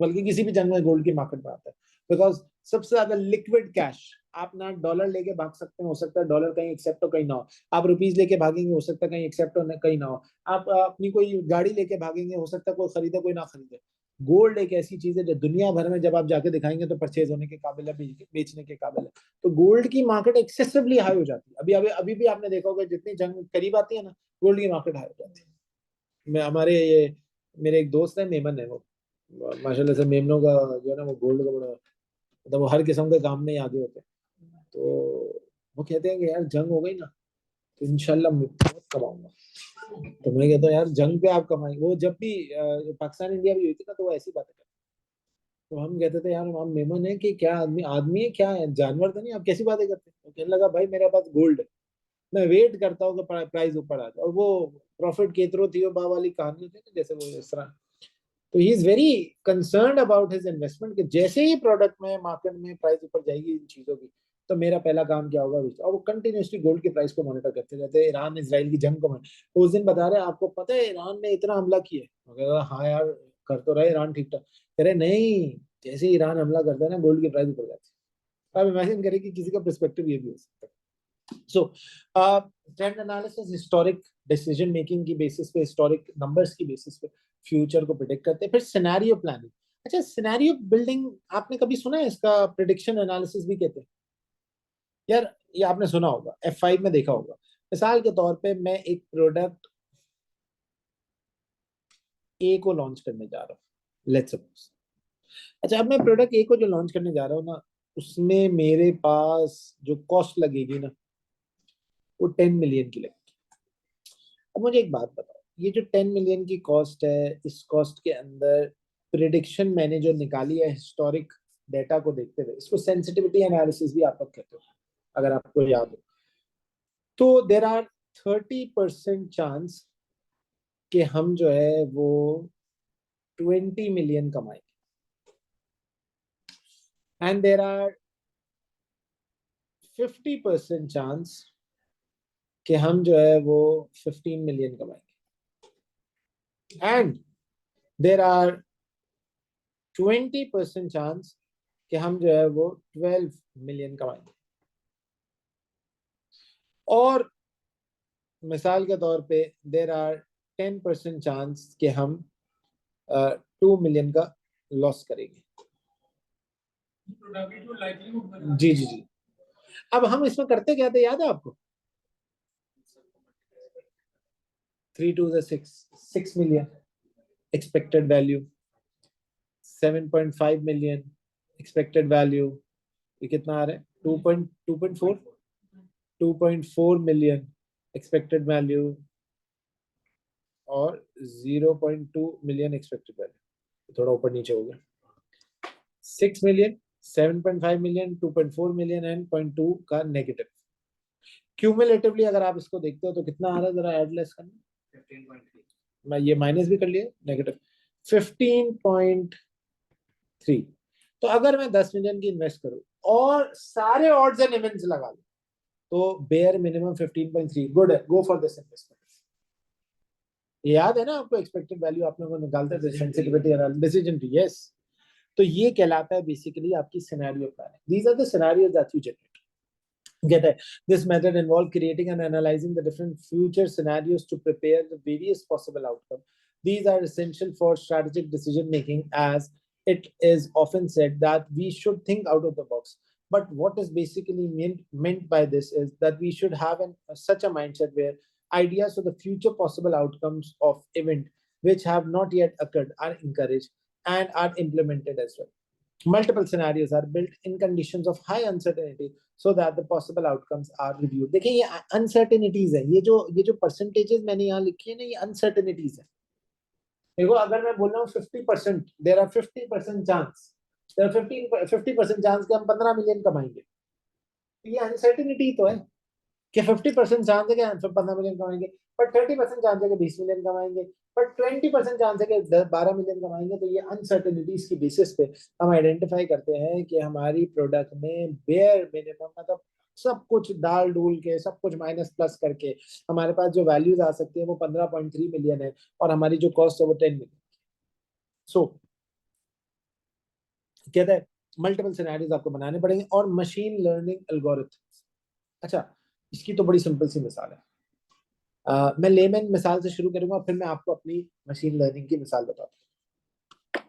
बल्कि किसी भी जंग में गोल्ड की मार्केट में आता है। बिकॉज सबसे ज्यादा लिक्विड कैश, आप ना डॉलर लेके भाग सकते हैं, हो सकता है डॉलर कहीं एक्सेप्ट हो कहीं ना हो। आप रुपीज लेके भागेंगे, हो सकता है कहीं एक्सेप्ट हो कहीं ना हो। आप अपनी कोई गाड़ी लेके भागेंगे, हो सकता है कोई खरीदे कोई ना खरीदे। गोल्ड एक ऐसी चीज है जो दुनिया भर में जब आप जाके दिखाएंगे तो परचेज होने के काबिल है, बेचने के काबिल है। तो गोल्ड की मार्केट एक्सेसिवली हाई हो जाती है। अभी अभी अभी भी आपने देखा होगा, जितनी जंग करीब आती है ना, गोल्ड की मार्केट हाई हो जाती है। मैं हमारे ये मेरे एक दोस्त है, मेमन है वो, माशाल्लाह से मेमनों का जो है ना, वो गोल्ड का बड़ा, मतलब वो हर किस्म के काम में ही आगे होते हैं। तो वो कहते हैं कि यार जंग हो गई ना तो इंशाल्लाह मैं बहुत कमाऊंगा। तो मैं कहता हूँ यार जंग पे आप कमाएंगे। वो जब भी पाकिस्तान इंडिया भी हुई थी ना, तो वो ऐसी बातें करते। तो हम कहते थे यार हम मेमन है कि क्या आदमी, आदमी है क्या है, जानवर तो नहीं, आप कैसी बातें करते हैं। तो कहने लगा भाई मेरे पास गोल्ड है, मैं वेट करता हूँ कि प्राइस ऊपर आ जाए। और वो प्रॉफिट केतरो थी वो बा वाली कहानी थी ना, जैसे वो इस तरह। तो he is very concerned about his investment कि जैसे ही प्रोडक्ट में मार्केट में प्राइस ऊपर जाएगी इन चीजों की, तो मेरा पहला काम क्या होगा। और वो कंटिन्यूसली गोल्ड की प्राइस को मॉनिटर करते रहते हैं, ईरान इसराइल की जंग को उस दिन बता रहे आपको पता है ईरान ने इतना हमला किया। हाँ यार, कर तो रहे ईरान ठीक ठाक। कह रहे नहीं, जैसे ही ईरान हमला करता है ना, गोल्ड की प्राइस ऊपर जाती है। आप इमेजिन करें कि किसी का पर्सपेक्टिव ये भी हो सकता है। सो trend analysis historic decision making की बेसिस पे, हिस्टोरिक नंबर्स की बेसिस पे फ्यूचर को प्रिडिक्ट करते हैं। फिर सिनेरियो प्लानिंग। अच्छा, सिनेरियो बिल्डिंग आपने कभी सुना है, इसका प्रिडिक्शन एनालिसिस भी कहते हैं यार। ये आपने सुना होगा, F5 में देखा होगा। मिसाल के तौर पे मैं एक प्रोडक्ट ए को लॉन्च करने जा रहा हूँ, लेट्स सपोज। अच्छा, अब मैं प्रोडक्ट ए को जो लॉन्च करने जा रहा हूँ ना, उसमें मेरे पास जो कॉस्ट लगेगी ना, वो 10 मिलियन की लगेगी। अब मुझे एक बात बताओ, ये जो 10 मिलियन की कॉस्ट है, इस कॉस्ट के अंदर प्रिडिक्शन मैंने जो निकाली है हिस्टोरिक डेटा को देखते हुए, इसको सेंसिटिविटी एनालिसिस भी आप लोग कहते हो अगर आपको याद हो। तो देर आर 30% चांस कि हम जो है वो 20 मिलियन कमाएंगे, एंड देर आर 50% चांस कि हम जो है वो 15 मिलियन कमाएंगे, एंड देर आर 20% चांस कि हम जो है वो 12 मिलियन कमाएंगे। और मिसाल के तौर पे देर आर 10% चांस कि हम 2 मिलियन का लॉस करेंगे। जी जी जी। अब हम इसमें करते क्या थे, याद है आपको? 3 2 6, 6 million expected value, 7.5 million expected value. ये कितना आ रहा है? 2.4 एक्सपेक्टेड वैल्यू और 0.2 मिलियन एक्सपेक्टेड वैल्यू। थोड़ा ऊपर नीचे हो गया। 6 मिलियन, 7.5 मिलियन, 2.4 मिलियन एंड 0.2 का नेगेटिव। क्यूमुलेटिवली अगर आप इसको देखते हो तो कितना आ रहा है, जरा ऐड लेस करना। 15.3, मैं ये माइनस भी कर लिया, नेगेटिव 15.3। तो अगर मैं 10 मिलियन की इन्वेस्ट करूं और सारे ऑड्स एंड इवेंट्स लगा लूं, तो बेयर मिनिमम 15.3 गुड है, गो फॉर दिस इन्वेस्टमेंट। ये याद है ना आपको, एक्सपेक्टेड वैल्यू आपने वो निकालते थे, sensitivity analysis, decision tree, yes. तो ये कहलाता है बेसिकली आपकी scenario planning. These are the scenarios that you generate. Get it? This method involves creating and analyzing the different future scenarios to prepare the various possible outcomes. These are essential for strategic decision making, as it is often said that we should think out of the box. But what is basically meant by this is that we should have such a mindset where ideas of the future possible outcomes of event which have not yet occurred are encouraged and are implemented as well. Multiple scenarios are built in conditions of high uncertainty so that the possible outcomes are reviewed. देखिए ये uncertainties है, ये जो percentages मैंने यहाँ लिखी है ना, ये uncertainties है। देखो अगर मैं बोल रहा हूँ 50%, there are 50% chance, there are 50% chance कि हम 15 मिलियन कमाएंगे, ये अनसर्टेनिटी तो है कि 50% चांस है कि हम 15 मिलियन कमाएंगे, पर 30% चांस है कि 20 मिलियन कमाएंगे, पर 20% चांस है कि 12 मिलियन कमाएंगे। तो ये अनसर्टेनिटीज की बेसिस पे हम आइडेंटिफाई करते हैं कि हमारी प्रोडक्ट में बेयर मिनिमम, मतलब सब कुछ डाल डूल के, सब कुछ माइनस प्लस करके हमारे पास जो वैल्यूज आ सकती है वो 15.3 मिलियन है, और हमारी जो कॉस्ट है वो 10 मिलियन। सो कहता है मल्टीपल सिनेरियोज आपको बनाने पड़ेंगे, और मशीन लर्निंग एल्गोरिथम्स। अच्छा, इसकी तो बड़ी सिंपल सी मिसाल है। मैं लेमैन मिसाल से शुरू करूंगा, फिर मैं आपको अपनी मशीन लर्निंग की मिसाल बताता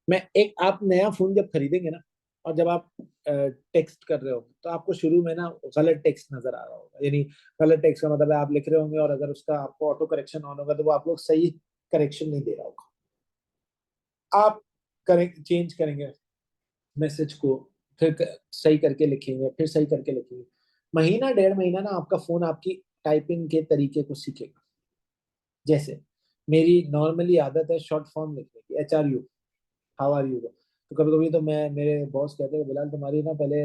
हूँ। आप नया फोन जब खरीदेंगे ना, और जब आप टेक्स्ट कर रहे हो तो आपको शुरू में ना गलत टेक्स्ट नजर आ रहा होगा, यानी गलत टेक्स्ट का मतलब है आप लिख रहे होंगे और अगर उसका आपको ऑटो करेक्शन ऑन होगा तो वो आपको सही करेक्शन नहीं दे रहा होगा। आप करेक्ट चेंज करेंगे मैसेज को, फिर सही करके लिखेंगे, फिर सही करके लिखेंगे। महीना 1.5 महीना ना आपका फोन आपकी टाइपिंग के तरीके को सीखेगा। जैसे मेरी नॉर्मली आदत है शॉर्ट फॉर्म लिखने की, HRU, हाउ आर यू। तो कभी कभी तो मैं, मेरे बॉस कहते हैं बिलाल तुम्हारी ना पहले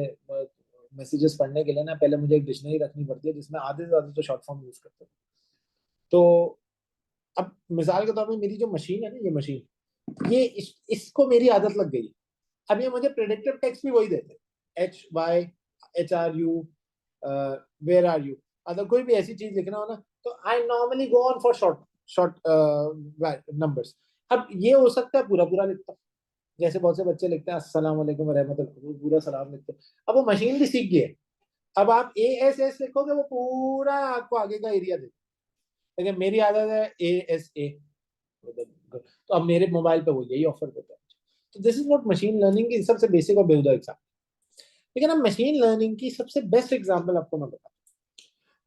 मैसेजेस पढ़ने के लिए ना पहले मुझे एक डिक्शनरी रखनी पड़ती है जिसमें आधे से ज्यादा तो शॉर्ट फॉर्म यूज करते हैं। तो अब मिसाल के तौर पे मेरी जो मशीन है ना, ये मशीन, ये इसको मेरी आदत लग गई। अब ये मुझे प्रेडिक्टिव टेक्स्ट भी वही देते हैं, HY HRU, where are you. अगर कोई भी ऐसी चीज लिखना हो ना तो I normally go on for short short numbers. अब ये हो सकता है पूरा पूरा लिखता हूँ, जैसे बहुत से बच्चे लिखते हैं अस्सलाम वालेकुम रहमतुल्लाह, पूरा सलाम लिखते हैं। अब वो मशीन भी सीख गई है, अब आप ASS लिखोगे वो पूरा आपको आगे का एरिया देगा, लेकिन मेरी आदत है ASA, तो अब मेरे मोबाइल पे वो यही ऑफर देता है। तो this is not machine learning की सबसे बेसिक और बेहुदा एग्जाम्पल। लेकिन अब मशीन लर्निंग की सबसे बेस्ट एग्जाम्पल आपको मैं बताता हूँ।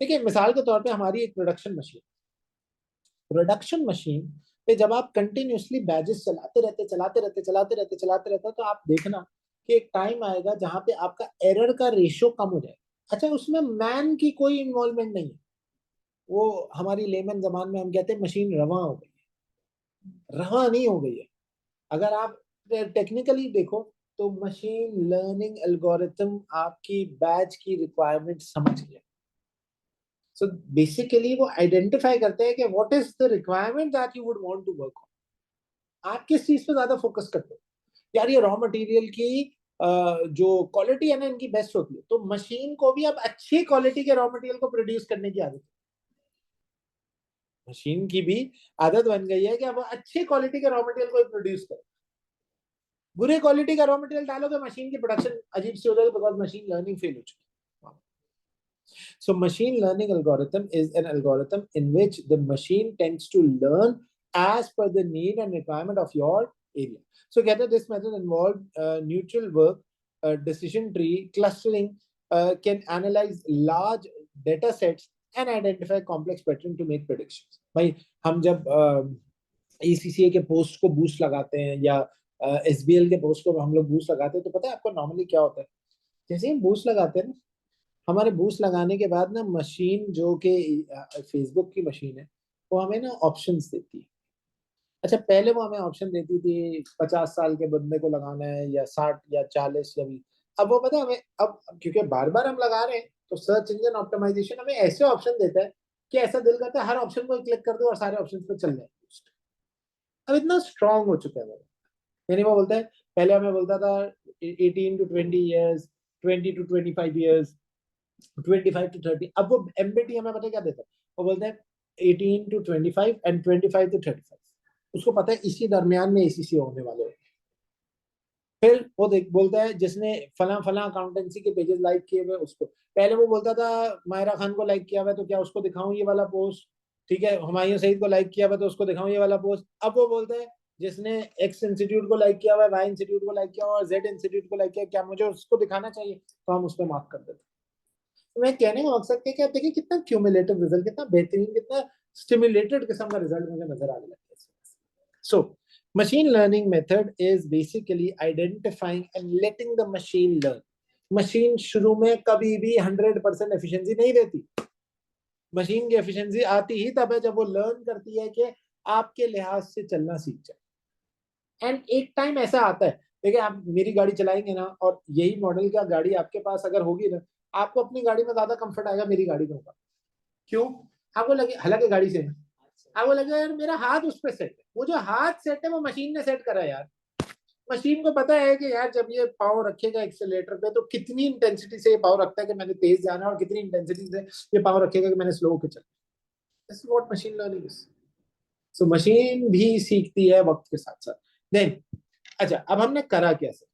देखिए मिसाल के तौर पे हमारी एक प्रोडक्शन मशीन पे जब आप कंटिन्यूसली बैजेस चलाते रहते तो आप देखना कि एक टाइम आएगा जहां पे आपका एरर का रेशियो कम हो जाएगा। अच्छा, उसमें मैन की कोई इन्वॉल्वमेंट नहीं है, वो हमारी लेमन जबान में हम कहते हैं मशीन रवा हो गई है, रवा नहीं हो गई है। अगर आप टेक्निकली देखो तो मशीन लर्निंग एल्गोरिथम आपकी बैच की रिक्वायरमेंट समझ गया। सो बेसिकली वो आइडेंटिफाई करते हैं कि what is the requirement that you would want to work on. आप किस चीज पे ज्यादा फोकस करते हो? यार ये रॉ मटेरियल की जो क्वालिटी है ना इनकी बेस्ट होती है, तो मशीन को भी अब अच्छी क्वालिटी के रॉ मटेरियल को प्रोड्यूस करने की आदत है। मशीन की भी आदत बन गई है कि अब अच्छी क्वालिटी के रॉ मटेरियल को प्रोड्यूस करे। बुरे क्वालिटी का रॉ मटेरियल डालोगे मशीन की प्रोडक्शन अजीब सी हो जाएगी, बिकॉज मशीन लर्निंग फेल हो चुकी है। So machine learning algorithm is an algorithm in which the machine tends to learn as per the need and requirement of your area. So gather this method involved neutral work, decision tree, clustering, can analyze large data sets and identify complex pattern to make predictions. भाई हम जब ECCA के post को boost लगाते हैं या SBL के post को हम लोग बूस्ट लगाते हैं, तो पता है आपको नॉर्मली क्या होता है? जैसे हम बूस्ट लगाते हैं ना, हमारे बूस्ट लगाने के बाद ना मशीन जो कि फेसबुक की मशीन है वो हमें ना ऑप्शंस देती है। अच्छा, पहले वो हमें ऑप्शन देती थी 50 साल के बंदे को लगाना है या 60 या 40 या 20। अब वो पता है हमें, अब क्योंकि बार बार हम लगा रहे हैं तो सर्च इंजन ऑप्टिमाइजेशन हमें ऐसे ऑप्शन देता है कि ऐसा दिल करता है हर ऑप्शन को क्लिक कर दो और सारे ऑप्शन पे चल जाए। अब इतना स्ट्रांग हो चुका है वो, यानी वो बोलता है, पहले हमें बोलता था 18 to 20 years, 20 to 25 years, 25 to 30। अब वो एमबीटी हमें पता क्या देता है, वो बोलते हैं 18 to 25 and 25 to 35, उसको पता है इसी दरमियान में ACC होने वाले हैं। फिर वो बोलता है जिसने फला फला अकाउंटेंसी के पेजेस लाइक किए हुए उसको, पहले वो बोलता था मायरा खान को लाइक किया हुआ तो क्या उसको दिखाऊं ये वाला पोस्ट, ठीक है, हुमायूं सईद को लाइक किया हुआ तो उसको दिखाऊं ये वाला पोस्ट। अब वो बोलता है जिसने एक्स इंस्टीट्यूट को लाइक किया हुआ है, वाई इंस्टीट्यूट को लाइक किया हुआ है और जेड इंस्टीट्यूट को लाइक किया, क्या मुझे उसको दिखाना चाहिए? तो हम उस पर मार्क कर देते। तो मैं कहने का मकसद क्या, देखिए कितना क्यूमुलेटिव रिजल्ट, कितना बेहतरीन, कितना स्टिमुलेटेड किस्म का रिजल्ट मुझे नजर आने लगा है। सो machine learning method is basically identifying and letting the machine learn. Machine शुरू में कभी भी 100% एफिशिएंसी नहीं देती। मशीन की एफिशिएंसी आती ही तब है जब वो लर्न करती है कि आपके लिहाज से चलना सीख जाए। एंड एक टाइम ऐसा आता है, देखिए आप मेरी गाड़ी चलाएंगे ना और यही मॉडल का गाड़ी आपके पास अगर होगी ना, आपको अपनी गाड़ी में ज्यादा कंफर्ट आएगा मेरी गाड़ी में होगा। क्यों? आपको लगे, हालांकि गाड़ी से आपको लगेगा यार मेरा हाथ उस पर सेट है, वो जो हाथ सेट है वो मशीन ने सेट करा है यार। मशीन को पता है कि यार जब ये पाँव रखेगा एक्सेलेरेटर पे तो कितनी इंटेंसिटी से ये पाँव रखता है कि मैंने तेज जाना है और कितनी इंटेंसिटी से ये पाँव रखेगा कि मैंने स्लो के चलना। This is what machine learning is. So machine भी सीखती है वक्त के साथ साथ। देन अच्छा, अब हमने करा क्या सर?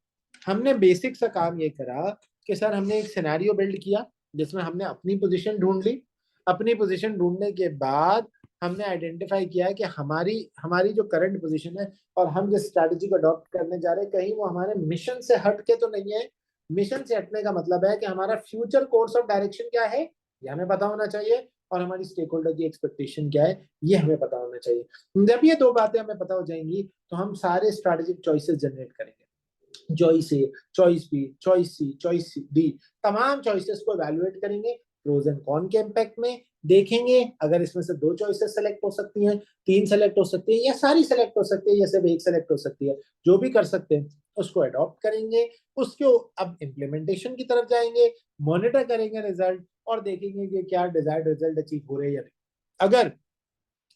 हमने बेसिक सा काम ये करा कि सर हमने एक सिनेरियो बिल्ड किया जिसमें हमने अपनी पोजीशन ढूंढ ली। अपनी पोजीशन ढूंढने के बाद हमने आइडेंटिफाई किया है कि हमारी जो करंट पोजीशन है और हम जिस स्ट्रैटेजी को अडॉप्ट करने जा रहे हैं कहीं वो हमारे मिशन से हट के तो नहीं है। मिशन से हटने का मतलब है कि हमारा फ्यूचर कोर्स ऑफ डायरेक्शन क्या है ये हमें पता होना चाहिए और हमारी स्टेक होल्डर की एक्सपेक्टेशन क्या है ये हमें पता होना चाहिए। जब ये दो बातें हमें पता हो जाएंगी तो हम सारे स्ट्रैटेजिक चॉइसेस जनरेट करेंगे। चॉइस ए, चॉइस बी, चॉइस सी, चॉइस डी, तमाम चॉइसेस को इवैल्यूएट करेंगे, प्रोज एंड कॉन के इम्पैक्ट में देखेंगे। अगर इसमें से 2 चॉइसेस सेलेक्ट हो सकती हैं, 3 सेलेक्ट हो सकती है या सारी सेलेक्ट हो सकती है या सिर्फ एक सेलेक्ट हो सकती है, जो भी कर सकते हैं उसको अडॉप्ट करेंगे। उसको अब इम्प्लीमेंटेशन की तरफ जाएंगे, मॉनिटर करेंगे रिजल्ट और देखेंगे कि क्या डिजायर्ड रिजल्ट अचीव हो रहे हैं या नहीं। अगर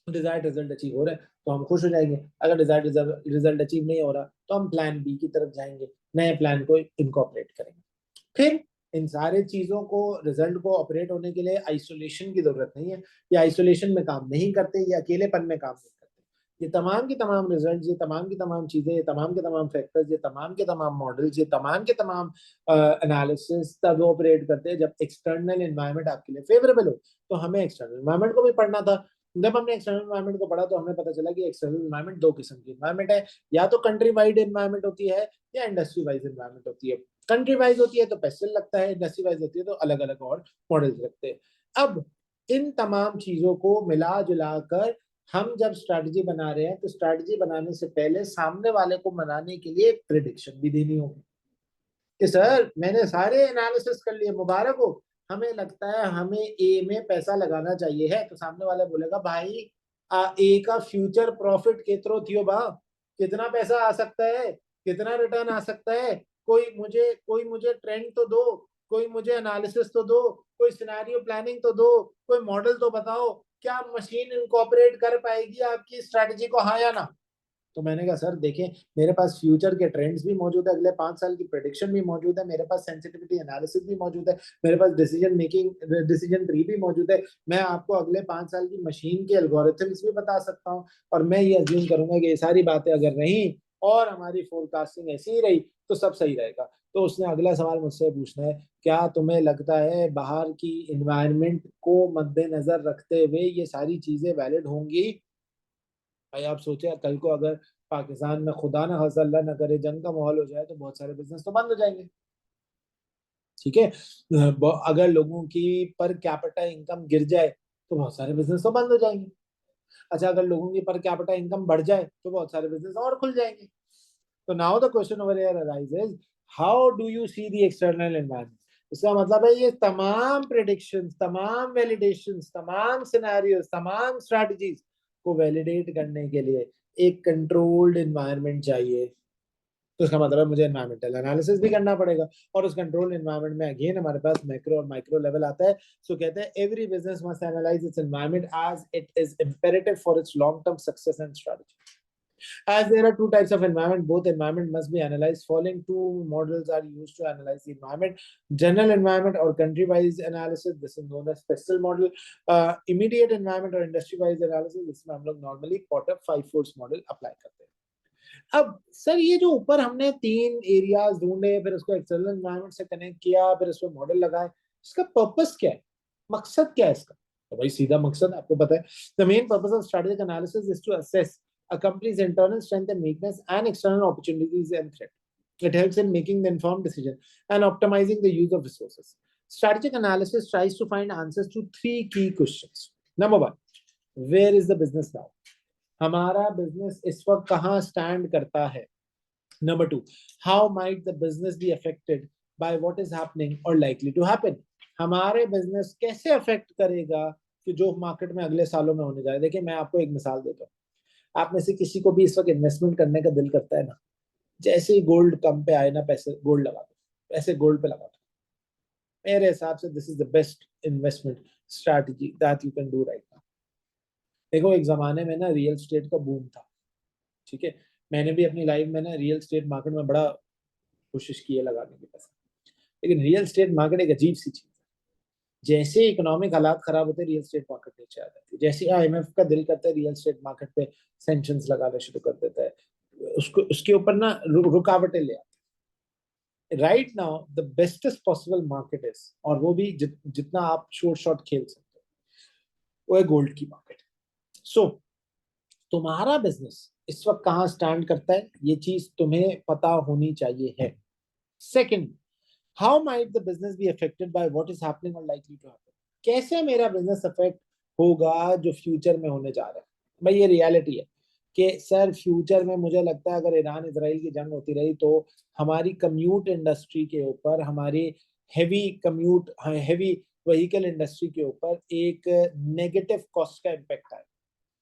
डिजायर्ड रिजल्ट अचीव हो रहा है तो हम खुश हो जाएंगे, अगर डिजायर्ड रिजल्ट अचीव नहीं हो रहा तो हम प्लान बी की तरफ जाएंगे, नए प्लान को इनकॉर्पोरेट करेंगे। फिर इन सारे चीजों को, रिजल्ट को ऑपरेट होने के लिए आइसोलेशन की जरूरत नहीं है। ये आइसोलेशन में काम नहीं करते, ये अकेलेपन में काम नहीं करते। ये तमाम की तमाम रिजल्ट, ये तमाम की तमाम चीजें, ये तमाम के तमाम फैक्टर्स, ये तमाम के तमाम मॉडल्स, ये तमाम के तमाम एनालिसिस तब ऑपरेट करते हैं जब एक्सटर्नल एनवायरनमेंट आपके लिए फेवरेबल हो। तो हमें एक्सटर्नल एनवायरनमेंट को भी पढ़ना था। जब हमने एक्सटर्नल एनवायरनमेंट को पढ़ा तो हमें पता चला कि एक्सटर्नल एनवायरनमेंट 2 किस्म की एनवायरनमेंट है, या तो कंट्री वाइड एनवायरनमेंट होती है या इंडस्ट्री वाइज एनवायरनमेंट होती है। कंट्री वाइज होती है तो पेस्टल लगता है, इंडस्ट्री वाइज होती है तो अलग अलग और मॉडल्स लगते हैं। अब इन तमाम चीजों को मिला जुला कर हम जब स्ट्रैटेजी बना रहे हैं तो स्ट्रैटेजी बनाने से पहले सामने वाले को मनाने के लिए एक प्रेडिक्शन भी देनी होगी कि सर मैंने सारे एनालिसिस कर लिए, मुबारक हो, हमें लगता है हमें ए में पैसा लगाना चाहिए है। तो सामने वाला बोलेगा भाई ए का फ्यूचर प्रॉफिट केतरो थियो बा, कितना पैसा आ सकता है, कितना रिटर्न आ सकता है, कोई मुझे ट्रेंड तो दो, कोई मुझे एनालिसिस तो दो, कोई सिनेरियो प्लानिंग तो दो, कोई मॉडल तो बताओ, क्या मशीन इनकॉर्पोरेट कर पाएगी आपकी स्ट्रैटेजी को, हाँ या ना? तो मैंने कहा सर देखें, मेरे पास फ्यूचर के ट्रेंड्स भी मौजूद है, अगले 5 साल की प्रेडिक्शन भी मौजूद है, मेरे पास सेंसिटिविटी एनालिसिस भी मौजूद है, मेरे पास डिसीजन ट्री भी मौजूद है, मैं आपको अगले 5 साल की मशीन के एल्गोरिथम्स भी बता सकता हूँ। और मैं ये अज्यूम करूंगा कि ये सारी बातें अगर रही और हमारी फोरकास्टिंग ऐसी ही रही तो सब सही रहेगा। तो उसने अगला सवाल मुझसे पूछना है, क्या तुम्हें लगता है बाहर की इन्वायरमेंट को मद्देनजर रखते हुए ये सारी चीजें वैलिड होंगी? भाई आप सोचे कल को अगर पाकिस्तान में खुदा ना खास्ता अल्लाह ना करे जंग का माहौल हो जाए तो बहुत सारे बिजनेस तो बंद हो जाएंगे, ठीक है। अगर लोगों की पर कैपिटा इनकम गिर जाए तो बहुत सारे बिजनेस तो बंद हो जाएंगे। अच्छा, अगर लोगों की पर कैपिटा इनकम बढ़ जाए तो बहुत सारे बिजनेस और खुल जाएंगे। तो now the question over here arises, how do you see the external environment? इसका मतलब है ये तमाम प्रेडिक्शंस, तमाम वैलिडेशंस, तमाम सिनेरियोस, तमाम स्ट्रेटजीज को वैलिडेट करने के लिए एक कंट्रोल्ड एनवायरनमेंट चाहिए। तो इसका मतलब है मुझे एनवायरमेंटल एनालिसिस भी करना पड़ेगा और उस कंट्रोल एनवायरनमेंट में अगेन हमारे पास मैक्रो और माइक्रो लेवल आता है। सो कहते हैं every business must analyse its environment as it is imperative for its long term success and strategy. As there are two types of environment, both environment must be analyzed. Following two models are used to analyze the environment: general environment or country-wise analysis. This is known as special model. Immediate environment or industry-wise analysis. इसमें हम लोग normally Porter 5 force model apply करते हैं. अब sir ये जो ऊपर हमने 3 एरियाज ढूंढे, फिर उसको एक्सटर्नल एनवायरनमेंट से कनेक्ट किया, फिर उसमें मॉडल लगाए, इसका पर्पस क्या है, मकसद क्या है इसका? तो भाई सीधा मकसद आपको पता है. The main purpose of strategic analysis is to assess a company's internal strength and weakness and external opportunities and threat. It helps in making the informed decision and optimizing the use of resources. Strategic analysis tries to find answers to 3 key questions. Number 1, where is the business now? हमारा business इस वक्त कहाँ stand करता है? Number 2, how might the business be affected by what is happening or likely to happen? हमारे business कैसे affect करेगा कि जो मार्केट में अगले सालों में होने जा रहा है? देखिए मैं आपको एक मिसाल देता हूँ. आप में से किसी को भी इस वक्त इन्वेस्टमेंट करने का दिल करता है ना, जैसे ही गोल्ड कम पे आए ना, पैसे गोल्ड लगा दो, पैसे गोल्ड पे लगा दो. मेरे हिसाब से this is the best investment strategy that you can do right now. देखो एक जमाने में ना रियल एस्टेट का बूम था, ठीक है, मैंने भी अपनी लाइफ में ना रियल एस्टेट मार्केट में बड़ा कोशिश की है लगाने की पैसा, लेकिन रियल एस्टेट मार्केट एक अजीब सी चीज है. जैसे इकोनॉमिक हालात खराब होते हैं रियल एस्टेट मार्केट नीचे आ जाती है. जैसे आईएमएफ का दिल करता है रियल एस्टेट मार्केट पे सैंक्शंस लगाना शुरू कर देता है, उसको उसके ऊपर ना रुकावटें ले आते हैं. Right now the bestest possible market is, और वो भी जितना आप शॉर्ट खेल सकते हो, वो है गोल्ड की मार्केट. सो तुम्हारा बिजनेस इस वक्त कहाँ स्टैंड करता है, ये चीज तुम्हें पता होनी चाहिए है. Second, how might the business be affected by what is happening or likely to happen? कैसे मेरा बिजनेस अफेक्ट होगा जो फ्यूचर में होने जा रहा है? भाई ये रियलिटी है कि सर फ्यूचर में मुझे लगता है अगर ईरान इजराइल की जंग होती रही तो हमारी कम्यूट इंडस्ट्री के ऊपर, हमारी हैवी व्हीकल इंडस्ट्री के ऊपर एक नेगेटिव कॉस्ट का इम्पैक्ट आए.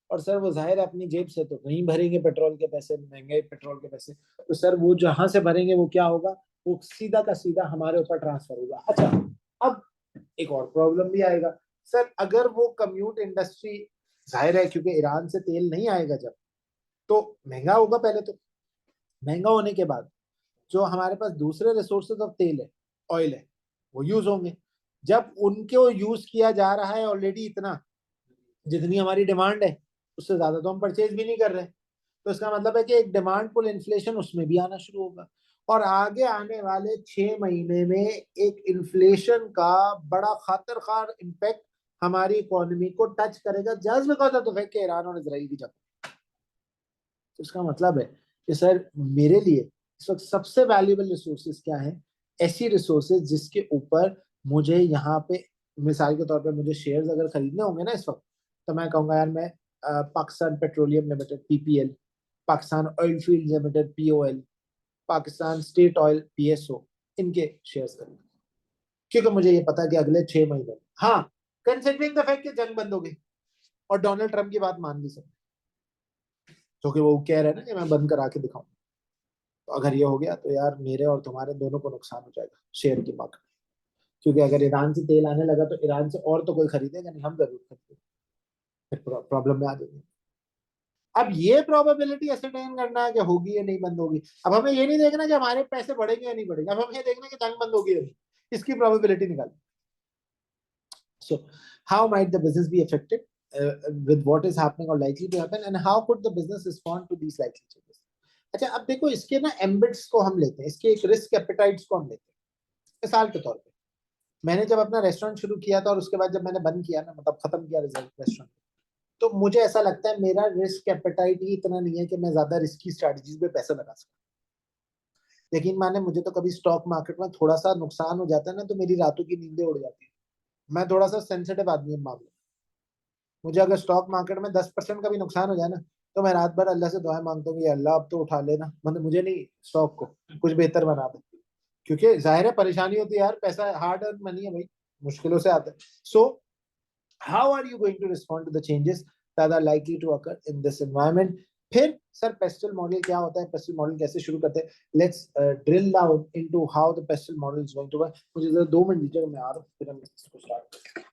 और सर वो जाहिर है अपनी जेब से तो नहीं भरेंगे पेट्रोल के पैसे, महंगे पेट्रोल के पैसे, तो सर वो जहां से भरेंगे वो क्या होगा, वो सीधा का सीधा हमारे ऊपर ट्रांसफर होगा. अच्छा, अब एक और प्रॉब्लम भी आएगा. सर अगर वो कम्यूट इंडस्ट्री, जाहिर है क्योंकि ईरान से तेल नहीं आएगा जब, तो महंगा होगा. पहले तो महंगा होने के बाद जो हमारे पास दूसरे रिसोर्सेज ऑफ तेल है, ऑयल है, वो यूज होंगे. जब उनको यूज किया जा रहा है ऑलरेडी इतना, जितनी हमारी डिमांड है उससे ज्यादा तो हम परचेज भी नहीं कर रहे, तो इसका मतलब है कि एक डिमांड पुल इन्फ्लेशन उसमें भी आना शुरू होगा. और आगे आने वाले 6 महीने में एक इन्फ्लेशन का बड़ा खतरनाक इम्पैक्ट हमारी इकोनॉमी को टच करेगा, just because of the fact कि ईरान और इजराइल की जंग. तो इसका मतलब है कि सर मेरे लिए इस वक्त सबसे वैल्यूएबल रिसोर्सेज क्या है? ऐसी रिसोर्सेज जिसके ऊपर मुझे यहाँ पे, मिसाल के तौर पे मुझे शेयर्स अगर खरीदने होंगे ना इस वक्त, तो मैं कहूंगा यार मैं Pakistan petroleum limited PPL, Pakistan oil field limited POL, Pakistan state oil PSO, इनके शेयर्स खरीद, क्योंकि मुझे ये पता है कि अगले 6 महीने, हाँ कंसिडरिंग द फैक्ट कि जंग बंद हो गई और डोनाल्ड ट्रंप की बात मान ली सब, क्योंकि वो कह रहे हैं ना कि मैं बंद करा के दिखाऊं, तो अगर ये हो गया तो यार मेरे और तुम्हारे दोनों को नुकसान हो जाएगा शेयर की मार्केट. क्योंकि अगर ईरान से तेल आने लगा तो ईरान से और तो कोई खरीदेगा नहीं, हम जरूर खरीदेंगे, फिर प्रॉब्लम में आ जाएंगे. अब ये प्रोबेबिलिटी एसरटेन करना है कि होगी या नहीं बंद होगी. अब हमें ये नहीं देखना कि हमारे पैसे बढ़ेंगे या नहीं बढ़ेंगे, अब हमें ये देखना कि जंग बंद होगी या नहीं, इसकी प्रोबेबिलिटी निकालनी. So how might the business be affected with what is happening or likely to happen, and how could the business respond to these likely changes? अच्छा अब देखो इसके ना एम्बिट्स को हम लेते हैं, इसके एक रिस्क एपेटाइट्स को हम लेते हैं. मिसाल के तौर पे मैंने जब अपना रेस्टोरेंट शुरू किया था और उसके बाद जब मैंने बंद किया ना, मतलब खत्म किया रेस्टोरेंट, तो मुझे ऐसा लगता है मेरा रिस्क एपेटाइट ही इतना नहीं है कि मैं ज्यादा रिस्की स्ट्रेटजीज पे पैसा लगा सकूं. लेकिन माने मुझे तो कभी स्टॉक मार्केट में थोड़ा सा नुकसान हो जाता है ना, तो मेरी रातों की नींदें उड़ जाती है. मैं थोड़ा सा सेंसिटिव आदमी हूँ मामले. मुझे अगर स्टॉक मार्केट में 10% का भी नुकसान हो जाए ना, तो मैं रात भर अल्लाह से दुआएं मांगता हूँ कि अल्लाह अब तो उठा लेना, मतलब मुझे नहीं, स्टॉक को कुछ बेहतर बना दे. क्योंकि जाहिर है परेशानी होती है यार, पैसा हार्ड अर्न मनी है भाई, मुश्किलों से आता है. So how are you going to respond to the changes that are likely to occur in this environment? फिर सर पेस्टल मॉडल क्या होता है, पेस्टल मॉडल कैसे शुरू करते हैं? Let's drill down into how the PESTEL model is going to work. मुझे जरा 2 मिनट दीजिए, मैं आ रहा हूँ, फिर हम इसको स्टार्ट करते हैं.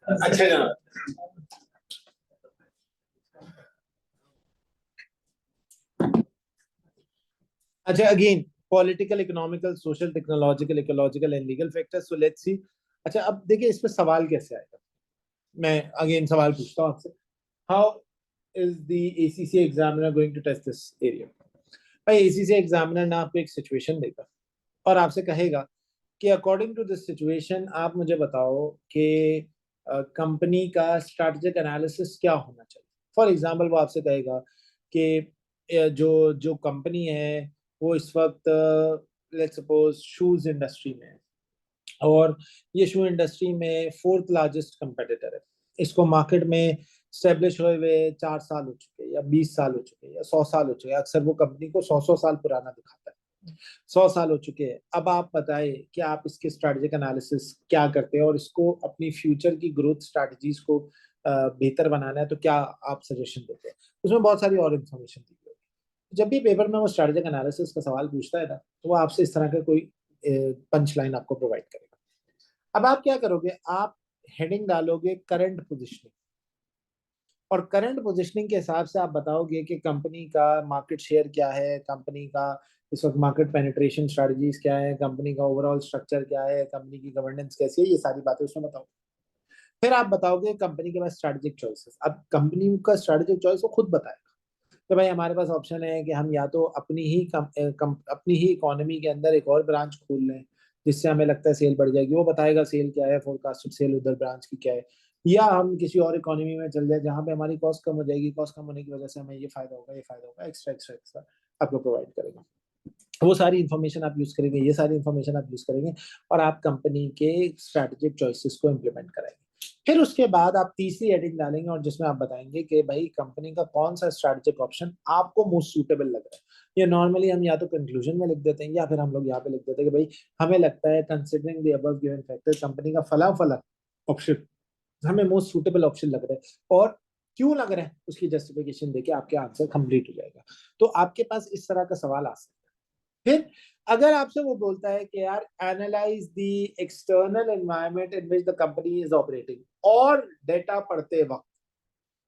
अच्छा जनाब, अच्छा again political, economical, social, technological, ecological and legal factors. So let's see. अच्छा अब देखिए इस पे सवाल कैसे आएगा। मैं अगेन सवाल पूछता हूँ आपसे, how is the ACC examiner going to test this area. भाई एसीसी एग्जामिनर ना आपको एक सिचुएशन देगा और आपसे कहेगा कि अकॉर्डिंग टू दिस सिचुएशन आप मुझे बताओ कि कंपनी का स्ट्रैटेजिक एनालिसिस क्या होना चाहिए। फॉर एग्जांपल वो आपसे कहेगा कि जो जो कंपनी है वो इस वक्त लेट्स सपोज शूज इंडस्ट्री में है और ये शू इंडस्ट्री में 4th लार्जेस्ट कंपेटिटर है। इसको मार्केट में स्टेब्लिश हुए हुए 4 साल हो चुके या 20 साल हो चुके या 100 साल हो चुके, अक्सर वो कंपनी को 100 साल पुराना दिखाता है, 100 साल हो चुके हैं। अब आप बताएं कि आप इसके स्ट्रेटेजिक एनालिसिस क्या करते हैं और इसको अपनी फ्यूचर की ग्रोथ स्ट्रेटजीज को बेहतर बनाना है तो क्या आप सजेशन देते हैं। उसमें बहुत सारी और इन्फॉर्मेशन दी गई है। जब भी पेपर में वो स्ट्रेटेजिक एनालिसिस का सवाल पूछता है ना, तो वो आपसे इस तरह का कोई पंच लाइन आपको प्रोवाइड करेगा। अब आप क्या करोगे, आप हेडिंग डालोगे करंट पोजिशनिंग, और करंट पोजिशनिंग के हिसाब से आप बताओगे कि कंपनी का मार्केट शेयर क्या है, कंपनी का इस वक्त मार्केट पेनिट्रेशन स्ट्रेटजीज क्या है, कंपनी का ओवरऑल स्ट्रक्चर क्या है, कंपनी की गवर्नेंस कैसी है, ये सारी बातें उसमें बताओ। फिर आप बताओगे कंपनी के पास स्ट्रेटेजिक चॉइसेस। अब कंपनी का स्ट्रेटेजिक चॉइस वो खुद बताएगा तो भाई हमारे पास ऑप्शन है कि हम या तो अपनी ही इकोनॉमी के अंदर एक और ब्रांच खोल लें जिससे हमें लगता है सेल बढ़ जाएगी, वो बताएगा सेल क्या है, फोरकास्टेड सेल उधर ब्रांच की क्या है, या हम किसी और इकोनॉमी में चल जाए जहां पे हमारी कॉस्ट कम हो जाएगी, कॉस्ट कम होने की वजह से हमें ये फायदा होगा, ये फायदा होगा, एक्स्ट्रा एक्स्ट्रा एक्स्ट्रा आपको प्रोवाइड करेगा। वो सारी इन्फॉर्मेशन आप यूज करेंगे, ये सारी इन्फॉर्मेशन आप यूज करेंगे और आप कंपनी के स्ट्रेटेजिक चॉइसेस को इम्प्लीमेंट करेंगे। फिर उसके बाद आप तीसरी हेडिंग डालेंगे और जिसमें आप बताएंगे कि भाई कंपनी का कौन सा स्ट्रेटेजिक ऑप्शन आपको मोस्ट सूटेबल लग रहा है। ये नॉर्मली हम या तो कंक्लूजन में लिख देते हैं या फिर हम लोग यहाँ पे लिख देते हैं कि भाई हमें लगता है considering the above given factor company का फला फला ऑप्शन हमें मोस्ट सूटेबल ऑप्शन लग रहा है, और क्यों लग रहा है उसकी जस्टिफिकेशन देके आपके आंसर कंप्लीट हो जाएगा। तो आपके पास इस तरह का सवाल आ सकता है। फिर अगर आपसे वो बोलता है कि यार analyse the external environment in which the company is operating, और डेटा पढ़ते वक्त,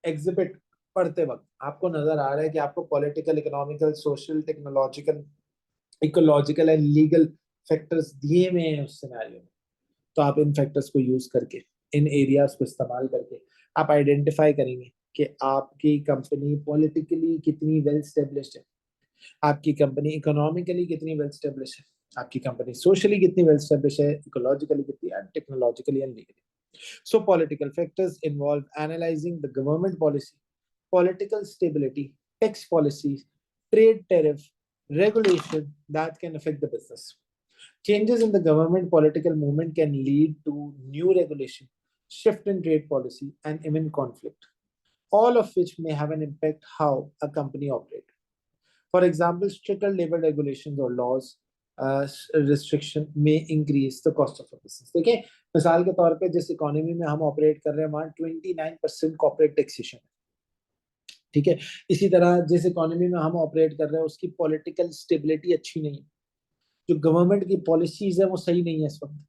एग्जिबिट पढ़ते वक्त आपको नजर आ रहा है कि आपको political, economical, social, technological, ecological and legal factors दिए हुए हैं उस सिनेरियो में, तो आप इन फैक्टर्स को यूज करके, इन एरियाज को इस्तेमाल करके आप आइडेंटिफाई करेंगे कि आपकी कंपनी पॉलिटिकली कितनी वेल स्टेब्लिश्ड है, आपकी कंपनी इकोनॉमिकली कितनी वेल स्टेब्लिश है, आपकी कंपनी सोशली कितनी वेल स्टेब्लिश है, इकोलॉजिकली कितनी, and technologically and legally. So political factors involve analyzing the government policy, political stability, tax policies, trade tariff, regulation that can affect the business. Changes in the government political movement can lead to new regulation, shift in trade policy, and even conflict, all of which may have an impact how a company operates. For example, stricter labor regulations or laws restriction may increase the cost of a business. देखिए मिसाल के तौर पे जिस economy में हम operate कर रहे हैं वहाँ 29% कॉर्पोरेट टैक्सेशन है, ठीक है। इसी तरह जिस इकोनॉमी में हम ऑपरेट कर रहे हैं उसकी पॉलिटिकल स्टेबिलिटी अच्छी नहीं है, जो गवर्नमेंट की पॉलिसीज है वो सही नहीं है इस वक्त।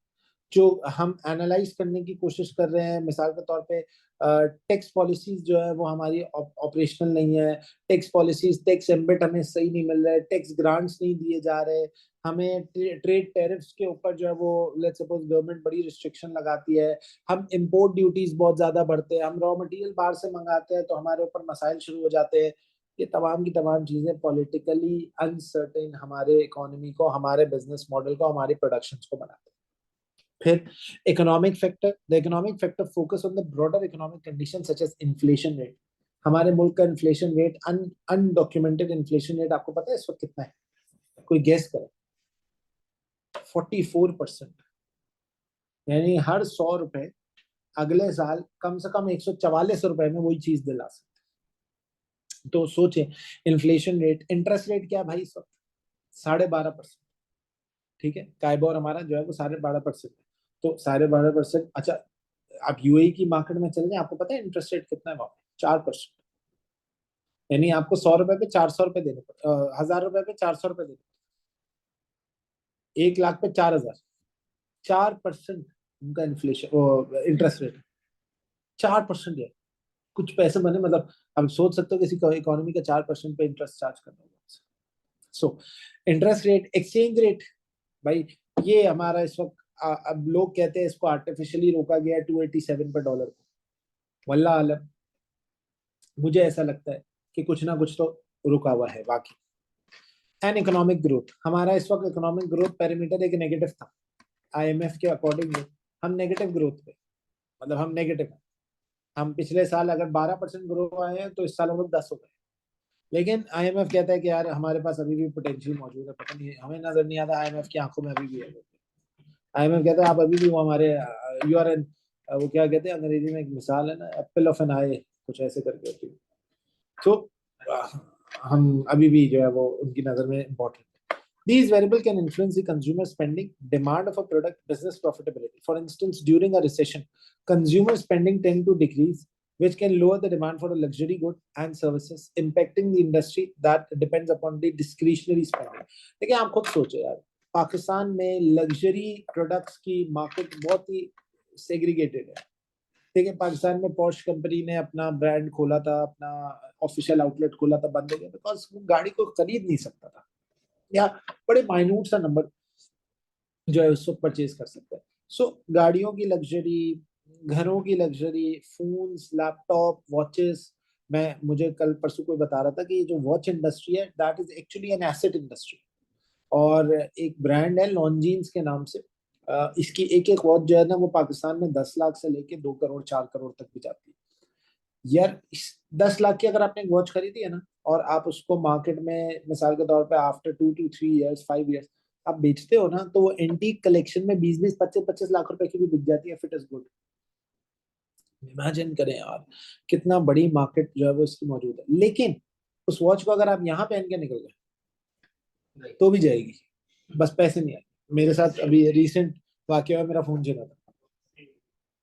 जो हम एनालाइज करने की कोशिश कर रहे हैं, मिसाल के तौर पे टैक्स पॉलिसीज जो है वो हमारी ऑपरेशनल नहीं है, टैक्स पॉलिसीज, टैक्स एम्बिट हमें सही नहीं मिल रहा है, टैक्स ग्रांट्स नहीं दिए जा रहे, हमें ट्रेड टैरिफ्स के ऊपर जो है वो लेट्स सपोज गवर्नमेंट बड़ी रिस्ट्रिक्शन लगाती है, हम इंपोर्ट ड्यूटीज बहुत ज्यादा बढ़ते हैं, हम रॉ मटेरियल बाहर से मंगाते हैं तो हमारे ऊपर मसाइल शुरू हो जाते हैं। ये तमाम की तमाम चीजें पॉलिटिकली अनसर्टेन हमारे इकोनॉमी को, हमारे बिजनेस मॉडल को, हमारी प्रोडक्शन को बनाते हैं। फिर economic factor, the economic factor focus on the broader economic condition such as inflation rate. हमारे मुल्क का inflation rate, undocumented inflation rate आपको पता है इस वक्त कितना है? कोई गेस करे? 44%। यानी हर 100 रुपए अगले साल कम से कम 144 रुपए में वही चीज दिला सकते। तो सोचे इन्फ्लेशन रेट, इंटरेस्ट रेट क्या है भाई इस वक्त? 12.5%, ठीक है। काइबोर हमारा जो है वो 12.5% है, तो 12.5%। अच्छा आप यूएई की मार्केट में चल जाए, आपको पता है इंटरेस्ट रेट कितना है वहां पे? 4%। यानी आपको 100 रुपए पे 400 रुपए देने पड़ते, 1000 रुपए पे 400 रुपए देने पड़ते, 1 लाख पे 4000। 4% उनका इन्फ्लेशन इंटरेस्ट रेट, 4% है। कुछ पैसे बने, मतलब आप सोच सकते हो किसी इकोनॉमी का 4% पे इंटरेस्ट चार्ज करना होगा। So interest rate, exchange rate, भाई ये हमारा इस वक्त अब लोग कहते हैं इसको आर्टिफिशियली रोका गया है 287 पर डॉलर को। वल्लाह आलम, मुझे ऐसा लगता है कि कुछ ना कुछ तो रुका हुआ है बाकी। एंड इकोनॉमिक ग्रोथ, हमारा इस वक्त इकोनॉमिक ग्रोथ पैरामीटर एक नेगेटिव था। आईएमएफ के अकॉर्डिंग हम नेगेटिव ग्रोथ पे, मतलब हम नेगेटिव हैं। हम पिछले साल अगर 12% ग्रो आए हैं तो इस साल हम लोग 10 हो गए। लेकिन आईएमएफ कहता है कि यार हमारे पास अभी भी पोटेंशियल मौजूद है, पता नहीं हमें नजर नहीं आता आईएमएफ की आंखों में अभी भी है। आईएमएफ कहता है आप अभी भी वो हमारे, यू आर एन, वो क्या कहते हैं अंग्रेजी में एक मिसाल है ना, एप्पल ऑफ एन आई, कुछ ऐसे करके होती है। तो हम अभी भी जो है वो उनकी नजर में important. These variables can influence the consumer spending, demand of a product, business profitability. For instance, during a recession, consumer spending tend to decrease, which can lower the demand for a luxury good and services, impacting the industry that depends upon the discretionary spending. देखिए आप खुद सोचो यार, पाकिस्तान में luxury products की market बहुत ही segregated है। ठीक है, पाकिस्तान में पॉश कंपनी ने अपना ब्रांड खोला था, अपना ऑफिशियल आउटलेट खोला था, बंद हो गया बिकॉज वो गाड़ी को खरीद नहीं सकता था, या बड़े माइन्यूट सा नंबर जो है उस वक्त परचेज कर सकते हैं। सो गाड़ियों की लग्जरी, घरों की लग्जरी, फोन्स, लैपटॉप, वॉचेस। मुझे कल परसों कोई बता रहा था कि ये जो वॉच इंडस्ट्री है that is actually an asset industry. और एक ब्रांड है लॉन्जीन्स के नाम से, इसकी एक एक वॉच जो है ना वो पाकिस्तान में 10 लाख से लेके 2 करोड़ 4 करोड़ तक भी जाती है। यार 10 लाख की अगर आपने एक वॉच खरीदी है ना, और आप उसको मार्केट में मिसाल के तौर पे आफ्टर 2 to 3 years 5 years आप बेचते हो ना, तो वो एंटीक कलेक्शन में 20-20 25-25 लाख रुपए की भी बिक जाती है, फिट इज गुड। इमेजिन करें यार, कितना बड़ी मार्केट जो है वो इसकी मौजूद है। लेकिन उस वॉच को अगर आप यहाँ पहन के निकल गए तो भी जाएगी, बस पैसे नहीं आए। मेरे साथ अभी रिसेंट वाकया हुआ, मेरा फोन चला था।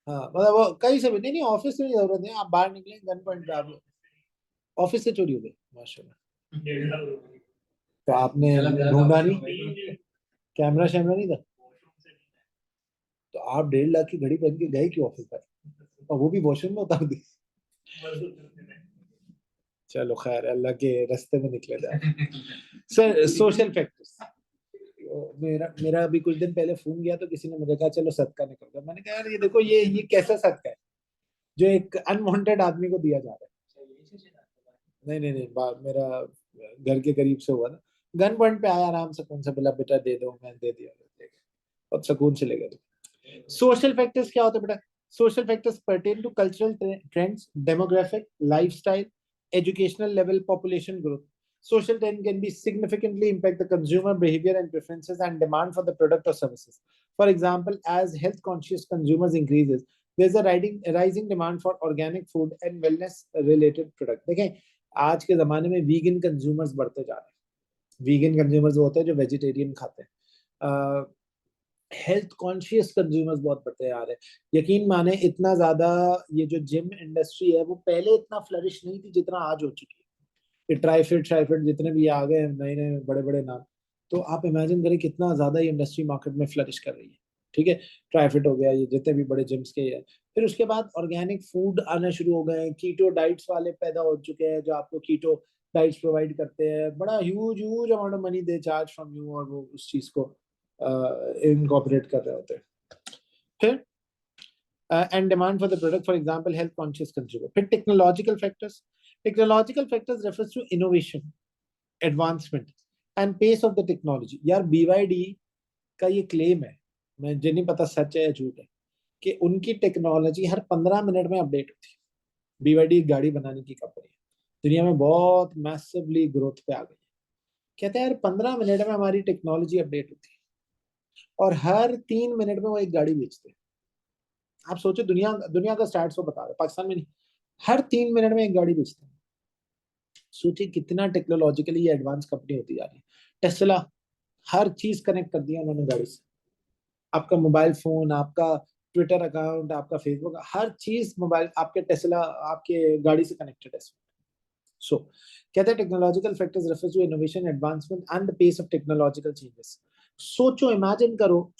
हाँ मतलब वो कहीं से भी नहीं, नहीं ऑफिस से भी जरूरत नहीं, आप बाहर निकले गन पॉइंट पे आप ऑफिस से चोरी हो गई माशाल्लाह। तो आपने ढूंढा नहीं, कैमरा शैमरा नहीं था, तो आप 1.5 लाख की घड़ी पहन के गए क्यों ऑफिस पर, और वो भी वॉशरूम में उतार दी। चलो खैर, अल्लाह के रास्ते में निकले थे। सर सोशल फैक्टर्स, मेरा अभी कुछ दिन पहले फोन गया तो किसी ने मुझे कहा चलो सदका निकल गया। मैंने कहा यार ये देखो, ये कैसा सदका है जो एक अनवांटेड आदमी को दिया जा रहा है। नहीं नहीं नहीं, मेरा घर के करीब से हुआ ना, गन पॉइंट पे आया आराम से, कौन सा बोला बेटा दे दो, मैंने दे दिया, और सुकून से ले गए। सोशल फैक्टर्स क्या होते हैं बेटा? Social factors pertain to cultural trends, demographic, lifestyle, educational level, population growth. Social trend can be significantly impact the consumer behavior and preferences and demand for the product or services. For example, as health conscious consumers increases, there's a rising demand for organic food and wellness related product. देखें आज के जमाने में vegan consumers बढ़ते जा रहे हैं। Vegan consumers वो होते हैं जो वेजिटेरियन खाते हैं। हेल्थ कॉन्शियस कंज्यूमर्स बहुत बढ़ते आ रहे हैं। यकीन माने इतना ज्यादा ये जो जिम इंडस्ट्री है वो पहले इतना फ्लरिश नहीं थी जितना आज हो चुकी है। ये ट्राइफिट जितने भी आ गए नए नए बड़े बड़े नाम, तो आप इमेजिन करें कितना ज्यादा ये इंडस्ट्री मार्केट में फ्लरिश कर रही है। ठीक है, ट्राइफिट हो गया, ये जितने भी बड़े जिम्स के हैं। फिर उसके बाद ऑर्गेनिक फूड आना शुरू हो गए हैं, कीटो डाइट्स वाले पैदा हो चुके हैं जो आपको कीटो डाइट्स प्रोवाइड करते हैं, बड़ा huge huge amount of money they charge from you, और वो उस चीज को इनकॉर्पोरेट कर रहे होते हैं। फिर and demand for the product, for example, health conscious consumer. फिर technological factors refers to innovation, advancement and pace of the technology. यार BYD का ये क्लेम है, मुझे नहीं पता सच है या झूठ है, कि उनकी टेक्नोलॉजी हर 15 मिनट में अपडेट होती है। BYD एक गाड़ी बनाने की कंपनी है, दुनिया में बहुत मैसिवली ग्रोथ पे आ गई है। कहते हैं यार 15 मिनट में हमारी टेक्नोलॉजी अपडेट होती है, और हर 3 मिनट में वो एक गाड़ी बेचते हैं। आप सोचो, दुनिया दुनिया का स्टैट्स वो बता रहे, पाकिस्तान में नहीं, हर 3 मिनट में एक गाड़ी बेचते हैं। सोचिए कितना टेक्नोलॉजिकली ये एडवांस कंपनी होती जा रही है। टेस्ला, हर चीज कनेक्ट कर दिया उन्होंने गाड़ी से। आपका मोबाइल फोन, आपका ट्विटर अकाउंट, आपका फेसबुक, हर चीज मोबाइल आपके टेस्ला, आपके गाड़ी से कनेक्टेड है। सो कहते हैं technological factors refer to innovation, advancement and the pace of technological changes. सोचो, इमेजिन करो,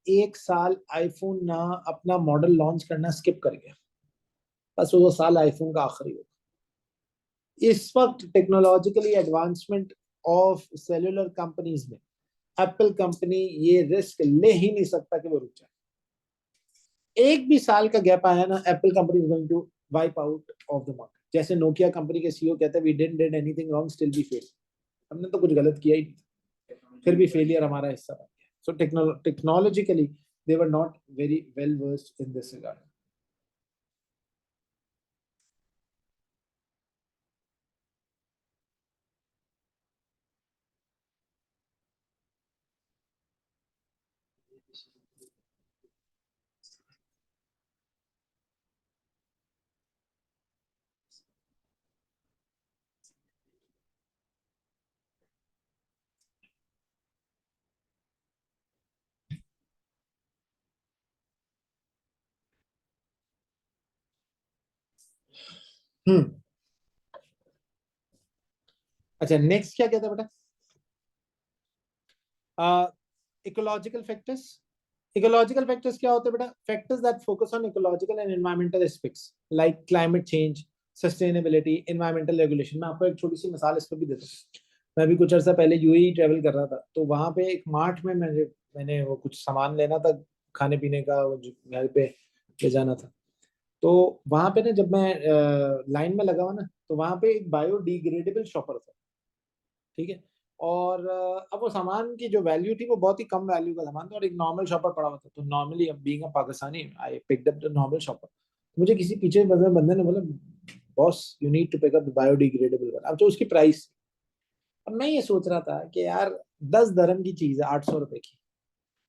एक साल आईफोन ना अपना मॉडल लॉन्च करना स्किप कर गया, बस वो साल आईफोन का आखिरी होगा। इस वक्त technologically advancement of cellular companies में एप्पल कंपनी ये रिस्क ले ही नहीं सकता कि वो रुक जाए। एक भी साल का गैप आया ना, Apple company is going to wipe out of the market. जैसे नोकिया कंपनी के सीईओ कहते हैं, we didn't did anything wrong still we fail. हमने तो कुछ गलत किया ही नहीं, फिर भी फेलियर हमारा हिस्सा बन गया। So technologically they were not very well versed in this regard. अच्छा, नेक्स्ट क्या कहता है बेटा? Ecological factors. इकोलॉजिकल फैक्टर्स क्या होते हैं बेटा? Factors that focus on ecological and environmental aspects like climate change, sustainability, environmental regulation. मैं आपको एक छोटी सी मिसाल इस पर भी देता हूँ। मैं भी कुछ अर्सा पहले यूएई ट्रेवल कर रहा था, तो वहां पे एक मार्ट में मैंने वो कुछ सामान लेना था, खाने पीने का, वो जो घर पे ले जाना था। तो वहां पे ना, जब मैं लाइन में लगा हुआ ना, तो वहां पे एक बायोडिग्रेडेबल शॉपर था, ठीक है। और अब वो सामान की जो वैल्यू थी वो बहुत ही कम वैल्यू का सामान था, और एक नॉर्मल शॉपर पड़ा हुआ था। तो नॉर्मली, अब being a Pakistani, I picked up the normal shopper. मुझे किसी पीछे बंदे ने बोला, boss you need to pick up the biodegradable one. अब जो उसकी प्राइस, अब मैं ये सोच रहा था कि यार 10 धर्म की चीज है, 800 रुपए की,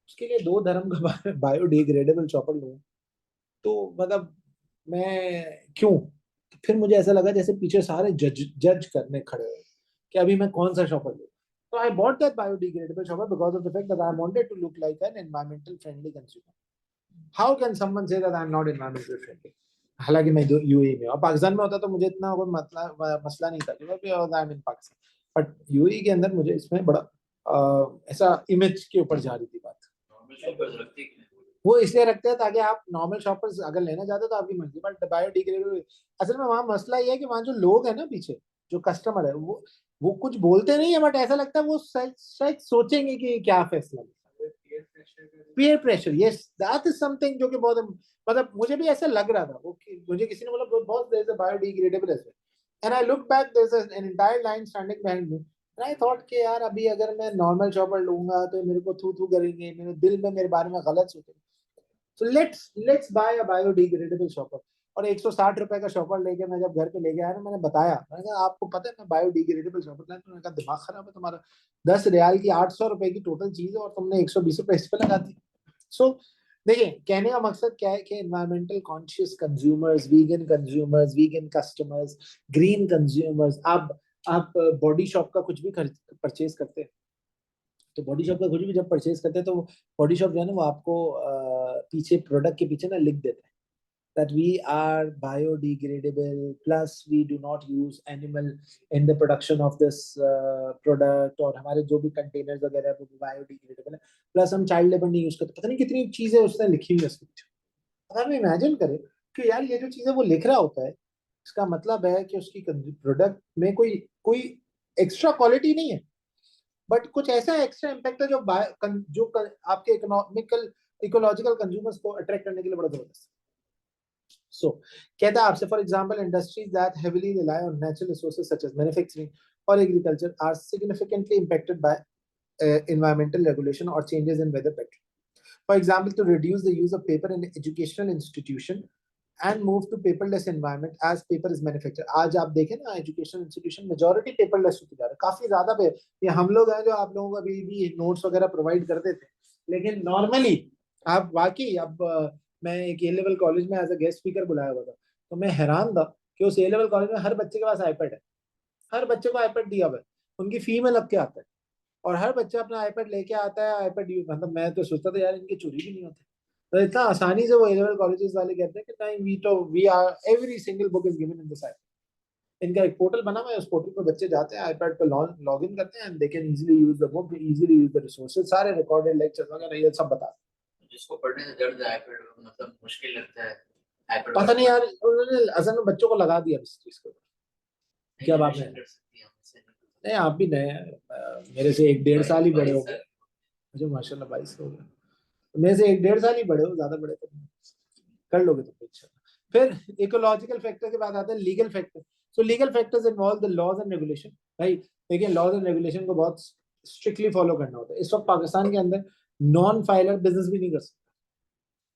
उसके लिए 2 धर्म का बायोडिग्रेडेबल चॉपर लूँ, तो मतलब मैं क्यों? तो फिर मुझे ऐसा लगा जैसे पीछे सारे जज जज करने खड़े हुए कि अभी मैं कौन सा शॉपर लूँ। तो I bought that biodegradable shopper because of the fact that I wanted to look like an environmental friendly consumer. How can someone say that I am not environmental friendly? हालांकि मैं यूएई में, और पाकिस्तान में होता तो मुझे इतना कोई मसला नहीं था, क्योंकि I am in Pakistan. But UAE के अंदर मुझे इसमें बड़ा ऐसा इमेज के ऊपर जा रही थी बात। वो इसलिए रखते हैं ताकि आप नॉर्मल शॉपर्स अगर लेना चाहते हो तो आपकी मर्जी, बट बायोडिग्रेडेबल। असल में वहाँ मसला ये है कि वहाँ जो लोग हैं ना पीछे, जो कस्टमर है, वो कुछ बोलते नहीं है, बट ऐसा लगता है वो शायद सोचेंगे कि क्या फैसला। Peer pressure, yes, that is something जो कि बहुत, मतलब मुझे भी ऐसा लग रहा था। मुझे किसी ने बोला बहुत, there is a biodegradable as well, and I look back, there is an entire line standing behind me, and I thought कि यार अभी अगर मैं नॉर्मल शॉपर लूंगा तो मेरे को थू थू करेंगे, मेरे दिल में मेरे बारे में गलत सोचेंगे। So let's buy a biodegradable shopper. और 160 रुपए का शॉपर लेके मैं जब घर पे लेके आया ना, मैंने बताया, मैंने कहा आपको पता है मैं बायोडिग्रेडेबल शॉपर लाया। मैंने कहा दिमाग खराब है तुम्हारा, 10 रियाल की 800 रुपए की टोटल चीज है, और तुमने 120 रुपए इस पे लगा दी। सो देखिए, कहने का मकसद क्या है कि environmental conscious consumers, vegan customers, green consumers, आप बॉडी शॉप का कुछ भी परचेज करते हैं, तो बॉडी शॉप का कुछ भी जब परचेज करते हैं, तो बॉडी शॉप जो है ना, वो आपको पीछे प्रोडक्ट के पीछे ना लिख देता है that we are biodegradable, plus we do not use animal in the production of this product, और हमारे जो भी कंटेनर्स वगैरह है वो बायोडिग्रेडेबल है, प्लस हम चाइल्ड लेबर नहीं यूज करते। पता नहीं कितनी चीजें उसने लिखी हुई है उसके पीछे। अगर हम इमेजिन करें कि यार ये जो चीजें वो लिख रहा होता है, इसका मतलब है कि उसकी प्रोडक्ट में कोई कोई एक्स्ट्रा क्वालिटी नहीं है, बट कुछ ऐसा एक्स्ट्रा इम्पैक्ट है जो आपके इकोनॉमिकल इकोलॉजिकल कंज्यूमर्स को अट्रैक्ट करने के लिए बड़ा जबरदस्त। सो कहता है आपसे, for example industries that heavily rely on natural resources such as manufacturing और agriculture are significantly impacted by environmental regulation or changes in weather pattern. For example, to reduce the use of paper in educational institution and move to paperless environment as paper is manufactured. आज आप देखें ना, educational institution majority paperless होते जा रहे हैं, काफी ज्यादा पे। ये हम लोग हैं जो आप लोगों को अभी भी नोट्स वगैरह प्रोवाइड करते थे, लेकिन नॉर्मली आप वाकई अब मैं एक ए लेवल कॉलेज में एज अ गेस्ट स्पीकर बुलाया हुआ था, तो मैं हैरान था कि उस ए लेवल कॉलेज में हर बच्चे के पास आईपैड है, हर बच्चे को आईपैड दिया हुआ है, उनकी फी में लग के आता है, और हर बच्चा अपना आईपैड लेके आता है, आईपैड यूज, मतलब मैं तो सोचता था यार इनकी चोरी भी नहीं होती। तो इतना आसानी से वो ए लेवल कॉलेजेस वाले कहते हैं कि नहीं, we are every single book is given in this iPad. इनका एक पोर्टल बना हुआ है, उस पोर्टल पर बच्चे जाते हैं, आईपैड पे लॉग इन करते हैं, and they can easily use the book, easily use the resources, सारे रिकॉर्डेड लेक्चर्स वगैरह ये सब बता। जिसको पढ़ने से दर्द है आईपैड मतलब मुश्किल लगता है आईपैड, पता नहीं यार, उन्होंने असल में बच्चों को लगा दिया इस चीज को। क्या बात है? नहीं, आप भी नए हैं, मेरे से 1-1.5 साल ही बड़े हो गए मुझे, माशाल्लाह 22 हो गए, मेरे से 1-1.5 साल ही बड़े हो, ज्यादा बड़े तो कर लोगे तो अच्छा। फिर इकोलॉजिकल फैक्टर के बाद आता है legal factor. So legal factors involve the laws and regulation. भाई देखिए, लॉज एंड रेगुलेशन को बहुत स्ट्रिक्टली फॉलो करना होता है। इस वक्त पाकिस्तान के अंदर नॉन फाइलर बिजनेस भी नहीं कर सकता,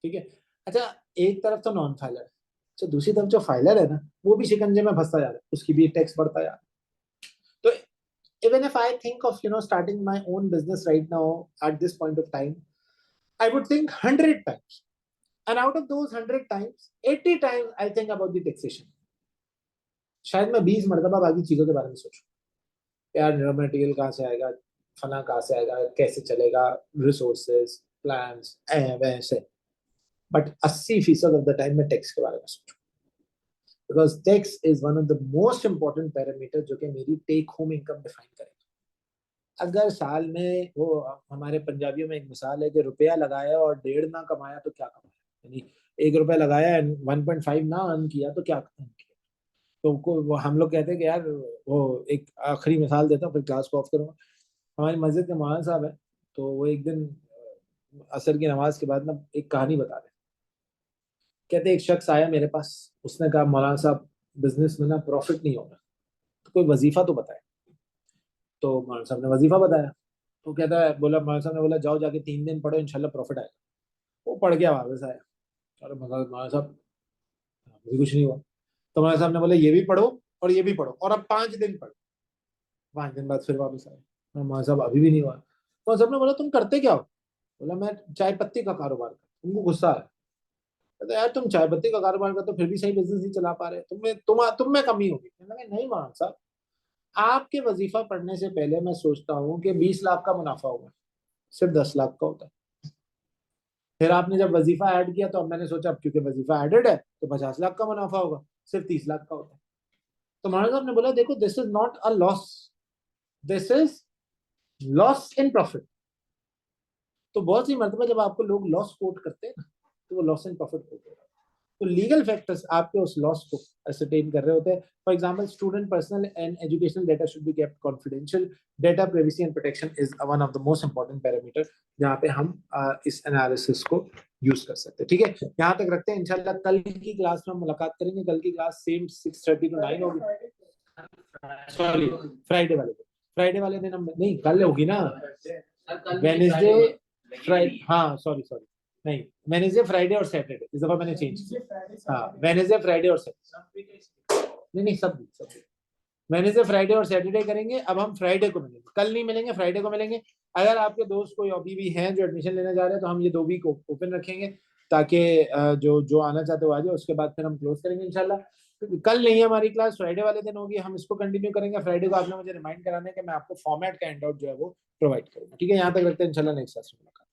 ठीक है। अच्छा, एक तरफ तो नॉन फाइलर है, अच्छा दूसरी तरफ जो फाइलर है ना, वो भी शिकंजे में फंसता जा रहा है, उसकी भी टैक्स बढ़ता जा रहा है। तो even if I think of starting my own business right now at this point of time, I would think 100 times, and out of those 100 times 80 times I think about the taxation. शायद मैं 20 मरतबा बाकी चीजों के बारे में सोचूं, यार रॉ मटेरियल कहाँ से आएगा, फना कहाँ से आएगा, कैसे चलेगा, रिसोर्सेज, प्लान्स, वैसे। बट 80% ऑफ द टाइम मैं टैक्स के बारे में सोचूं। Because tax is one of the most important parameter जो कि मेरी टेक होम इनकम डिफाइन करेगा। अगर साल में वो, हमारे पंजाबियों में एक मिसाल है कि रुपया लगाया और 1.5 ना कमाया तो क्या कमाया, यानी 1 रुपया लगाया एंड 1.5 ना अर्न किया तो क्या अर्न किया। तो वो हम लोग कहते हैं कि यार, वो एक आखिरी मिसाल देता हूँ फिर क्लास को ऑफ करूंगा। हमारी मस्जिद के मौलाना साहब है, तो वो एक दिन असर की नमाज के बाद ना एक कहानी बता रहे। कहते एक शख्स आया मेरे पास, उसने कहा मौलाना साहब बिजनेस में ना प्रॉफिट नहीं होगा, तो कोई वजीफा तो बताए। तो मौलाना साहब ने वजीफा बताया। तो कहता है, बोला मौलाना साहब ने बोला जाओ जाके 3 दिन पढ़ो, इंशाल्लाह प्रॉफिट आएगा। वो पढ़ गया, वापस आया। अरे मौलाना साहब अभी कुछ नहीं हुआ। तो मौलाना साहब ने बोला ये भी पढ़ो और ये भी पढ़ो और अब 5 दिन पढ़ो। 5 दिन बाद फिर वापस आया। मौलाना साहब अभी भी नहीं हुआ। तो साहब ने बोला तुम करते क्या हो? बोला मैं चाय पत्ती का कारोबार करता। उनको गुस्सा आया। कहते यार तुम चाय पत्ती का कारोबार करते हो फिर भी सही बिजनेस नहीं चला पा रहे, तुम में कमी होगी। मैंने कहा नहीं मौलाना साहब, आपके वजीफा पढ़ने से पहले मैं सोचता हूँ कि 20 लाख का मुनाफा होगा, सिर्फ 10 लाख का होता है। फिर आपने जब वजीफा ऐड किया तो अब मैंने सोचा अब क्योंकि वजीफा एडेड है तो 50 लाख का मुनाफा होगा, सिर्फ 30 लाख का होता है। तो मौलाना साहब ने बोला देखो this is not a loss, this is loss in profit. तो बहुत सी मरतबा जब आपको लोग लॉस कोट करते हैं ना, तो वो लॉस इन प्रॉफिट कोट होता है। तो लीगल फैक्टर्स आपके उस लॉस को असरटेन कर रहे होते हैं। For example student personal and educational data should be kept confidential. Data privacy and protection is one of the most important parameter जहाँ पे हम इस एनालिसिस को यूज कर सकते हैं। ठीक है, यहाँ तक रखते हैं। इंशाल्लाह कल की क्लास में हम मुलाकात करेंगे। कल की क्लास सेम 6:30 to 9 होगी। सॉरी, फ्राइडे वाले दिन हम नहीं, कल होगी ना, वेनेसडे फ्राइडे। हाँ सॉरी सॉरी, नहीं वेनेसडे फ्राइडे और सैटरडे, इस दफा मैंने चेंज किया। हाँ वेनेसडे फ्राइडे और सैटरडे, नहीं नहीं सब वेनेसडे फ्राइडे और सैटरडे करेंगे। अब हम फ्राइडे को मिलेंगे, कल नहीं मिलेंगे, फ्राइडे को मिलेंगे। अगर आपके दोस्त कोई अभी भी हैं जो एडमिशन लेने जा रहे हैं तो हम ये 2 वीक ओपन रखेंगे ताकि जो जो आना चाहते हो आ जाए। उसके बाद फिर हम क्लोज करेंगे इंशाल्लाह। कल नहीं है हमारी क्लास, फ्राइडे वाले दिन होगी, हम इसको कंटिन्यू करेंगे। फ्राइडे को आपने मुझे रिमाइंड कराना है कि मैं आपको फॉर्मेट का हैंड आउट जो है वो प्रोवाइड करूंगा। ठीक है, यहाँ तक रखते हैं। इंशाल्लाह नेक्स्ट क्लास में मुलाकात।